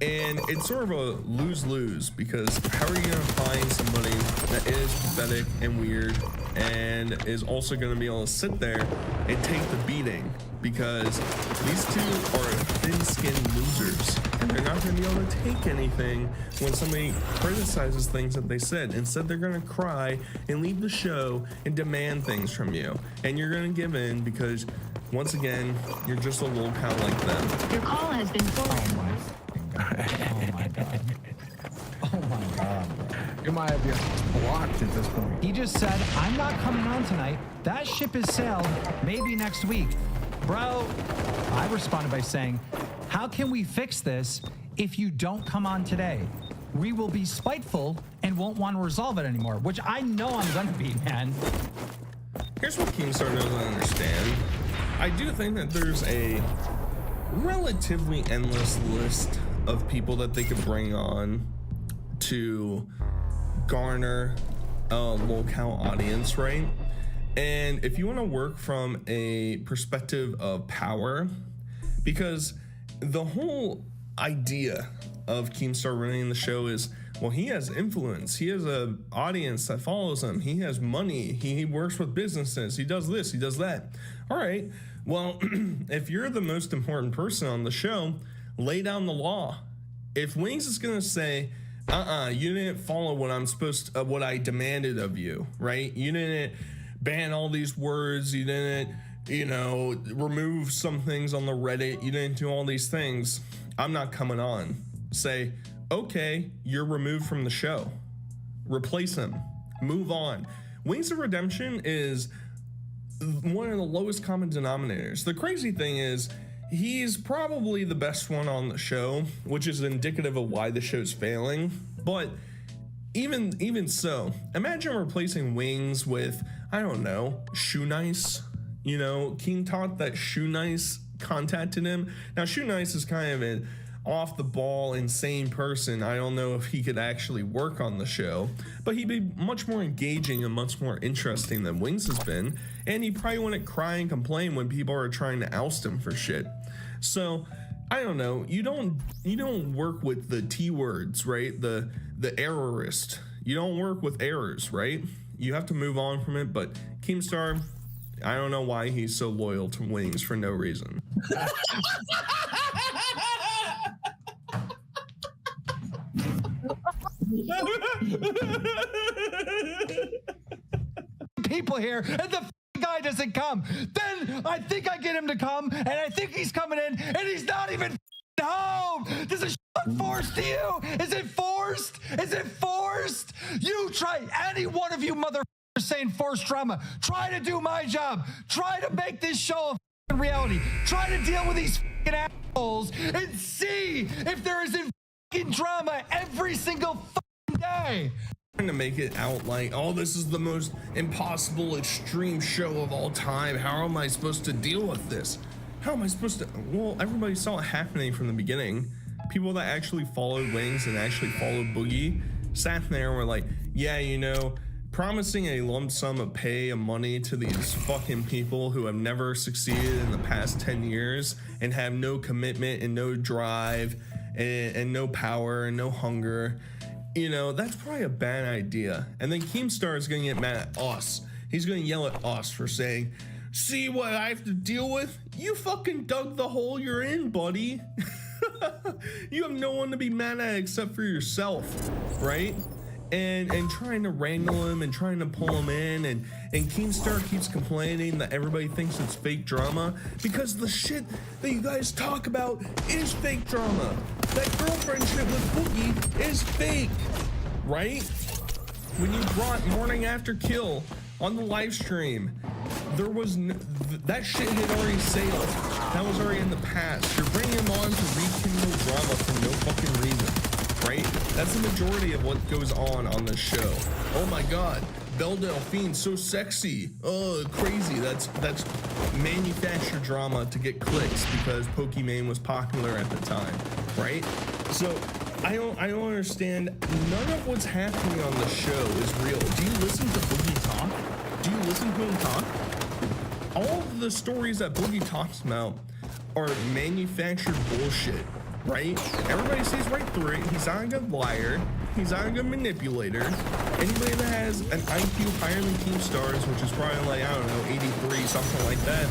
[SPEAKER 10] And it's sort of a lose-lose, because how are you gonna find somebody that is pathetic and weird and is also going to be able to sit there and take the beating, because these two are thin-skinned losers and they're not going to be able to take anything when somebody criticizes things that they said. Instead, they're going to cry and leave the show and demand things from you, and you're going to give in because, once again, you're just a locale like them.
[SPEAKER 13] Your call has been forwarded.
[SPEAKER 12] Oh my god. Oh my god.
[SPEAKER 11] You might have you blocked at this point.
[SPEAKER 12] He just said, I'm not coming on tonight. That ship is sailed. Maybe next week. Bro, I responded by saying, how can we fix this if you don't come on today? We will be spiteful and won't want to resolve it anymore, which I know I'm gonna be, man.
[SPEAKER 10] Here's what Keemstar doesn't understand. I do think that there's a relatively endless list of people that they could bring on to garner a locale audience, right? And if you want to work from a perspective of power, because the whole idea of Keemstar running the show is well, he has influence. He has a audience that follows him. He has money. He works with businesses. He does this. He does that. All right. Well, if you're the most important person on the show, lay down the law. If Wings is gonna say, you didn't follow what I'm supposed to, what I demanded of you, right? You didn't ban all these words. You didn't, remove some things on the Reddit. You didn't do all these things. I'm not coming on. Say, okay, you're removed from the show. Replace him. Move on. Wings of Redemption is one of the lowest common denominators. The crazy thing is, he's probably the best one on the show, which is indicative of why the show's failing. But even so, imagine replacing Wings with, I don't know, Shoe Nice. King taught that Shoe Nice contacted him. Now, Shoe Nice is kind of an off the ball, insane person. I don't know if he could actually work on the show, but he'd be much more engaging and much more interesting than Wings has been. And he probably wouldn't cry and complain when people are trying to oust him for shit. So I don't know. You don't work with the T words, right? The errorist. You don't work with errors, right? You have to move on from it. But Keemstar, I don't know why he's so loyal to Wings for no reason.
[SPEAKER 12] People here, and the guy doesn't come. Then I think I get him to come, and I think he's coming in, and he's not even home. Does the shit forced to you? Is it forced? Is it forced? You try, any one of you motherfuckers saying forced drama, try to do my job. Try to make this show a reality. Try to deal with these assholes and see if there isn't drama every single day.
[SPEAKER 10] Trying to make it out like, oh, this is the most impossible extreme show of all time. How am I supposed to deal with this? How am I supposed to? Well, everybody saw it happening from the beginning. People that actually followed Wings and actually followed Boogie sat there and were like, yeah, promising a lump sum of pay and money to these fucking people who have never succeeded in the past 10 years and have no commitment and no drive and no power and no hunger, that's probably a bad idea. And then Keemstar is gonna get mad at us. He's gonna yell at us for saying, see what I have to deal with? You fucking dug the hole you're in, buddy. You have no one to be mad at except for yourself, right? And trying to wrangle him and trying to pull him in, and Keemstar keeps complaining that everybody thinks it's fake drama because the shit that you guys talk about is fake drama. That girlfriend shit with Boogie is fake, right? When you brought Morning After Kill on the live stream, there was that shit had already sailed. That was already in the past. You're bringing him on to rekindle drama for no fucking reason. Right? That's the majority of what goes on this show. Oh my god, Belle Delphine, so sexy. Oh, crazy. That's manufactured drama to get clicks because Pokimane was popular at the time, right? So I don't understand. None of what's happening on the show is real. Do you listen to Boogie talk? Do you listen to him talk? All of the stories that Boogie talks about are manufactured bullshit. Right? Everybody sees right through it. He's not a good liar. He's not a good manipulator. Anybody that has an IQ higher than Keemstar's, which is probably like, I don't know, 83, something like that,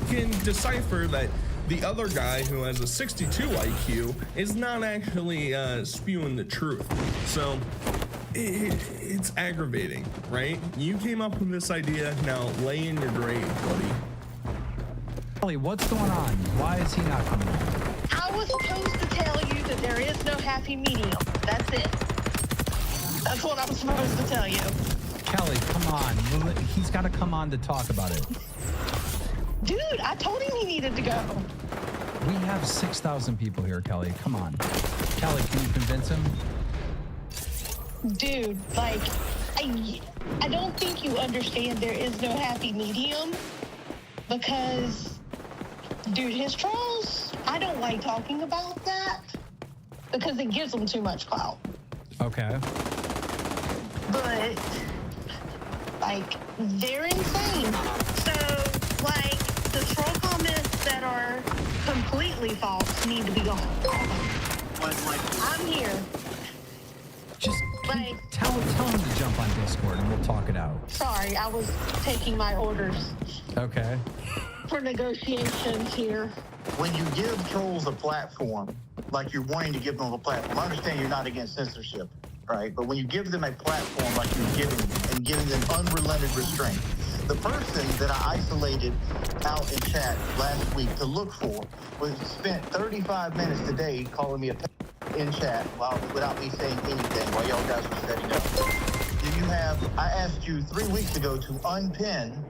[SPEAKER 10] can decipher that the other guy who has a 62 IQ is not actually spewing the truth. So it's aggravating, right? You came up with this idea, now lay in your grave, buddy.
[SPEAKER 12] Ellie, what's going on? Why is he not coming on?
[SPEAKER 13] I was supposed to tell you that there is no happy medium. That's it. That's what I was supposed to tell you.
[SPEAKER 12] Kelly, come on. He's got to come on to talk about it.
[SPEAKER 13] Dude, I told him he needed to go.
[SPEAKER 12] We have 6,000 people here, Kelly. Come on. Kelly, can you convince him?
[SPEAKER 13] Dude, like, I don't think you understand there is no happy medium because, dude, his trolls, I don't like talking about that because it gives them too much clout.
[SPEAKER 12] Okay.
[SPEAKER 13] But, like, they're insane. So, like, the troll comments that are completely false need to be gone. I'm here.
[SPEAKER 12] Just
[SPEAKER 13] Like,
[SPEAKER 12] Tell him to jump on Discord and we'll talk it out.
[SPEAKER 13] sorry, I was taking my orders
[SPEAKER 12] Okay.
[SPEAKER 13] for negotiations here.
[SPEAKER 14] When you give trolls a platform, like you're wanting to give them a platform, I understand you're not against censorship, right? But when you give them a platform like you're giving them unrelented restraint, the person that I isolated out in chat last week to look for was spent 35 minutes today calling me a in chat without me saying anything while y'all guys were setting up. I asked you 3 weeks ago to unpin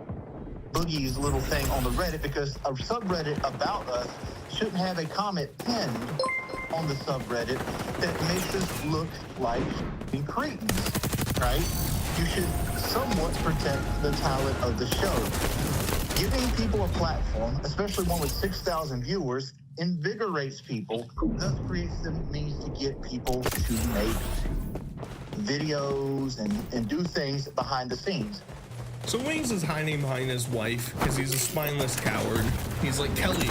[SPEAKER 14] Boogie's little thing on the Reddit because a subreddit about us shouldn't have a comment pinned on the subreddit that makes us look like cretins, right? You should somewhat protect the talent of the show. Giving people a platform, especially one with 6,000 viewers, invigorates people, thus creates the means to get people to make videos and do things behind the scenes.
[SPEAKER 10] So Wings is hiding behind his wife because he's a spineless coward. He's like, Kelly,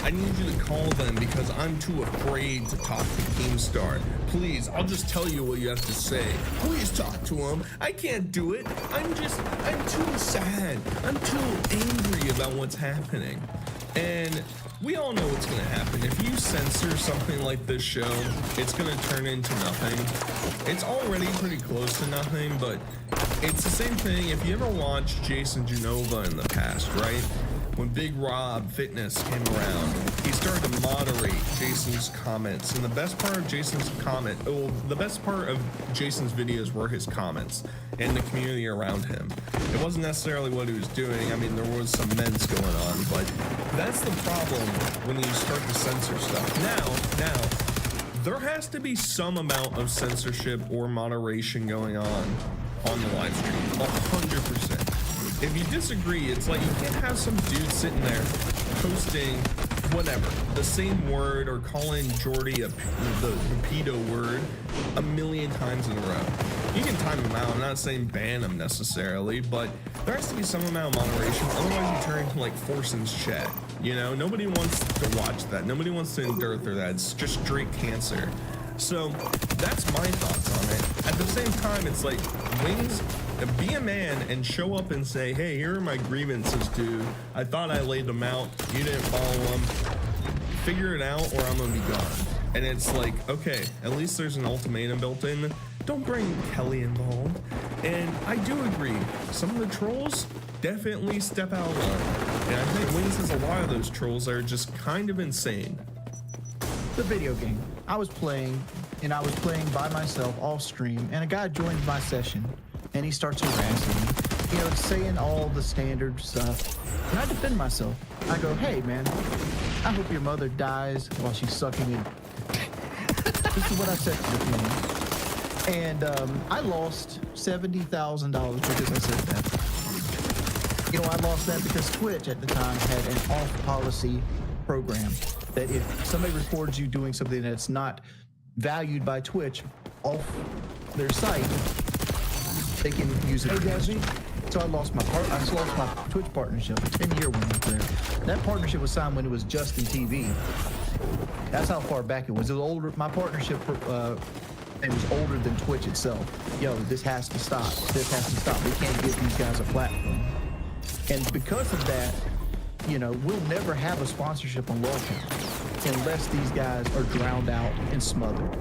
[SPEAKER 10] I need you to call them because I'm too afraid to talk to Keemstar. Please, I'll just tell you what you have to say. Please talk to him. I can't do it. I'm too sad. I'm too angry about what's happening. And we all know what's going to happen. If you censor something like this show, it's going to turn into nothing. It's already pretty close to nothing, but it's the same thing. If you ever watched Jason Genova in the past, right? When Big Rob Fitness came around, he started to moderate Jason's comments. And the best part of Jason's the best part of Jason's videos were his comments and the community around him. It wasn't necessarily what he was doing. I mean, there was some mens going on, but that's the problem when you start to censor stuff. Now, there has to be some amount of censorship or moderation going on the live stream, 100%. If you disagree, it's like you can't have some dude sitting there posting whatever, the same word or calling Jordy the pedo word a million times in a row. You can time him out. I'm not saying ban him necessarily, but there has to be some amount of moderation. Otherwise, you turn into like Forson's chat. You know, nobody wants to watch that. Nobody wants to endure that. It's just straight cancer. So that's my thoughts on it. At the same time, it's like, Wings, be a man and show up and say, hey, here are my grievances, dude. I thought I laid them out. You didn't follow them. Figure it out or I'm gonna be gone. And it's like, okay, at least there's an ultimatum built in. Don't bring Kelly involved. And I do agree, some of the trolls definitely step out of line. And I think Wings has a lot of those trolls that are just kind of insane.
[SPEAKER 15] The video game. I was playing by myself off stream, and a guy joined my session, and he starts harassing me, you know, saying all the standard stuff. And I defend myself. I go, hey, man, I hope your mother dies while she's sucking it. This is what I said to the community. And I lost $70,000 because I said that. You know, I lost that because Twitch at the time had an off-policy program that if somebody records you doing something that's not valued by Twitch off their site, they can use it against you. So I lost my Twitch partnership, a 10-year one up there. That partnership was signed when it was Justin TV. That's how far back it was. It was older. My partnership it was older than Twitch itself. Yo, this has to stop. This has to stop. We can't give these guys a platform. And because of that, you know, we'll never have a sponsorship on Lolcat unless these guys are drowned out and smothered.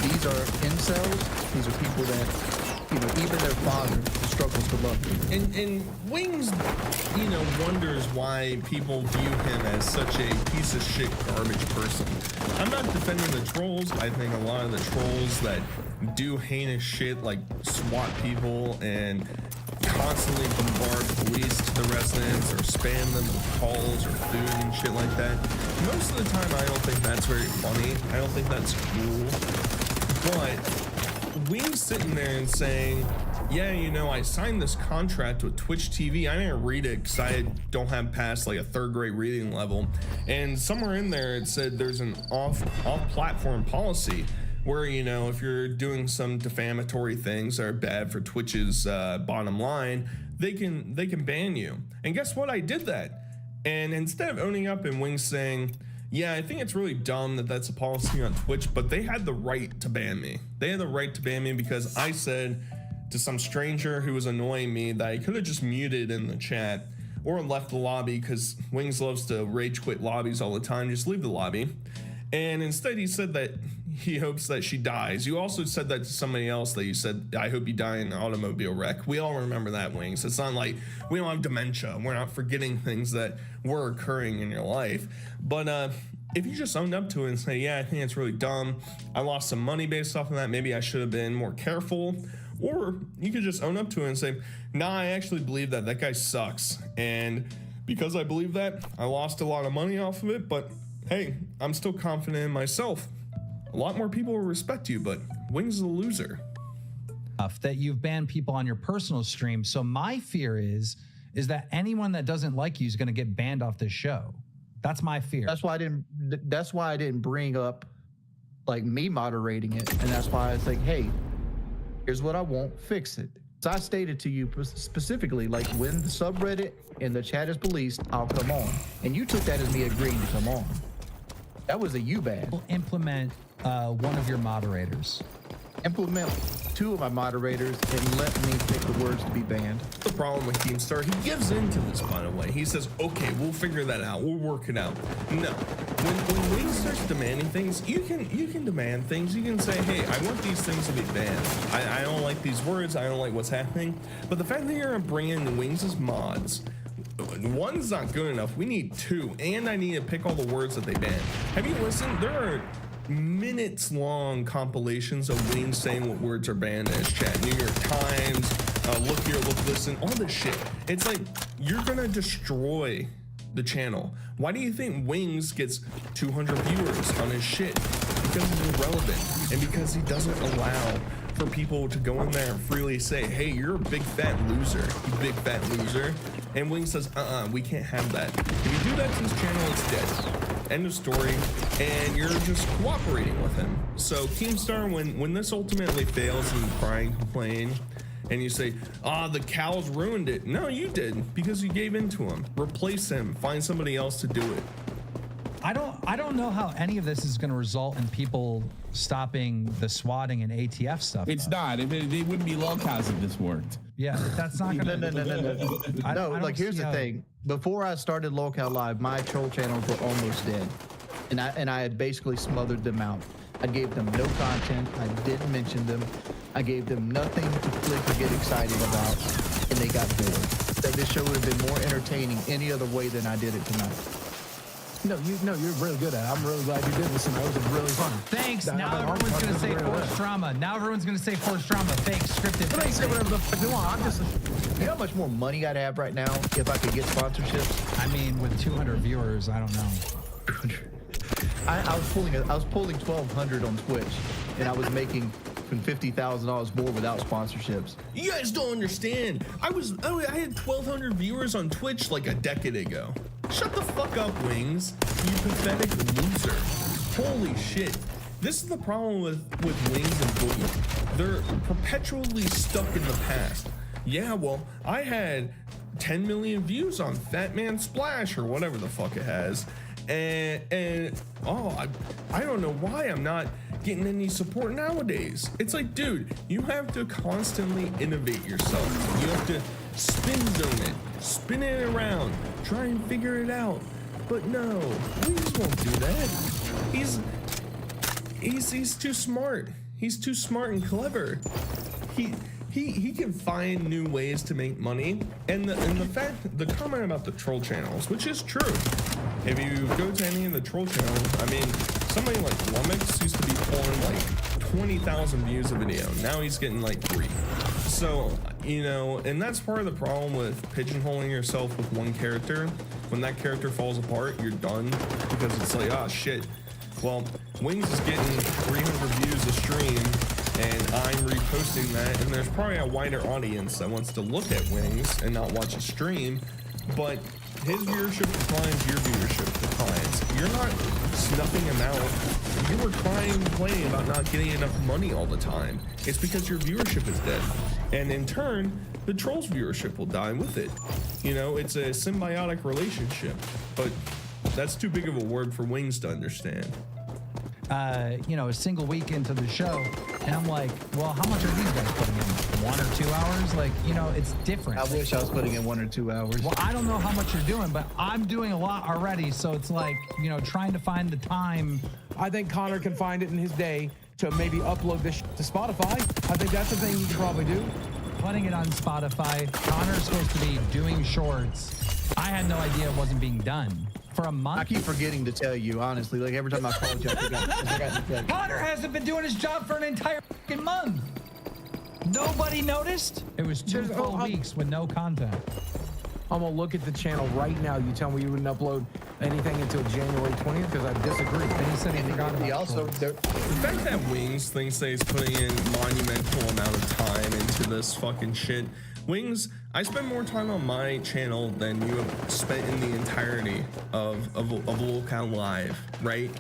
[SPEAKER 15] These are incels. These are people that, you know, even their father struggles to love them.
[SPEAKER 10] And Wings, you know, wonders why people view him as such a piece of shit garbage person. I'm not defending the trolls. I think a lot of the trolls that do heinous shit like SWAT people and constantly bombard police to the residents or spam them with calls or food and shit like that. Most of the time, I don't think that's very funny. I don't think that's cool. But Wings sitting there and saying, yeah, you know, I signed this contract with Twitch TV. I didn't read it because I don't have past like a 3rd grade reading level. And somewhere in there, it said there's an off-platform policy where, you know, if you're doing some defamatory things that are bad for Twitch's bottom line, they can ban you. And guess what? I did that. And instead of owning up and Wings saying, yeah, I think it's really dumb that that's a policy on Twitch, but they had the right to ban me. They had the right to ban me because I said to some stranger who was annoying me that I could have just muted in the chat or left the lobby, because Wings loves to rage quit lobbies all the time. Just leave the lobby. And instead he said that he hopes that she dies. You also said that to somebody else, that you said, I hope you die in an automobile wreck. We all remember that, Wings. It's not like we don't have dementia. We're not forgetting things that were occurring in your life. But if you just owned up to it and say, yeah, I think it's really dumb, I lost some money based off of that, maybe I should have been more careful. Or you could just own up to it and say, nah, I actually believe that guy sucks. And because I believe that, I lost a lot of money off of it, but hey, I'm still confident in myself. A lot more people will respect you, but Wings is a loser.
[SPEAKER 12] That you've banned people on your personal stream. So my fear is that anyone that doesn't like you is going to get banned off this show. That's my fear.
[SPEAKER 15] That's why I didn't bring up like me moderating it, and that's why I was like, hey, here's what I want, fix it. So I stated to you specifically, like, when the subreddit and the chat is policed, I'll come on. And you took that as me agreeing to come on. That was a you ban.
[SPEAKER 12] We'll implement one of your moderators.
[SPEAKER 15] Implement 2 of my moderators and let me pick the words to be banned.
[SPEAKER 10] The problem with Keemstar, he gives into this, by the way. He says, okay, we'll figure that out. We'll work it out. No. When Wings starts demanding things, you can demand things. You can say, hey, I want these things to be banned. I don't like these words. I don't like what's happening. But the fact that you're going to bring in Wings as mods, 1's not good enough. We need 2. And I need to pick all the words that they ban. Have you listened? There are minutes long compilations of Wings saying what words are banned in his chat. New York Times, look here, look, listen, all this shit. It's like, you're gonna destroy the channel. Why do you think Wings gets 200 viewers on his shit? Because he's irrelevant, and because he doesn't allow for people to go in there and freely say, hey, you're a big fat loser, you big fat loser. And Wings says, we can't have that. If you do that to his channel, it's dead. End of story. And you're just cooperating with him. So Keemstar, when this ultimately fails and you cry and complain and you say, the cows ruined it. No, you did, because you gave in to him. Replace him, find somebody else to do it.
[SPEAKER 12] I don't know how any of this is going to result in people stopping the swatting and ATF stuff.
[SPEAKER 16] It's not. It wouldn't be lolcows if this worked.
[SPEAKER 12] Yeah, that's not going to.
[SPEAKER 15] No, like, here's the thing. Before I started Lolcow Live, my troll channels were almost dead, and I had basically smothered them out. I gave them no content. I didn't mention them. I gave them nothing to click or get excited about, and they got bored. That this show would have been more entertaining any other way than I did it tonight.
[SPEAKER 11] No, you're really good at it. I'm really glad you did this, and that was really fun.
[SPEAKER 12] Thanks. Now everyone's going to say forced drama. Now everyone's going to say forced drama. Fake, scripted.
[SPEAKER 15] But I say whatever the fuck you want. I'm just, you know how much more money I'd have right now if I could get sponsorships?
[SPEAKER 12] I mean, with 200 viewers, I don't know.
[SPEAKER 15] I was pulling 1,200 on Twitch, and I was making $50,000 more without sponsorships.
[SPEAKER 10] You guys don't understand. I had 1,200 viewers on Twitch like a decade ago. Shut the fuck up, Wings. You pathetic loser. Holy shit. This is the problem with Wings and Boogie. They're perpetually stuck in the past. Yeah, well, I had 10 million views on Fat Man Splash or whatever the fuck it has. And I don't know why I'm not getting any support nowadays. It's like, dude, you have to constantly innovate yourself. You have to spin zone it, spin it around, try and figure it out. But no, Wings won't do that. He's too smart. He's too smart and clever. He can find new ways to make money. And the comment about the troll channels, which is true. If you go to any of the troll channels, I mean, somebody like Lumix used to be pulling like 20,000 views a video. Now he's getting like 3. So, you know, and that's part of the problem with pigeonholing yourself with one character. When that character falls apart, you're done, because it's like, oh shit. Well, Wings is getting 300 views a stream, and I'm reposting that, and there's probably a wider audience that wants to look at Wings and not watch a stream, but his viewership declines, your viewership declines. You're not snuffing him out. You were crying and complaining about not getting enough money all the time. It's because your viewership is dead. And in turn, the troll's viewership will die with it. You know, it's a symbiotic relationship. But That's too big of a word for Wings to understand.
[SPEAKER 12] You know, a single week into the show, and I'm like, well, how much are these guys putting in? 1 or 2 hours? Like, you know, it's different.
[SPEAKER 15] I wish I was putting in 1 or 2 hours.
[SPEAKER 12] Well, I don't know how much you're doing, but I'm doing a lot already. So it's like, you know, trying to find the time.
[SPEAKER 11] I think Connor can find it in his day to maybe upload this to Spotify. I think that's the thing he could probably do.
[SPEAKER 12] Putting it on Spotify. Connor's supposed to be doing shorts. I had no idea it wasn't being done. For a month?
[SPEAKER 15] I keep forgetting to tell you, honestly. Like every time I call you, I forgot to tell you.
[SPEAKER 12] Connor hasn't been doing his job for an entire fucking month. Nobody noticed? It was 2 full weeks with no content.
[SPEAKER 11] I'm gonna look at the channel right now. You tell me you wouldn't upload anything until January 20th because I disagree.
[SPEAKER 12] And he said he forgot about
[SPEAKER 10] The fact that Wings thinks that he's putting in monumental amount of time into this fucking shit. Wings, I spend more time on my channel than you have spent in the entirety of Lolcow Live, right?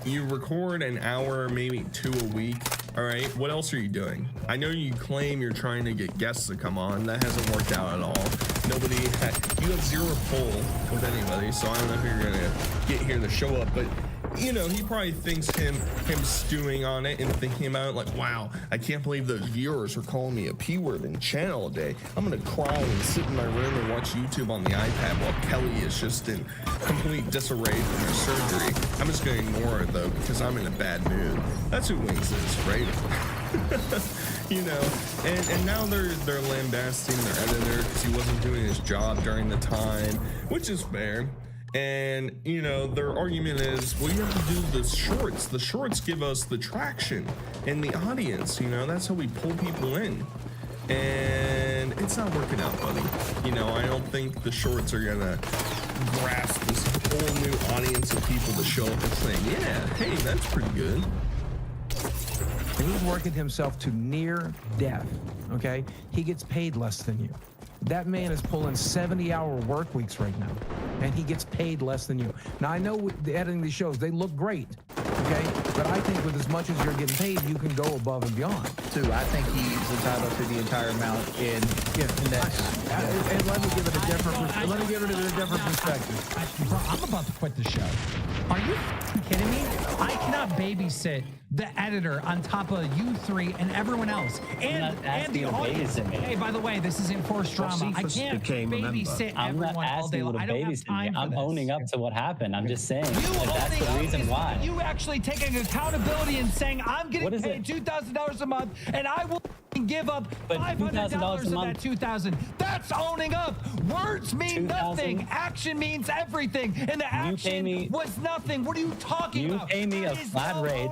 [SPEAKER 10] You record an hour, maybe 2 a week, all right? What else are you doing? I know you claim you're trying to get guests to come on. That hasn't worked out at all. You have 0 pull with anybody, so I don't know if you're gonna get here to show up, but you know, he probably thinks him stewing on it and thinking about it like, wow, I can't believe those viewers are calling me a P-word in channel a day. I'm gonna cry and sit in my room and watch YouTube on the iPad while Kelly is just in complete disarray from her surgery. I'm just gonna ignore it though because I'm in a bad mood. That's who Wings is, right? You know, and now they're lambasting their editor because he wasn't doing his job during the time, which is fair. And you know, their argument is, well, you have to do the shorts. The shorts give us the traction and the audience. You know, that's how we pull people in. And it's not working out, buddy. You know, I don't think the shorts are gonna grasp this whole new audience of people to show up and saying, yeah, hey, that's pretty good.
[SPEAKER 11] He's working himself to near death, okay? He gets paid less than you. That man is pulling 70-hour work weeks right now, and he gets paid less than you. Now, I know with the editing these shows, they look great, okay? But I think with as much as you're getting paid, you can go above and beyond.
[SPEAKER 15] Too, I think he's entitled to the entire amount in that.
[SPEAKER 11] And let me give it a different perspective.
[SPEAKER 12] Bro, I'm about to quit the show. Are you kidding me? I cannot babysit the editor on top of you 3 and everyone else. And the audience. Hey, by the way, this is enforced drama. I can't babysit everyone all day long. I don't have time for
[SPEAKER 17] I'm
[SPEAKER 12] this.
[SPEAKER 17] owning up to what happened. I'm just saying. That's the reason why.
[SPEAKER 12] You actually taking accountability and saying, I'm getting paid $2,000 a month and I will give up $500 of that $2,000. That's owning up. Words mean nothing. Action means everything. And the action was nothing. What are you talking about?
[SPEAKER 17] You pay me a flat rate.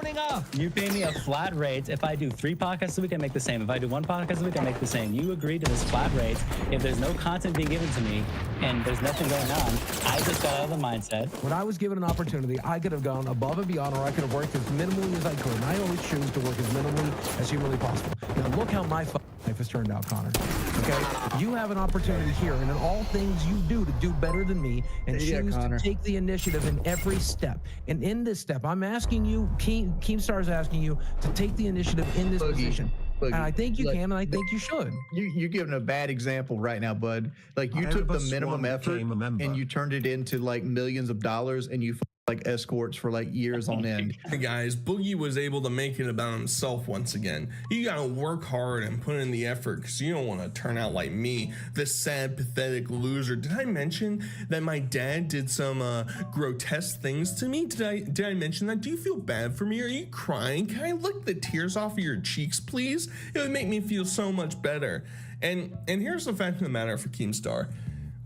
[SPEAKER 17] You pay me a flat rate. If I do 3 podcasts a week, I make the same. If I do 1 podcast a week, I make the same. You agree to this flat rate. If there's no content being given to me and there's nothing going on, I just got out of the mindset.
[SPEAKER 11] When I was given an opportunity, I could have gone above and beyond, or I could have worked as minimally as I could. And I always choose to work as minimally as humanly possible. Now look how my life has turned out, Connor. Okay? You have an opportunity here, and in all things you do to do better than me, and choose to take the initiative in every step. And in this step, I'm asking you, Keemstar is asking you to take the initiative in this position. And I think you can, and I think you should.
[SPEAKER 15] You're giving a bad example right now, bud. Like you took the minimum effort and you turned it into like millions of dollars, and you like escorts for like years on end.
[SPEAKER 10] Hey guys, Boogie was able to make it about himself once again. You gotta work hard and put in the effort because you don't want to turn out like me, this sad, pathetic loser. Did I mention that my dad did some grotesque things to me? Did I mention that? Do you feel bad for me? Are you crying? Can I lick the tears off of your cheeks, please? It would make me feel so much better. And here's the fact of the matter for Keemstar.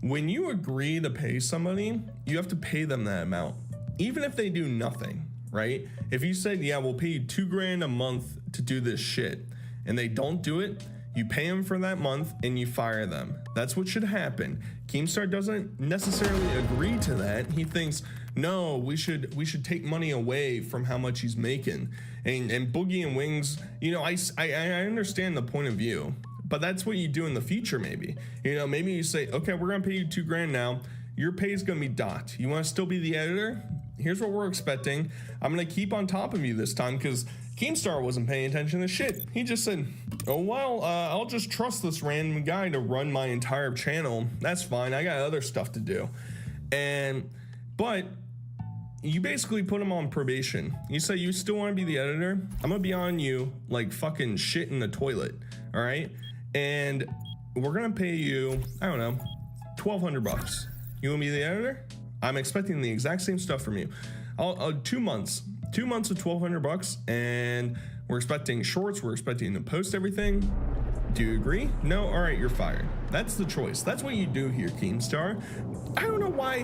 [SPEAKER 10] When you agree to pay somebody, you have to pay them that amount. Even if they do nothing, right? If you said, yeah, we'll pay you $2,000 a month to do this shit, and they don't do it, you pay them for that month and you fire them. That's what should happen. Keemstar doesn't necessarily agree to that. He thinks, no, we should take money away from how much he's making. And Boogie and Wings, you know, I understand the point of view, but that's what you do in the future maybe. You know, maybe you say, okay, we're gonna pay you $2,000 now. Your pay is gonna be docked. You wanna still be the editor? Here's what we're expecting. I'm gonna keep on top of you this time because Keemstar wasn't paying attention to shit. He just said, oh, well, I'll just trust this random guy to run my entire channel. That's fine, I got other stuff to do. But you basically put him on probation. You say you still want to be the editor. I'm gonna be on you like fucking shit in the toilet. All right, and we're gonna pay you, I don't know, $1,200. You want to be the editor? I'm expecting the exact same stuff from you. 2 months of $1,200, and we're expecting shorts. We're expecting to post everything. Do you agree? No? All right, you're fired. That's the choice. That's what you do here, Keemstar. I don't know why.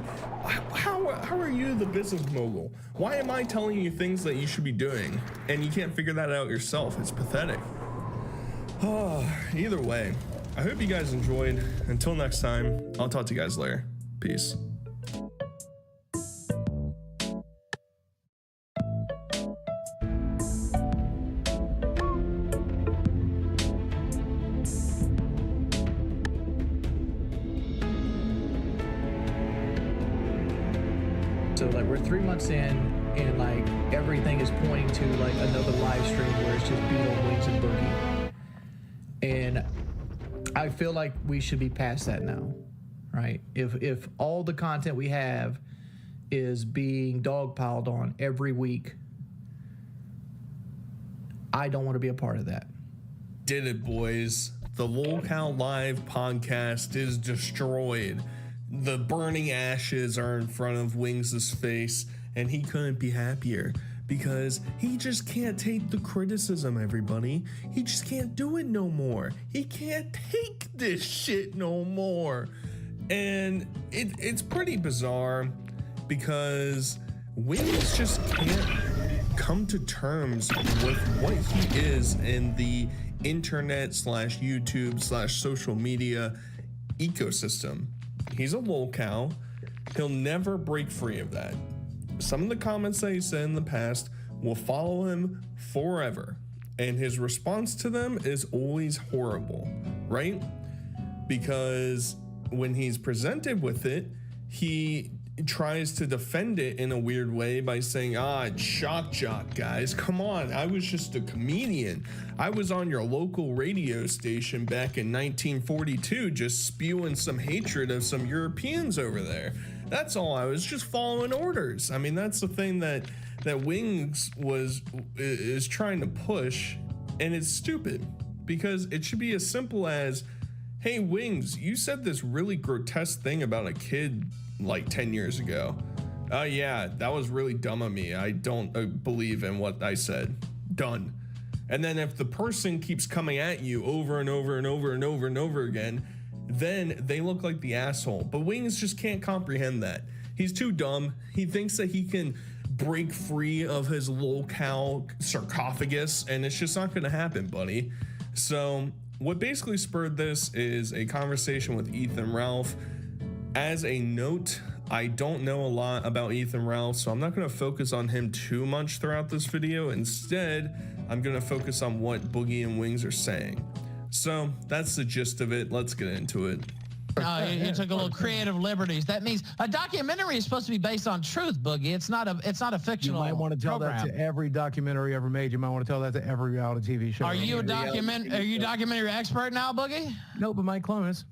[SPEAKER 10] How are you the business mogul? Why am I telling you things that you should be doing and you can't figure that out yourself? It's pathetic. Either way, I hope you guys enjoyed. Until next time, I'll talk to you guys later. Peace.
[SPEAKER 18] So like we're 3 months in, and like everything is pointing to like another live stream where it's just Beetle, Wings, and Boogie. And I feel like we should be past that now, right? If all the content we have is being dogpiled on every week, I don't want to be a part of that.
[SPEAKER 10] Did it, boys. The Lolcow Live podcast is destroyed. The burning ashes are in front of Wings' face, and he couldn't be happier because he just can't take the criticism, everybody. He just can't do it no more. He can't take this shit no more. And it's pretty bizarre because Wings just can't come to terms with what he is in the internet / YouTube / social media ecosystem. He's a lolcow. He'll never break free of that. Some of the comments that he said in the past will follow him forever, and his response to them is always horrible, right? Because when he's presented with it, he tries to defend it in a weird way by saying, it's shock jock, guys. Come on, I was just a comedian. I was on your local radio station back in 1942 just spewing some hatred of some Europeans over there. That's all. I was just following orders. I mean, that's the thing that Wings is trying to push, and it's stupid because it should be as simple as, hey, Wings, you said this really grotesque thing about a kid like 10 years ago. Yeah, that was really dumb of me. I don't believe in what I said. Done. And then if the person keeps coming at you over and over and over and over and over again, then they look like the asshole. But Wings just can't comprehend that. He's too dumb. He thinks that he can break free of his lolcow sarcophagus, and it's just not gonna happen, buddy. So what basically spurred this is a conversation with Ethan Ralph. As a note, I don't know a lot about Ethan Ralph, so I'm not going to focus on him too much throughout this video. Instead, I'm going to focus on what Boogie and Wings are saying. So that's the gist of it. Let's get into it.
[SPEAKER 19] You took a little creative liberties. That means a documentary is supposed to be based on truth, Boogie. It's not a fictional.
[SPEAKER 11] You might want to tell
[SPEAKER 19] program.
[SPEAKER 11] that to every documentary ever made. You might want to tell that to every reality TV show.
[SPEAKER 19] Are you a documentary expert now, Boogie?
[SPEAKER 11] No, but Mike Clem is.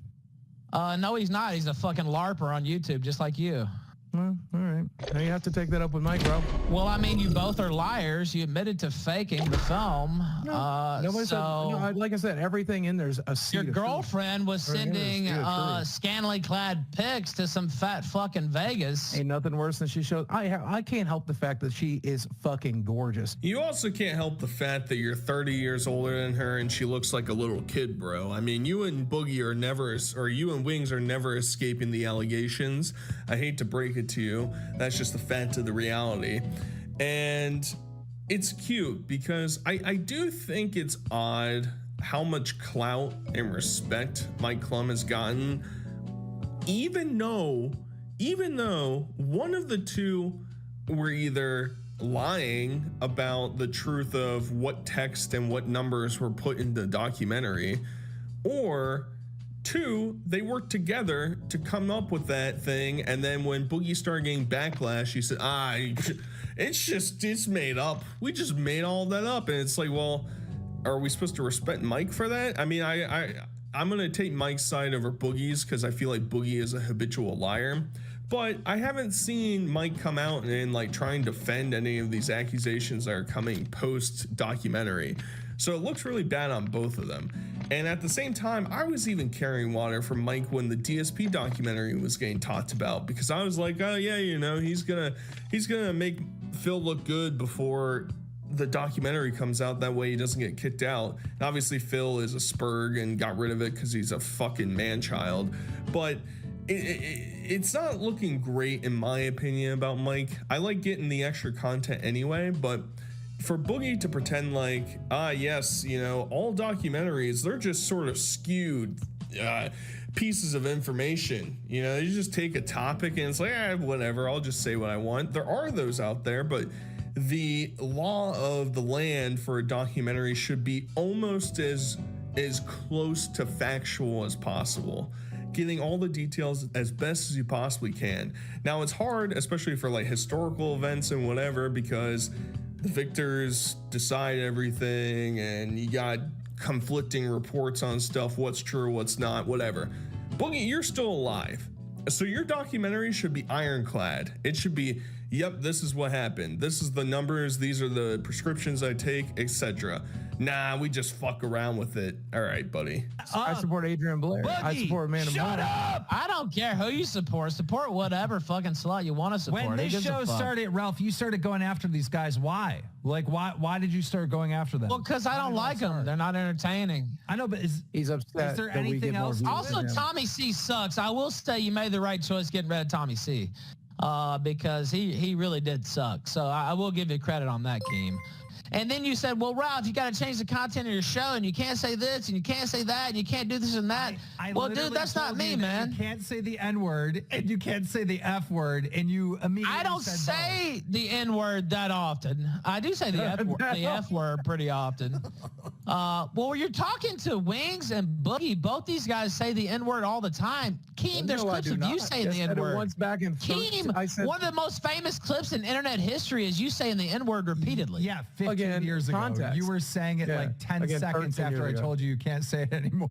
[SPEAKER 19] No, he's not. He's a fucking LARPer on YouTube, just like you.
[SPEAKER 11] Well, all right. Now you have to take that up with Mike, bro.
[SPEAKER 19] Well, I mean, you both are liars. You admitted to faking the film.
[SPEAKER 11] Nobody said, like I said, everything in there's a seed.
[SPEAKER 19] Your girlfriend was sending scantily clad pics to some fat fucking Vegas.
[SPEAKER 11] Ain't nothing worse than she showed. I can't help the fact that she is fucking gorgeous.
[SPEAKER 10] You also can't help the fact that you're 30 years older than her and she looks like a little kid, bro. I mean, you and Boogie are never, or you and Wings are never escaping the allegations. I hate to break it to you. That's just the fact of the reality. And it's cute because I do think it's odd how much clout and respect Mike Clem has gotten, even though one of the two were either lying about the truth of what text and what numbers were put in the documentary, or two, they worked together to come up with that thing, and then when Boogie started getting backlash, he said, it's made up. We just made all that up. And it's like, well, are we supposed to respect Mike for that? I mean, I'm gonna take Mike's side over Boogie's because I feel like Boogie is a habitual liar. But I haven't seen Mike come out and like try and defend any of these accusations that are coming post documentary. So it looks really bad on both of them. And at the same time, I was even carrying water for Mike when the DSP documentary was getting talked about, because I was like, oh yeah, you know, he's gonna make Phil look good before the documentary comes out, that way he doesn't get kicked out. And obviously Phil is a spurg and got rid of it because he's a fucking man-child. But it's not looking great in my opinion about Mike. I like getting the extra content anyway, but for Boogie to pretend like, yes, you know, all documentaries, they're just sort of skewed pieces of information. You know, you just take a topic and it's like, whatever, I'll just say what I want. There are those out there, but the law of the land for a documentary should be almost as close to factual as possible, getting all the details as best as you possibly can. Now it's hard, especially for like historical events and whatever, because the victors decide everything and you got conflicting reports on stuff, what's true, what's not, whatever. Boogie, you're still alive, so your documentary should be ironclad. It should be, yep, this is what happened, this is the numbers, these are the prescriptions I take, etc. Nah, we just fuck around with it. All right, buddy.
[SPEAKER 11] I support Adrian Blair. I support Amanda
[SPEAKER 19] Shut
[SPEAKER 11] Moore.
[SPEAKER 19] up! I don't care who you support. Support whatever fucking slut you want to support.
[SPEAKER 12] When this show started, Ralph, you started going after these guys. Why? Like, why did you start going after them?
[SPEAKER 19] Well, because I don't like them. They're not entertaining.
[SPEAKER 12] I know, but
[SPEAKER 11] he's upset.
[SPEAKER 12] Is there anything else?
[SPEAKER 19] Also, Tommy C sucks. I will say you made the right choice getting rid of Tommy C, because he really did suck. So I will give you credit on that, Keem. And then you said, well, Ralph, you got to change the content of your show, and you can't say this, and you can't say that, and you can't do this and that. Well, dude, that's not me, man.
[SPEAKER 12] You can't say the N-word, and you can't say the F-word, and you immediately
[SPEAKER 19] I don't say the N-word that often. I do say the F-word pretty often. Well, you're talking to Wings and Boogie. Both these guys say the N-word all the time. Keem, there's clips of you saying the N-word.
[SPEAKER 11] Once back in
[SPEAKER 19] Keem, one of the most famous clips in internet history is you saying the N-word repeatedly.
[SPEAKER 12] Yeah, 15 years ago.
[SPEAKER 11] context.
[SPEAKER 12] You were saying it like 10 seconds after I told you can't say it anymore.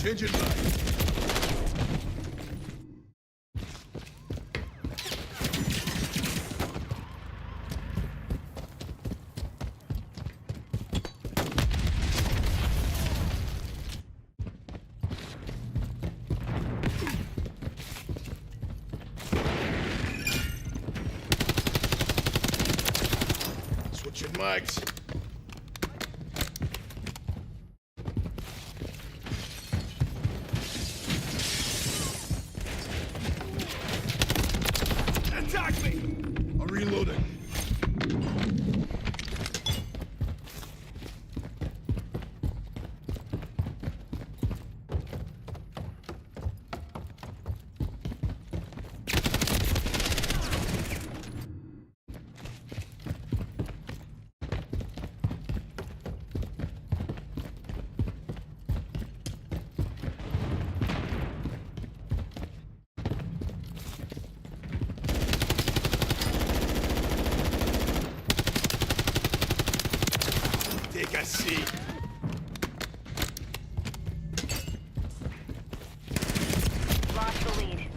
[SPEAKER 20] Changing back. Switching mics. Attack me! I'm reloading. Take a seat.
[SPEAKER 21] Lost the lead.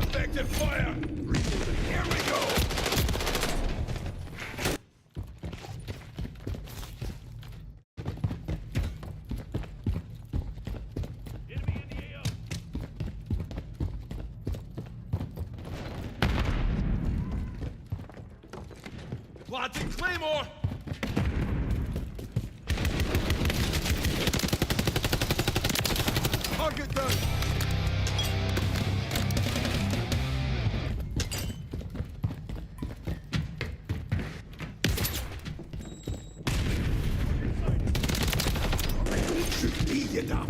[SPEAKER 20] Effective fire. Reloading. Here we go. Planting Claymore! Target down! Should be you now.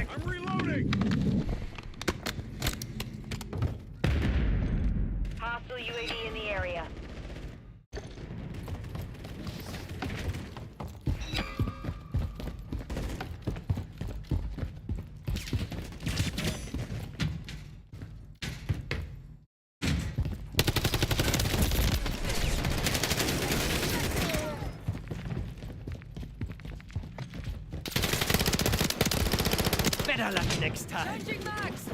[SPEAKER 20] I'm reloading!
[SPEAKER 21] Hostile UAV in the area.
[SPEAKER 22] Better luck next time.
[SPEAKER 21] Changing max!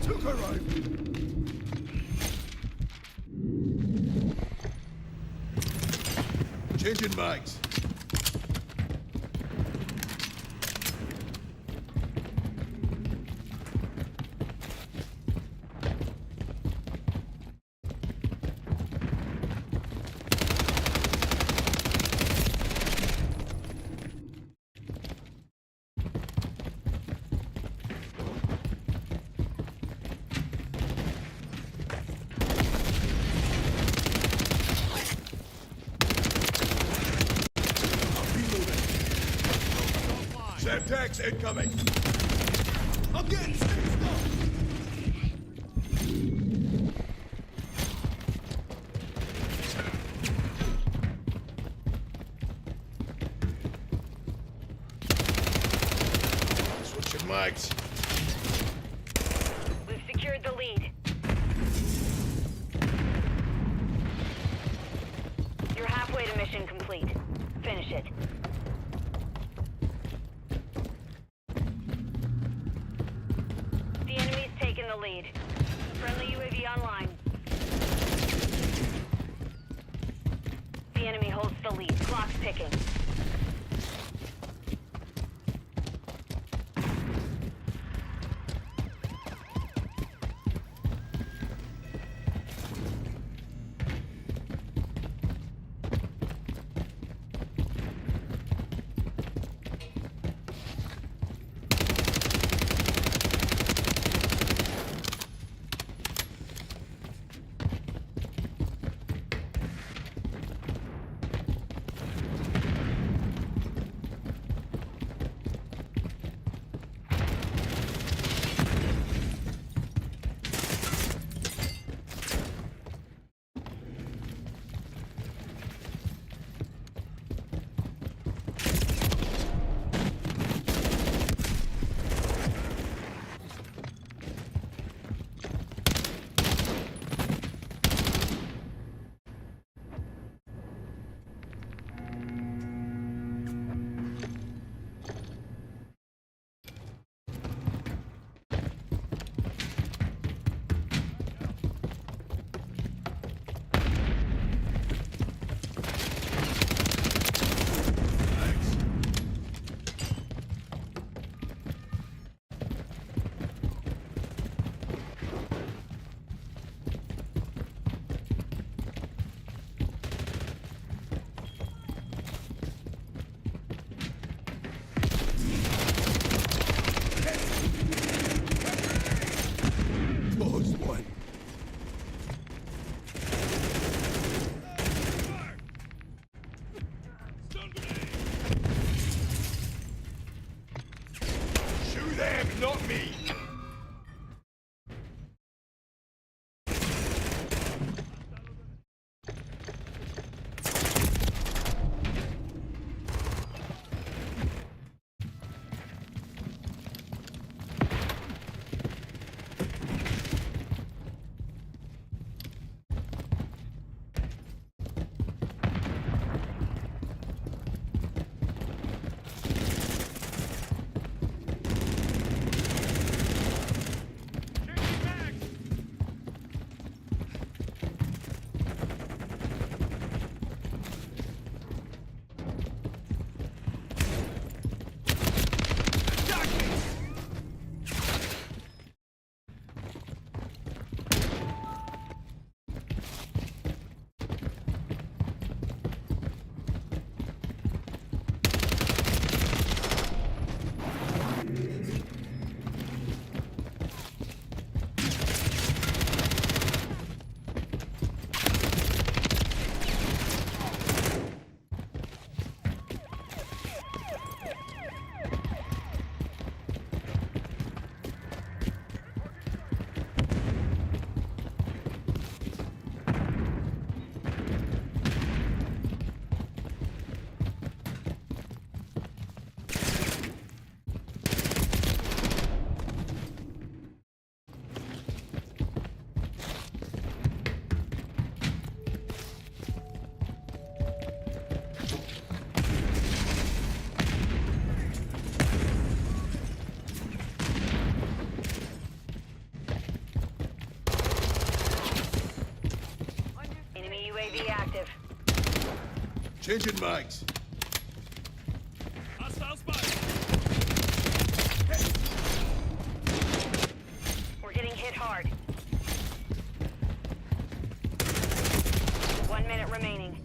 [SPEAKER 20] Took a rifle. Changing mags. Semtex incoming! I'm getting stitched up! Switching mics.
[SPEAKER 21] We've secured the lead. You're halfway to mission complete. Finish it. The enemy's taken the lead. Friendly UAV online. The enemy holds the lead. Clock's ticking.
[SPEAKER 20] Lost one. Shoot them, not me.
[SPEAKER 21] UAV active.
[SPEAKER 20] Changing mics.
[SPEAKER 21] We're getting hit hard. 1 minute remaining.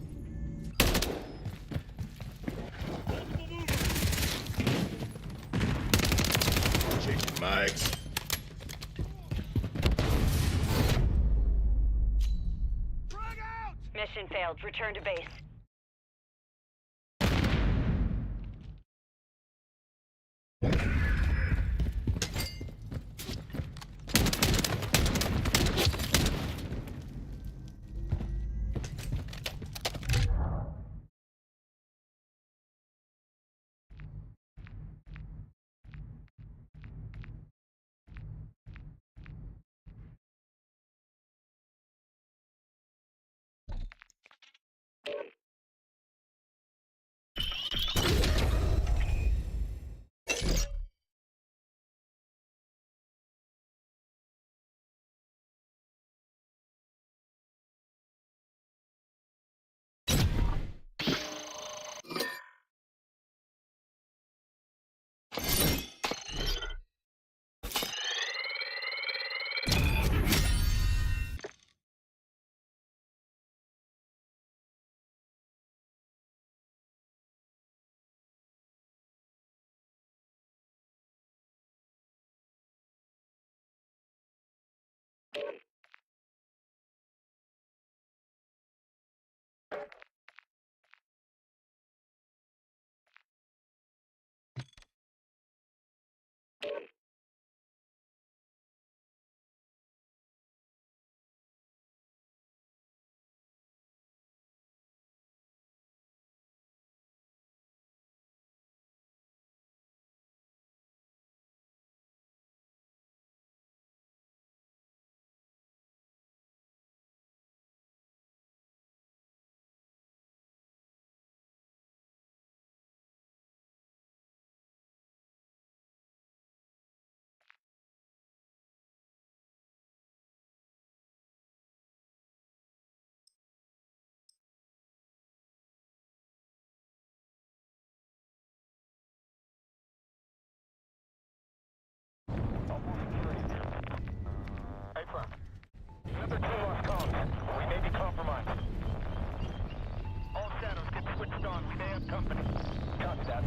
[SPEAKER 20] Changing mics.
[SPEAKER 21] Mission failed. Return to base.
[SPEAKER 1] Number 2 lost comms. We may be compromised. All shadows get switched on. We may have company. Copy that.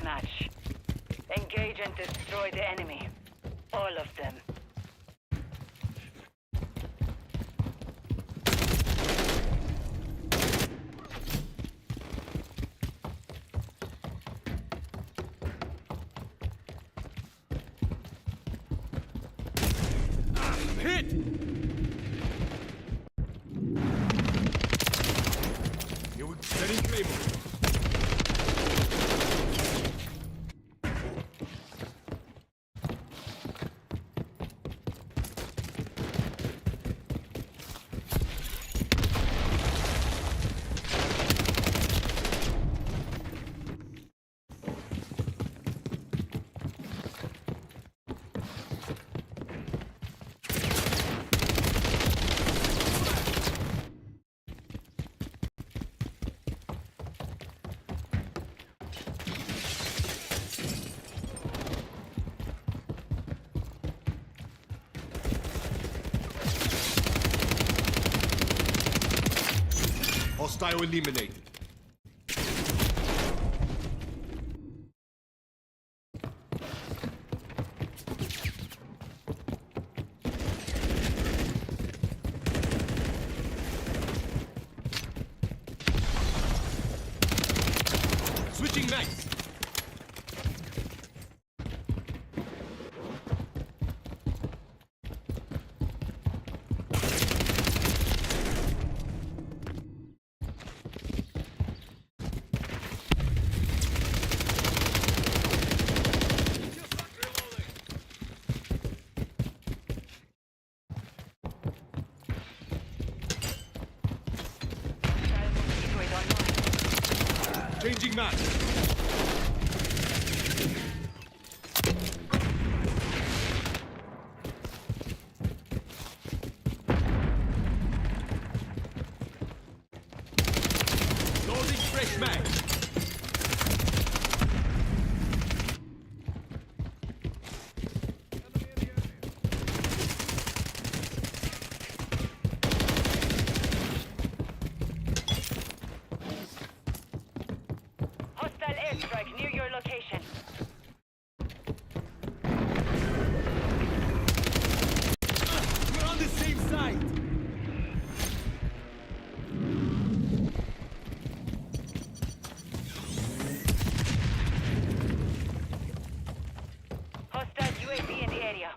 [SPEAKER 21] deathmatch. Engage and destroy the enemy. All of them.
[SPEAKER 20] Hit! You setting playbook. Hostile eliminated. Switching mags. Changing map. Loading fresh mag.
[SPEAKER 21] Hostile airstrike near your location.
[SPEAKER 20] We're on the same side.
[SPEAKER 21] Hostile UAV in the area.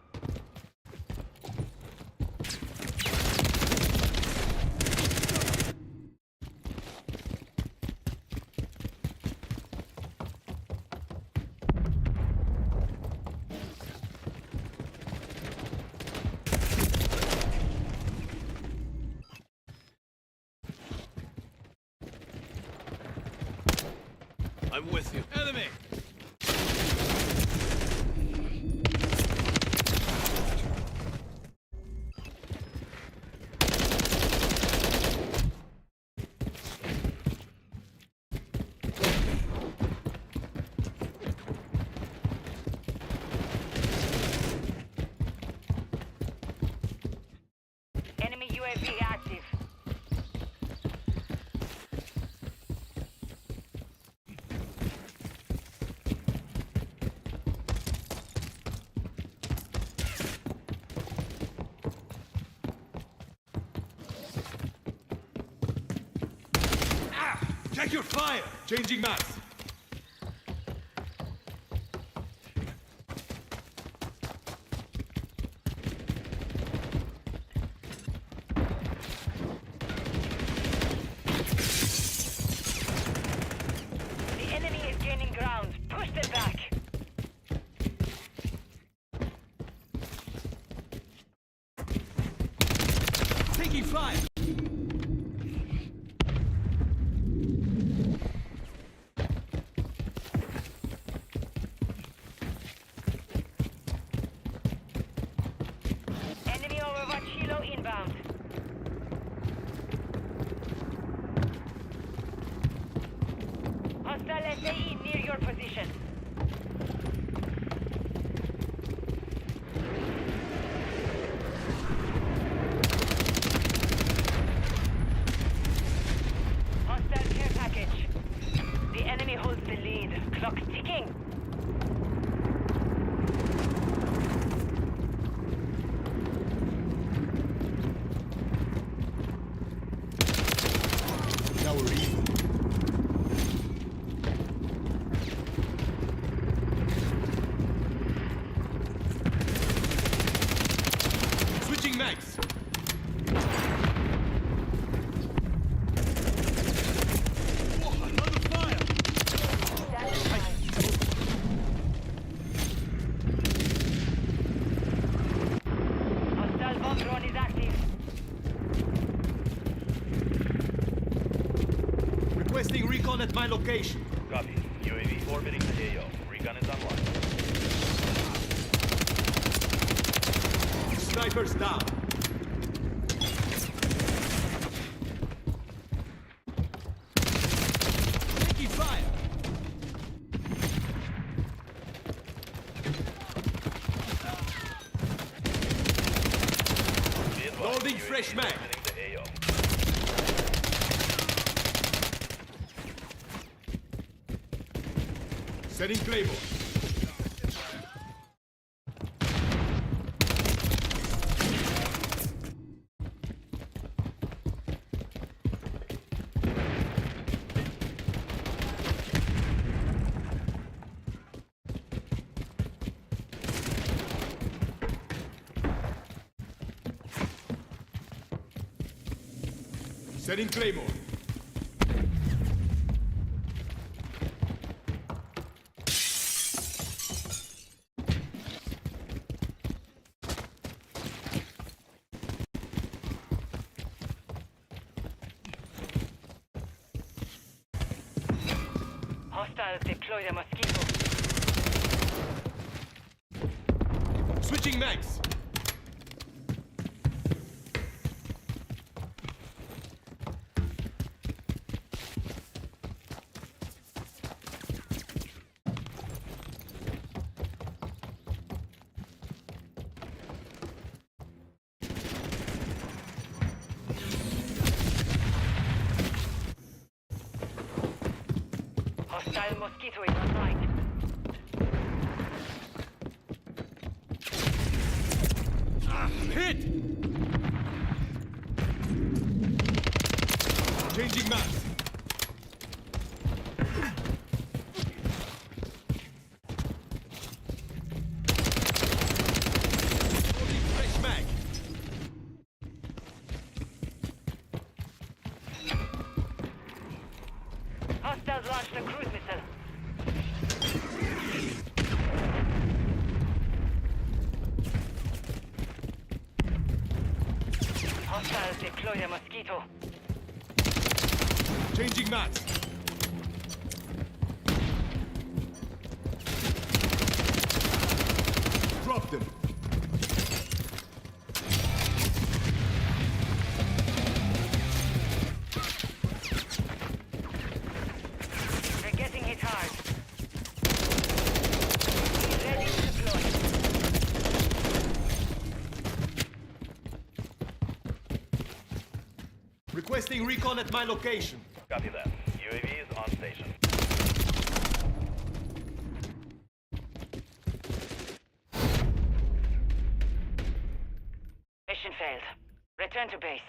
[SPEAKER 20] I'm with you. Enemy.
[SPEAKER 21] Enemy UAV active.
[SPEAKER 20] Check your fire. Changing maps.
[SPEAKER 21] The enemy is gaining ground. Push them back.
[SPEAKER 20] Taking fire. my location.
[SPEAKER 1] Copy. UAV orbiting the AO. Recon is online.
[SPEAKER 20] Snipers down. Taking fire. Loading fresh mag. Setting Claymore. Setting Claymore.
[SPEAKER 21] Hostiles deploy the mosquito.
[SPEAKER 20] Switching mags.
[SPEAKER 21] Hostile mosquito is online.
[SPEAKER 20] Hit! Changing maps. Loading fresh mag.
[SPEAKER 21] Hostiles launched a cruise missile. Hostiles deploy the mosquito.
[SPEAKER 20] Changing maps. Drop them.
[SPEAKER 21] They're getting hit hard. Ready to deploy.
[SPEAKER 20] Requesting recon at my location.
[SPEAKER 1] Copy that. UAV is on station.
[SPEAKER 21] Mission failed. Return to base.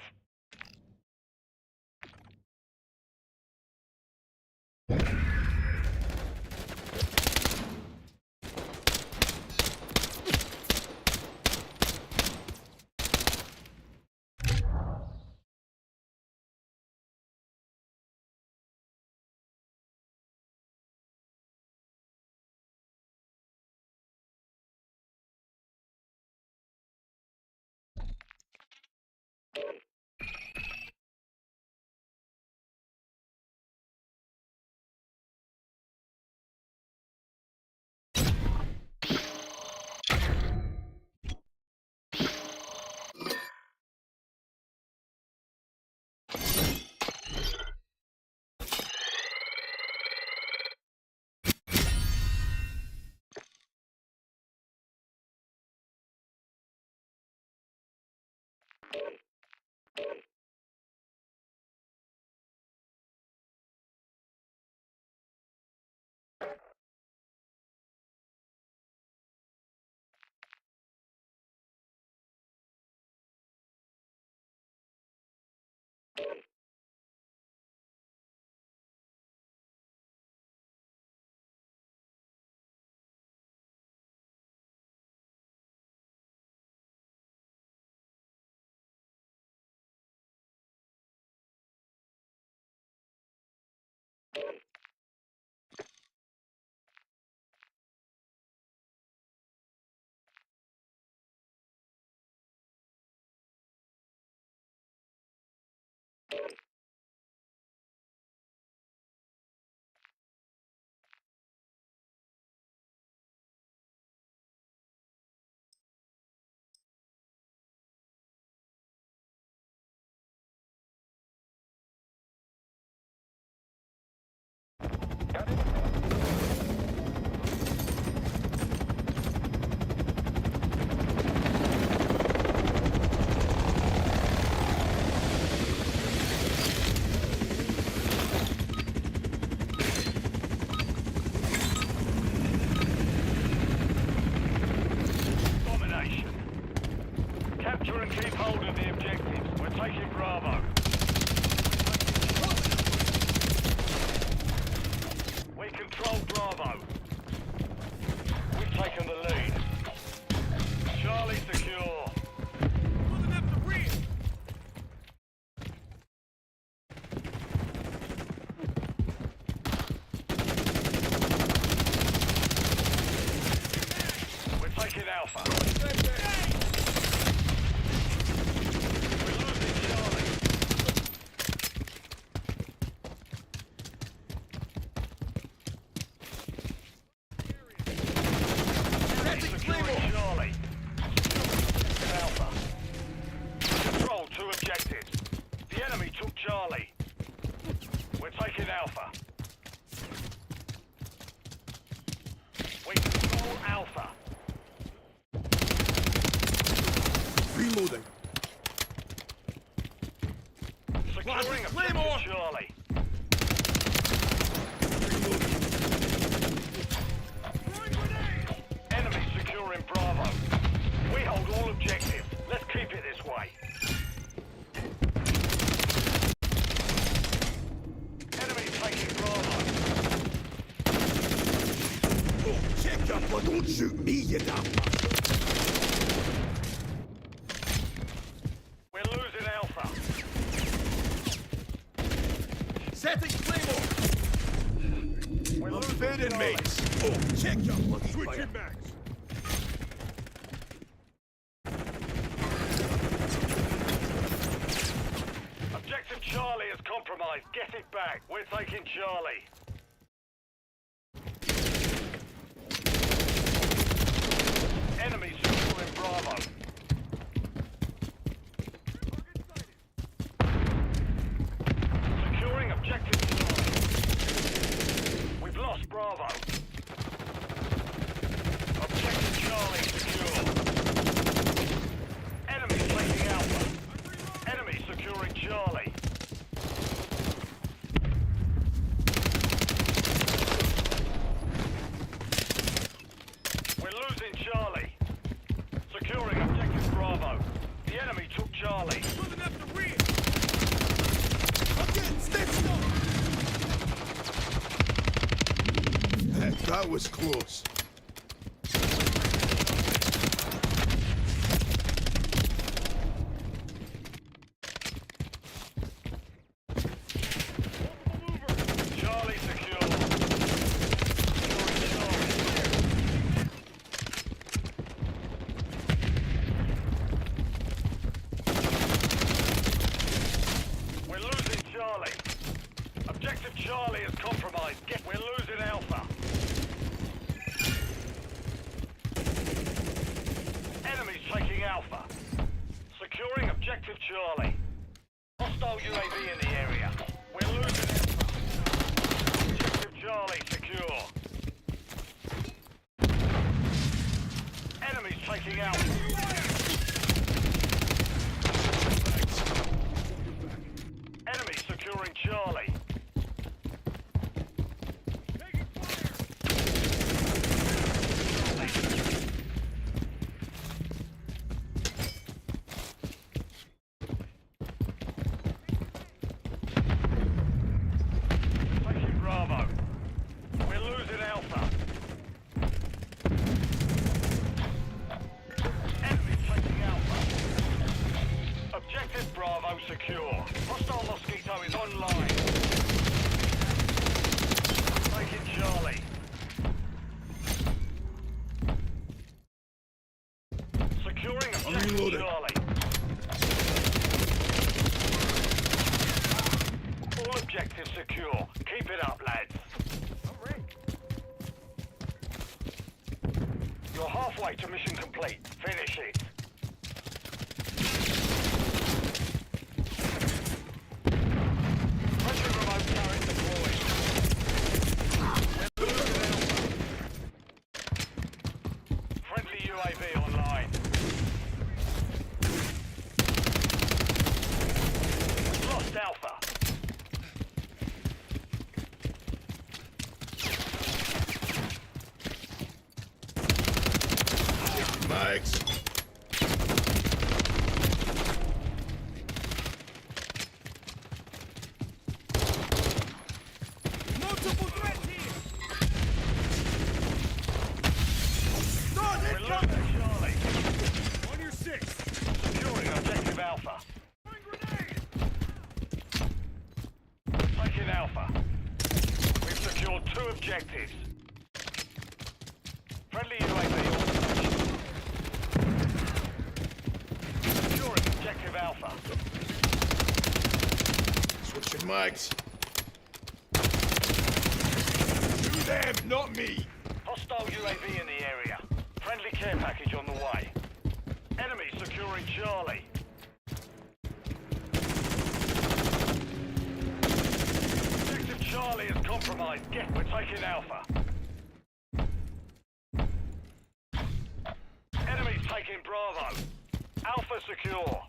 [SPEAKER 1] Keep hold of the objectives. We're taking Bravo. We control Bravo. We've taken the lead. Charlie secure. Pulling up the rear. We're taking Alpha. We're losing Charlie. Enemy securing Charlie. Alpha. Control 2 objectives. The enemy took Charlie. We're taking Alpha. We control Alpha.
[SPEAKER 20] Reloading.
[SPEAKER 1] Securing objective Charlie. Enemy securing Bravo. We hold all objectives. Let's keep it this way. Enemy taking Bravo.
[SPEAKER 20] Oh, check up, but don't shoot me, you dumb.
[SPEAKER 1] We're losing Alpha.
[SPEAKER 20] Setting Claymore.
[SPEAKER 1] We're
[SPEAKER 20] I'm
[SPEAKER 1] losing
[SPEAKER 20] fed inmates. Oh, check your bloody fire.
[SPEAKER 1] Switching max. Objective Charlie is compromised. Get it back. We're taking Charlie. Enemy securing Bravo. Securing objective Charlie. We've lost Bravo. Objective Charlie secure. Enemy taking Alpha. Enemy securing Charlie. We're losing Charlie. Securing objective Bravo. The enemy took Charlie. Moving up the rear.
[SPEAKER 20] I'm getting stitched up. Heck, that was close.
[SPEAKER 1] Charlie secure. Securing Charlie. We're losing Charlie. Objective Charlie is compromised. We're losing Alpha. Enemies taking Alpha. Securing objective Charlie. Hostile UAV in the area. We're losing Alpha. Objective Charlie secure. Enemies taking Alpha. Enemy securing Charlie. Taking Bravo. We're losing Alpha. Enemy taking Alpha. Objective Bravo secure. Hostile Mosquito is online. Taking Charlie. Securing objective Charlie. All objectives secure. Keep it up, lads. You're halfway to mission complete. Finish it. Pressure remote turret deployed. Friendly UAV online. We've lost Alpha.
[SPEAKER 20] Max.
[SPEAKER 1] losing Charlie. On your 6. Securing objective Alpha. Taking Alpha. We've secured 2 objectives. Friendly UAV on station. Securing objective Alpha.
[SPEAKER 20] Switching mics. You them, not me.
[SPEAKER 1] Hostile UAV in the area. Friendly care package on the way. Enemy securing Charlie. Objective Charlie is compromised. We're taking Alpha. Enemy's taking Bravo. Alpha secure.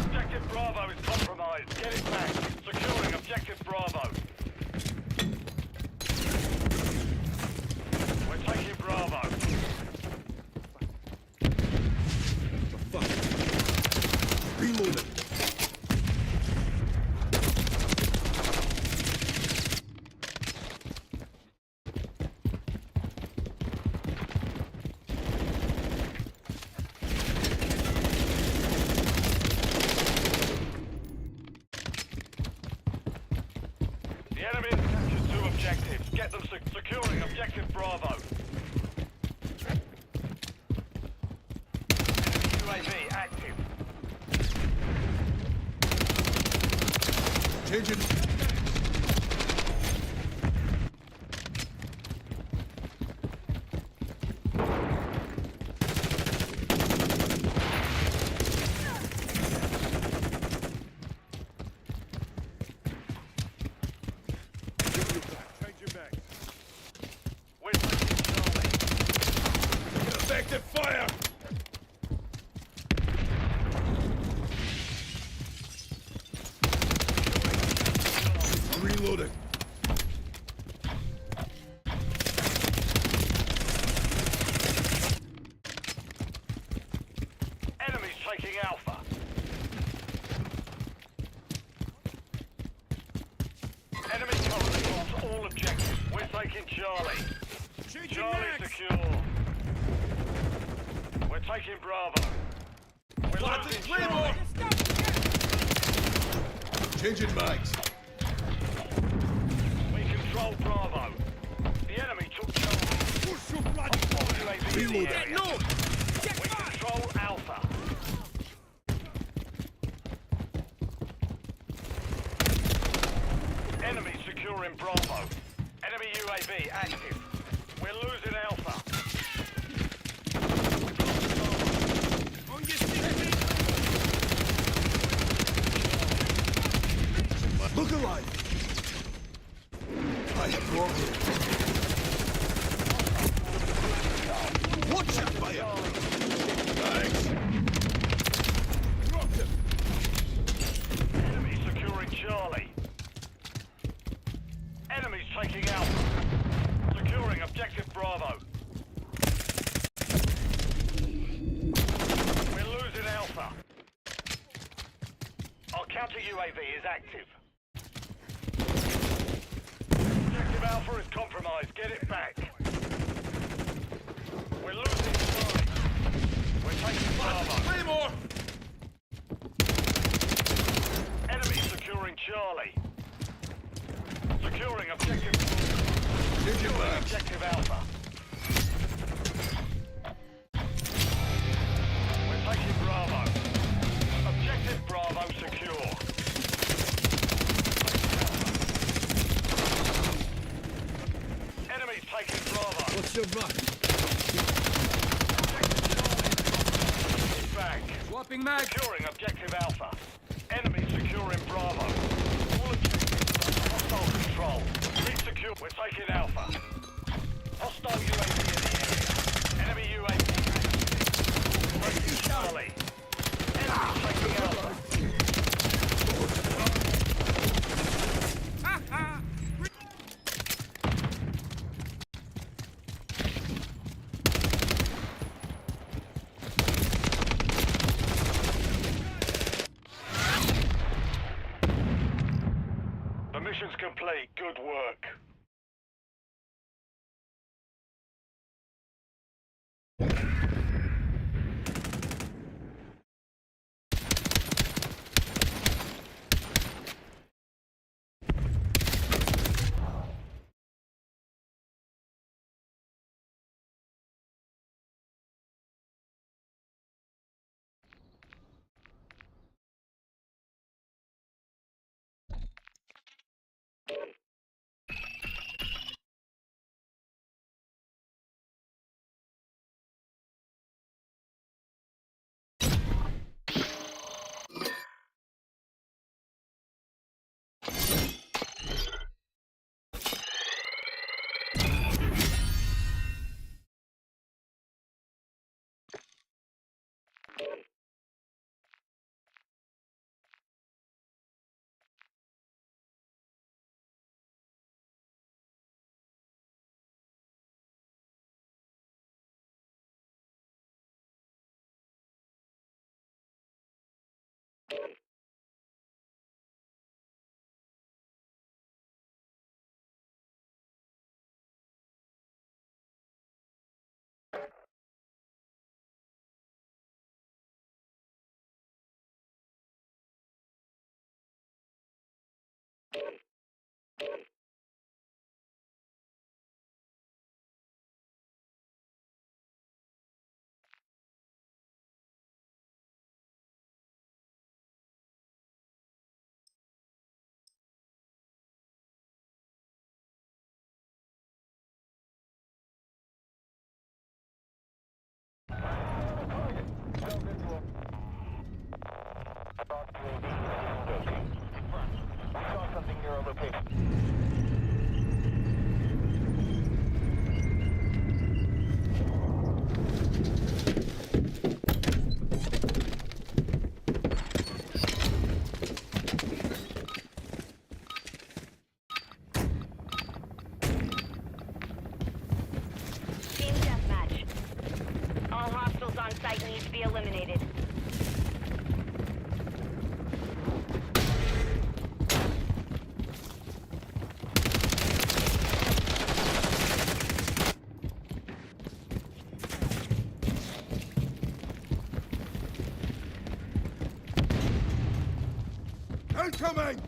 [SPEAKER 1] Objective Bravo is compromised. Get it back. Securing objective Bravo. We're taking Bravo.
[SPEAKER 20] Fuck. Reloading.
[SPEAKER 1] The enemy has captured 2 objectives. Get them securing objective Bravo. Enemy UAV active.
[SPEAKER 20] Changing. Effective fire! Reloading.
[SPEAKER 1] Enemies taking Alpha. Enemy currently holds all objectives. We're taking Charlie. Charlie secure. We're taking Bravo. We're losing Charlie.
[SPEAKER 20] Changing mics.
[SPEAKER 1] We control Bravo. The enemy took Charlie. Hostile UAV in the area. We control Alpha. Enemy securing Bravo. Enemy UAV active. We're losing Alpha.
[SPEAKER 20] Look alive. I have broken. Watch that fire. Thanks. Drop him.
[SPEAKER 1] Enemy securing Charlie. Enemies taking Alpha. Securing objective Bravo. We're losing Alpha. Our counter UAV is active. Objective Alpha is compromised. Get it back. We're losing Charlie. We're taking Bravo.
[SPEAKER 20] Claymore!
[SPEAKER 1] Enemy securing Charlie. Securing objective.
[SPEAKER 20] Securing
[SPEAKER 1] objective Alpha. We're taking Bravo. Objective Bravo secure. Enemies taking Bravo.
[SPEAKER 20] What's your buck?
[SPEAKER 1] Back. Swapping mag. Securing objective Alpha. Enemy securing Bravo. All objectives under hostile control. Re-secure. We're taking Alpha. Hostile UAV in the area. Enemy UAV. Taking Charlie. Enemy taking Alpha. Mission's complete. Good work.
[SPEAKER 21] Team deathmatch. All hostiles on site need to be eliminated.
[SPEAKER 20] Incoming!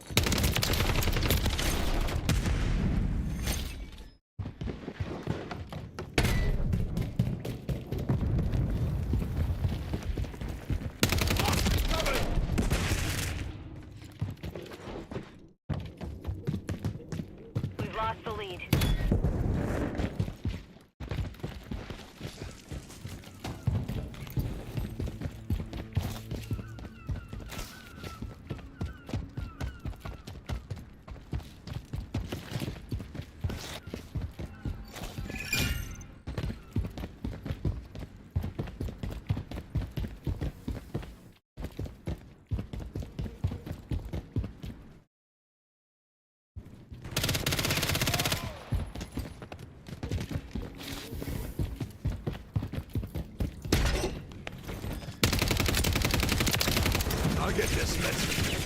[SPEAKER 21] We've lost the lead.
[SPEAKER 20] I'll get this message.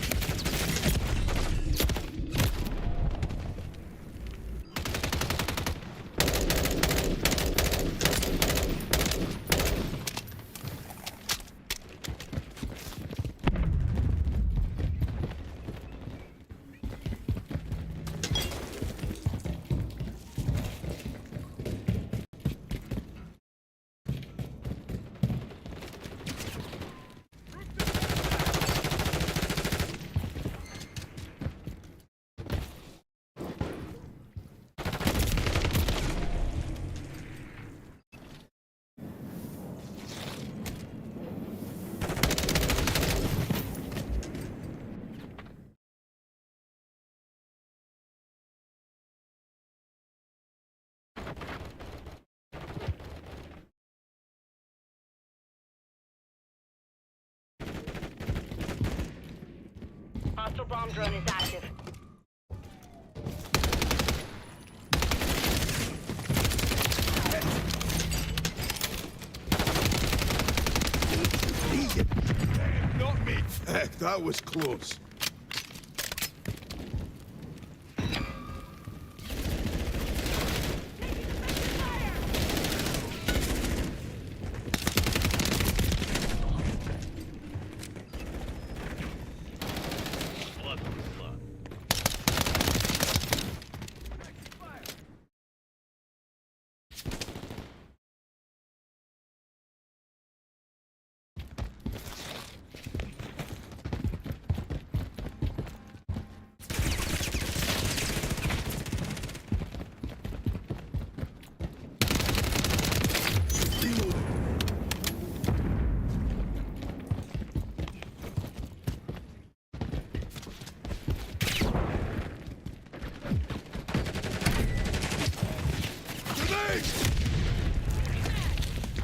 [SPEAKER 21] Hostile bomb drone is active.
[SPEAKER 20] Not me. Heck, that was close.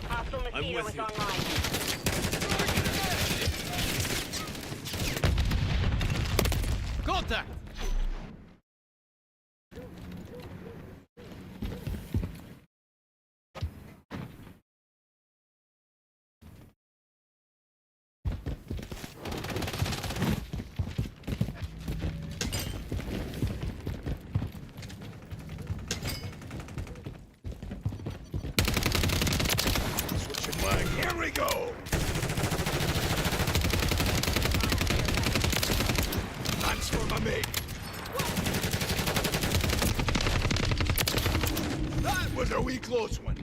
[SPEAKER 21] Hostile mosquito is online.
[SPEAKER 20] Contact! Switching leg. Here we go! Transfer my mate. That was a wee close one.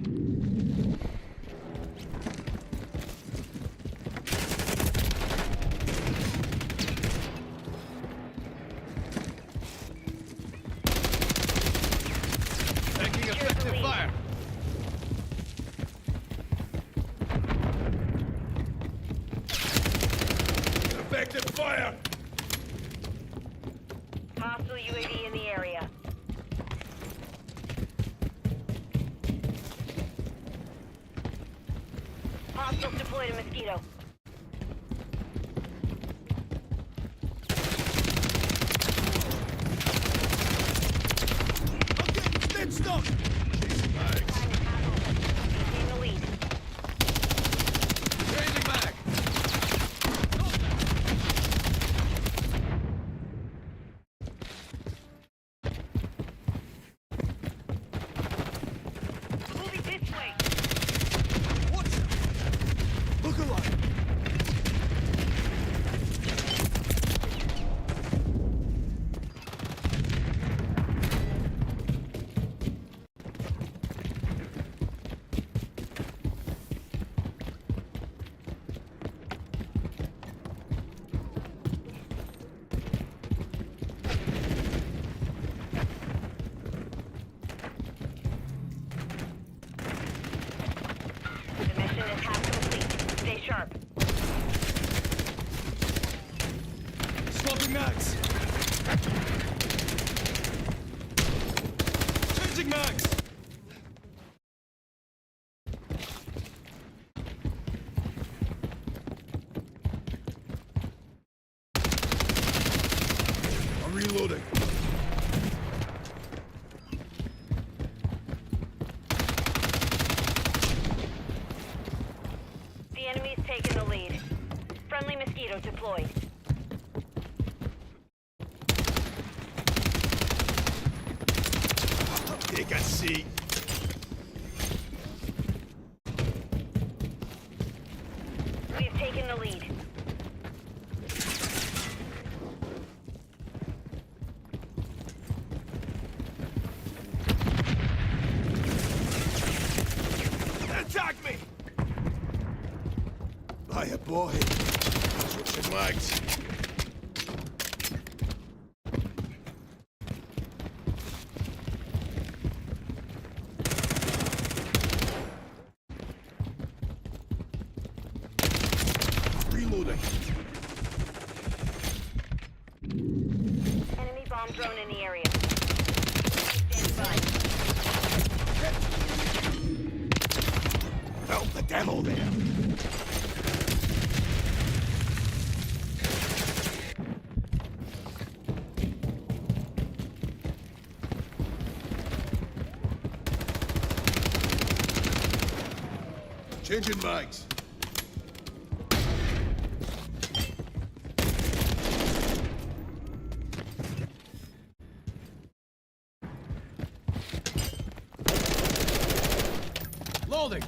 [SPEAKER 20] Taking effective fire. Effective fire.
[SPEAKER 21] Hostile UAV in the area. Hostiles deployed a mosquito.
[SPEAKER 20] Stay stuck.
[SPEAKER 21] In the lead.
[SPEAKER 20] Changing back.
[SPEAKER 21] Moving this way.
[SPEAKER 20] Watch out. Look alive.
[SPEAKER 21] The mission is half complete. Stay sharp.
[SPEAKER 20] Swapping mags. Changing mags. I'm reloading.
[SPEAKER 21] The enemy's taken the lead. Friendly mosquito deployed.
[SPEAKER 20] Take a seat.
[SPEAKER 21] We have taken the lead.
[SPEAKER 20] Attack me! Hiya, boy. Switching legs. Reloading.
[SPEAKER 21] Enemy bomb drone in the area. Stand by.
[SPEAKER 20] Help the demo there. Changing mags. Loading.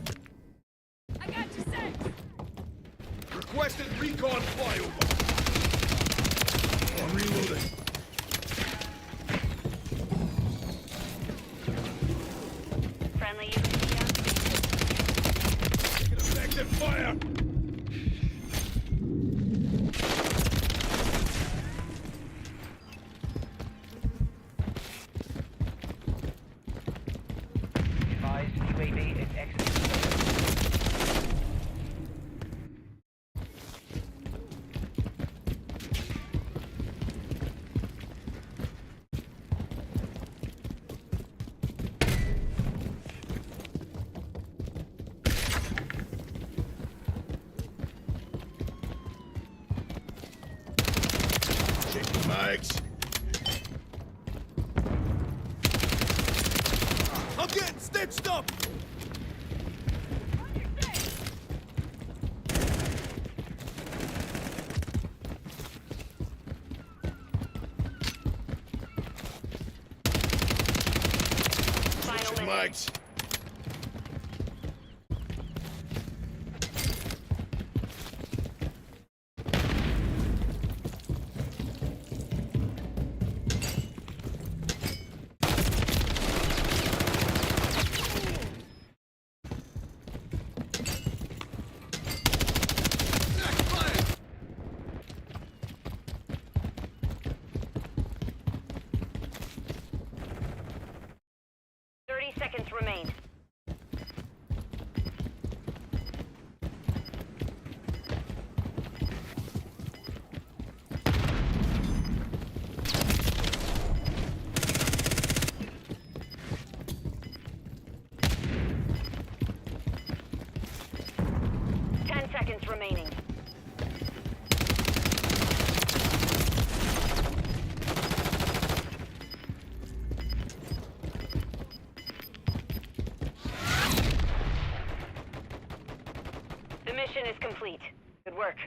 [SPEAKER 3] I got you set.
[SPEAKER 20] Requested recon flyover. I'm reloading.
[SPEAKER 21] Friendly UAV down.
[SPEAKER 20] Taking effective fire.
[SPEAKER 4] Advised UAV is exiting.
[SPEAKER 20] Next up!
[SPEAKER 21] Final minute. 30 seconds remain. Seconds remaining. The mission is complete. Good work.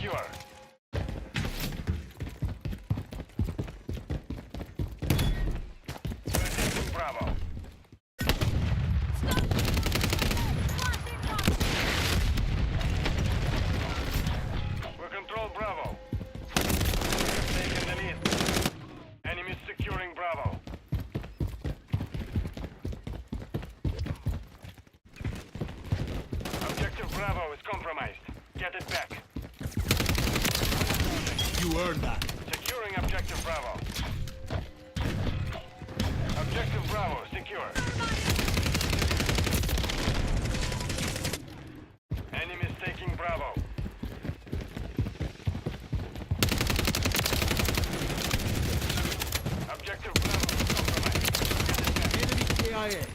[SPEAKER 1] secure. We're taking Bravo. We control Bravo. We're taking the lead. Enemies securing Bravo. Objective Bravo is compromised. Get it back.
[SPEAKER 20] You earned that.
[SPEAKER 1] Securing Objective Bravo. Objective Bravo secure. Enemies taking Bravo. Objective Bravo is compromised.
[SPEAKER 20] Enemy KIA.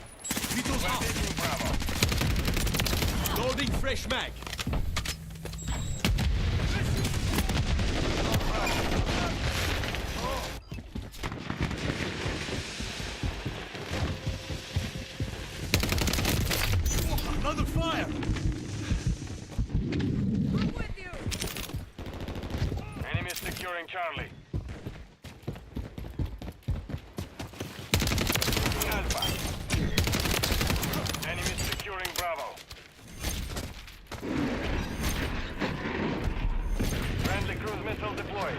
[SPEAKER 20] Vito's
[SPEAKER 1] We're
[SPEAKER 20] up.
[SPEAKER 1] taking Bravo.
[SPEAKER 20] Loading fresh mag. Oh, another fire.
[SPEAKER 1] Enemies securing Charlie. Taking Alpha. Enemies securing Bravo. Friendly cruise missile deployed.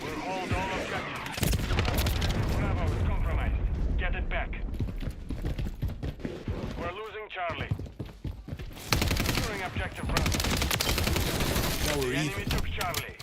[SPEAKER 1] We'll hold all objectives. Bravo is compromised. Get it back. We're losing Charlie. Securing objective Bravo.
[SPEAKER 20] Now we're
[SPEAKER 1] The
[SPEAKER 20] even.
[SPEAKER 1] enemy took Charlie.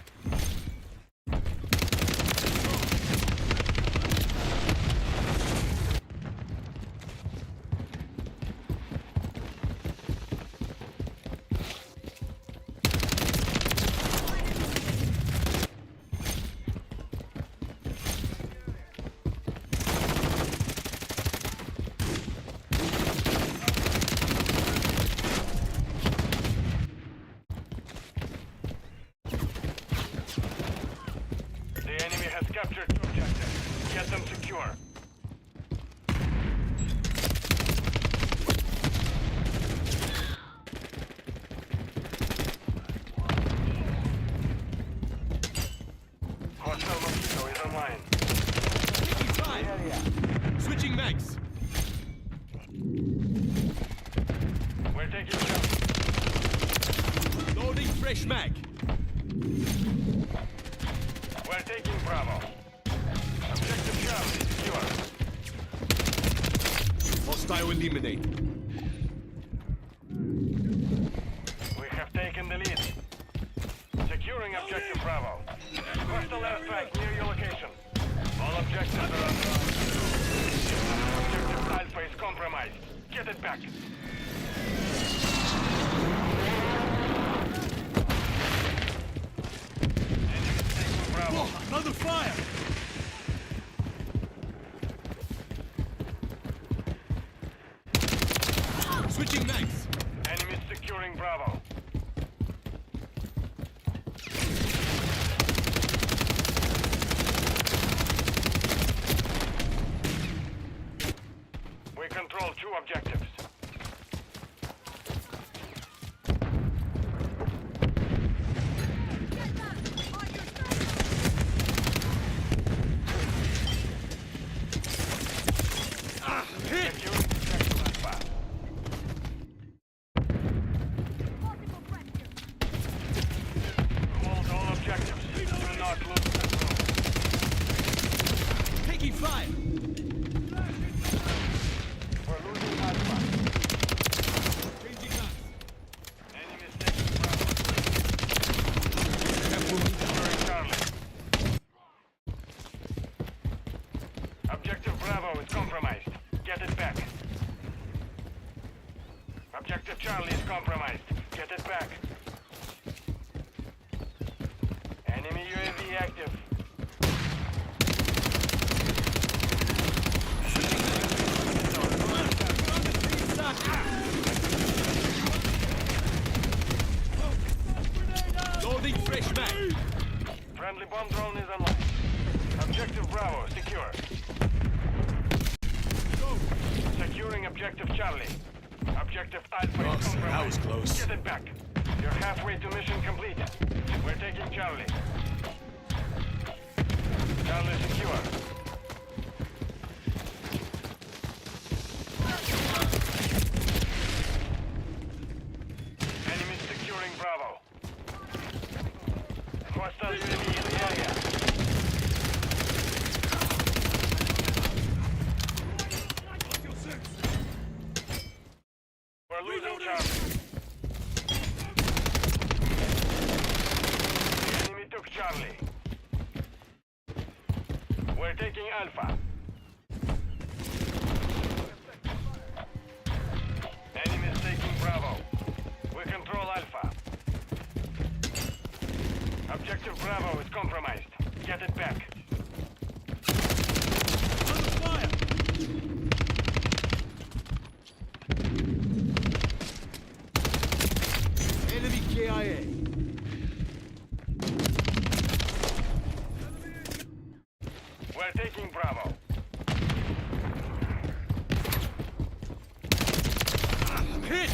[SPEAKER 1] The enemy has captured two objectives. Get them secure. Hostile Mosquito is online.
[SPEAKER 20] Taking fire. Switching mags.
[SPEAKER 1] We're taking Charlie.
[SPEAKER 20] Loading fresh mag.
[SPEAKER 1] We're taking Bravo. Objective Charlie secure.
[SPEAKER 20] Hostile eliminate.
[SPEAKER 1] We have taken the lead. Securing objective Bravo. Hostile airstrike near your location. All objectives are under. Objective Alpha is compromised. Get it back. Enemies taking Bravo.
[SPEAKER 20] Oh, another fire. Switching mags.
[SPEAKER 1] Enemies securing Bravo. We control two objectives.
[SPEAKER 20] Hit.
[SPEAKER 1] Securing objective Alpha. Hold all objectives. Do not lose control.
[SPEAKER 20] Taking fire.
[SPEAKER 1] We're losing Alpha.
[SPEAKER 20] Changing mags.
[SPEAKER 1] Enemies taking Bravo. Securing Charlie. Objective Bravo is compromised. Get it back. Objective Charlie is compromised. Get it back. Enemy UAV active.
[SPEAKER 20] Loading fresh mag.
[SPEAKER 1] Friendly bomb drone is online. Objective Bravo secure. Securing objective Charlie. Objective Alpha is compromised.
[SPEAKER 20] That was close.
[SPEAKER 1] Get it back. You're halfway to mission complete. We're taking Charlie. Charlie secure. Enemies securing Bravo. Hostile UAV in the area. We're losing Charlie. The enemy took Charlie. We're taking Alpha. Enemies taking Bravo. We control Alpha. Objective Bravo is compromised. Get it back. Under fire!
[SPEAKER 20] Enemy KIA.
[SPEAKER 1] We're taking Bravo.
[SPEAKER 20] I'm hit.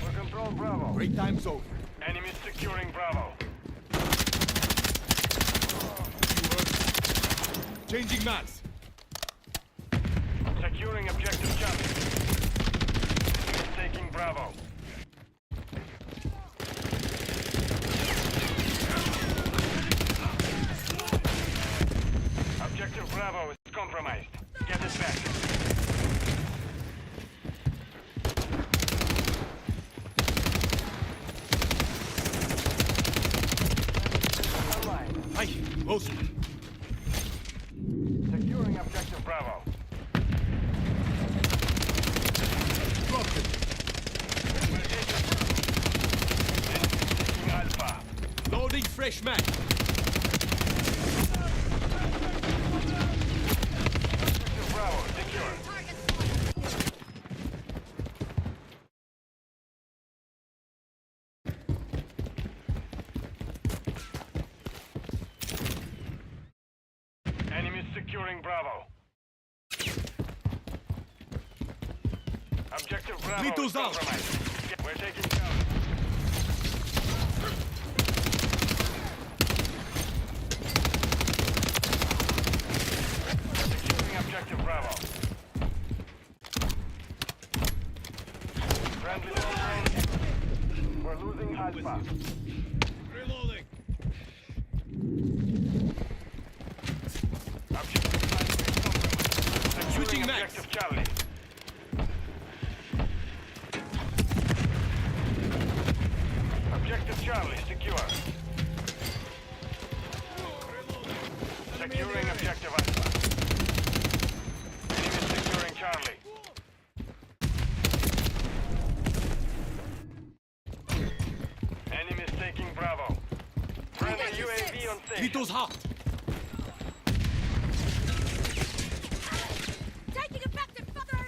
[SPEAKER 1] We control Bravo.
[SPEAKER 20] Break time's over.
[SPEAKER 1] Enemies securing Bravo.
[SPEAKER 20] Changing maps.
[SPEAKER 1] Securing objective Charlie. Enemies taking Bravo. Objective Bravo is compromised. Get it back.
[SPEAKER 20] Hi, close.
[SPEAKER 1] Securing objective Bravo.
[SPEAKER 20] Drop it.
[SPEAKER 1] Taking Alpha.
[SPEAKER 20] Loading fresh mag.
[SPEAKER 1] Objective Bravo secure. Enemies securing Bravo. Objective Bravo is
[SPEAKER 20] Vito's out.
[SPEAKER 1] compromised. We're taking Charlie. Securing objective Bravo. Friendly drone. We're losing Alpha.
[SPEAKER 20] Reloading.
[SPEAKER 1] Objective Alpha is compromised.
[SPEAKER 20] Switching
[SPEAKER 1] Securing
[SPEAKER 20] max.
[SPEAKER 1] objective Charlie. Objective Charlie secure. Securing objective Alpha. Enemy securing Charlie. Enemies taking Bravo. Friendly UAV on station.
[SPEAKER 20] Vito's hot.
[SPEAKER 3] Taking effective fire!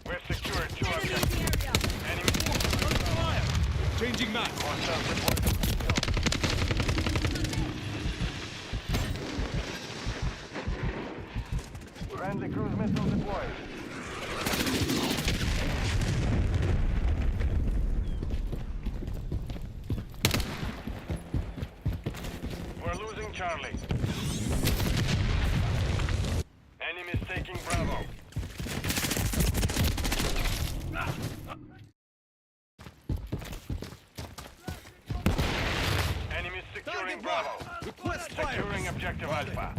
[SPEAKER 1] We've secured two objectives. Enemy
[SPEAKER 20] Fire. Changing map.
[SPEAKER 1] hostile support. Friendly cruise missile deployed. We're losing Charlie. Enemies taking Bravo. Enemies securing Bravo. Securing objective Alpha.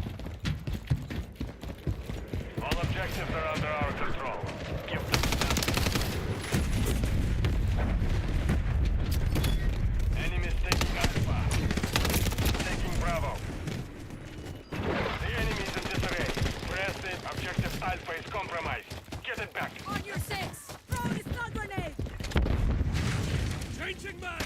[SPEAKER 1] All objectives are under our control. Give them enemies taking Alpha. Taking Bravo. The enemy's in disarray. Press it. Objective Alpha is compromised. Get it back.
[SPEAKER 3] On your six! Throw a stun grenade!
[SPEAKER 20] Changing mag.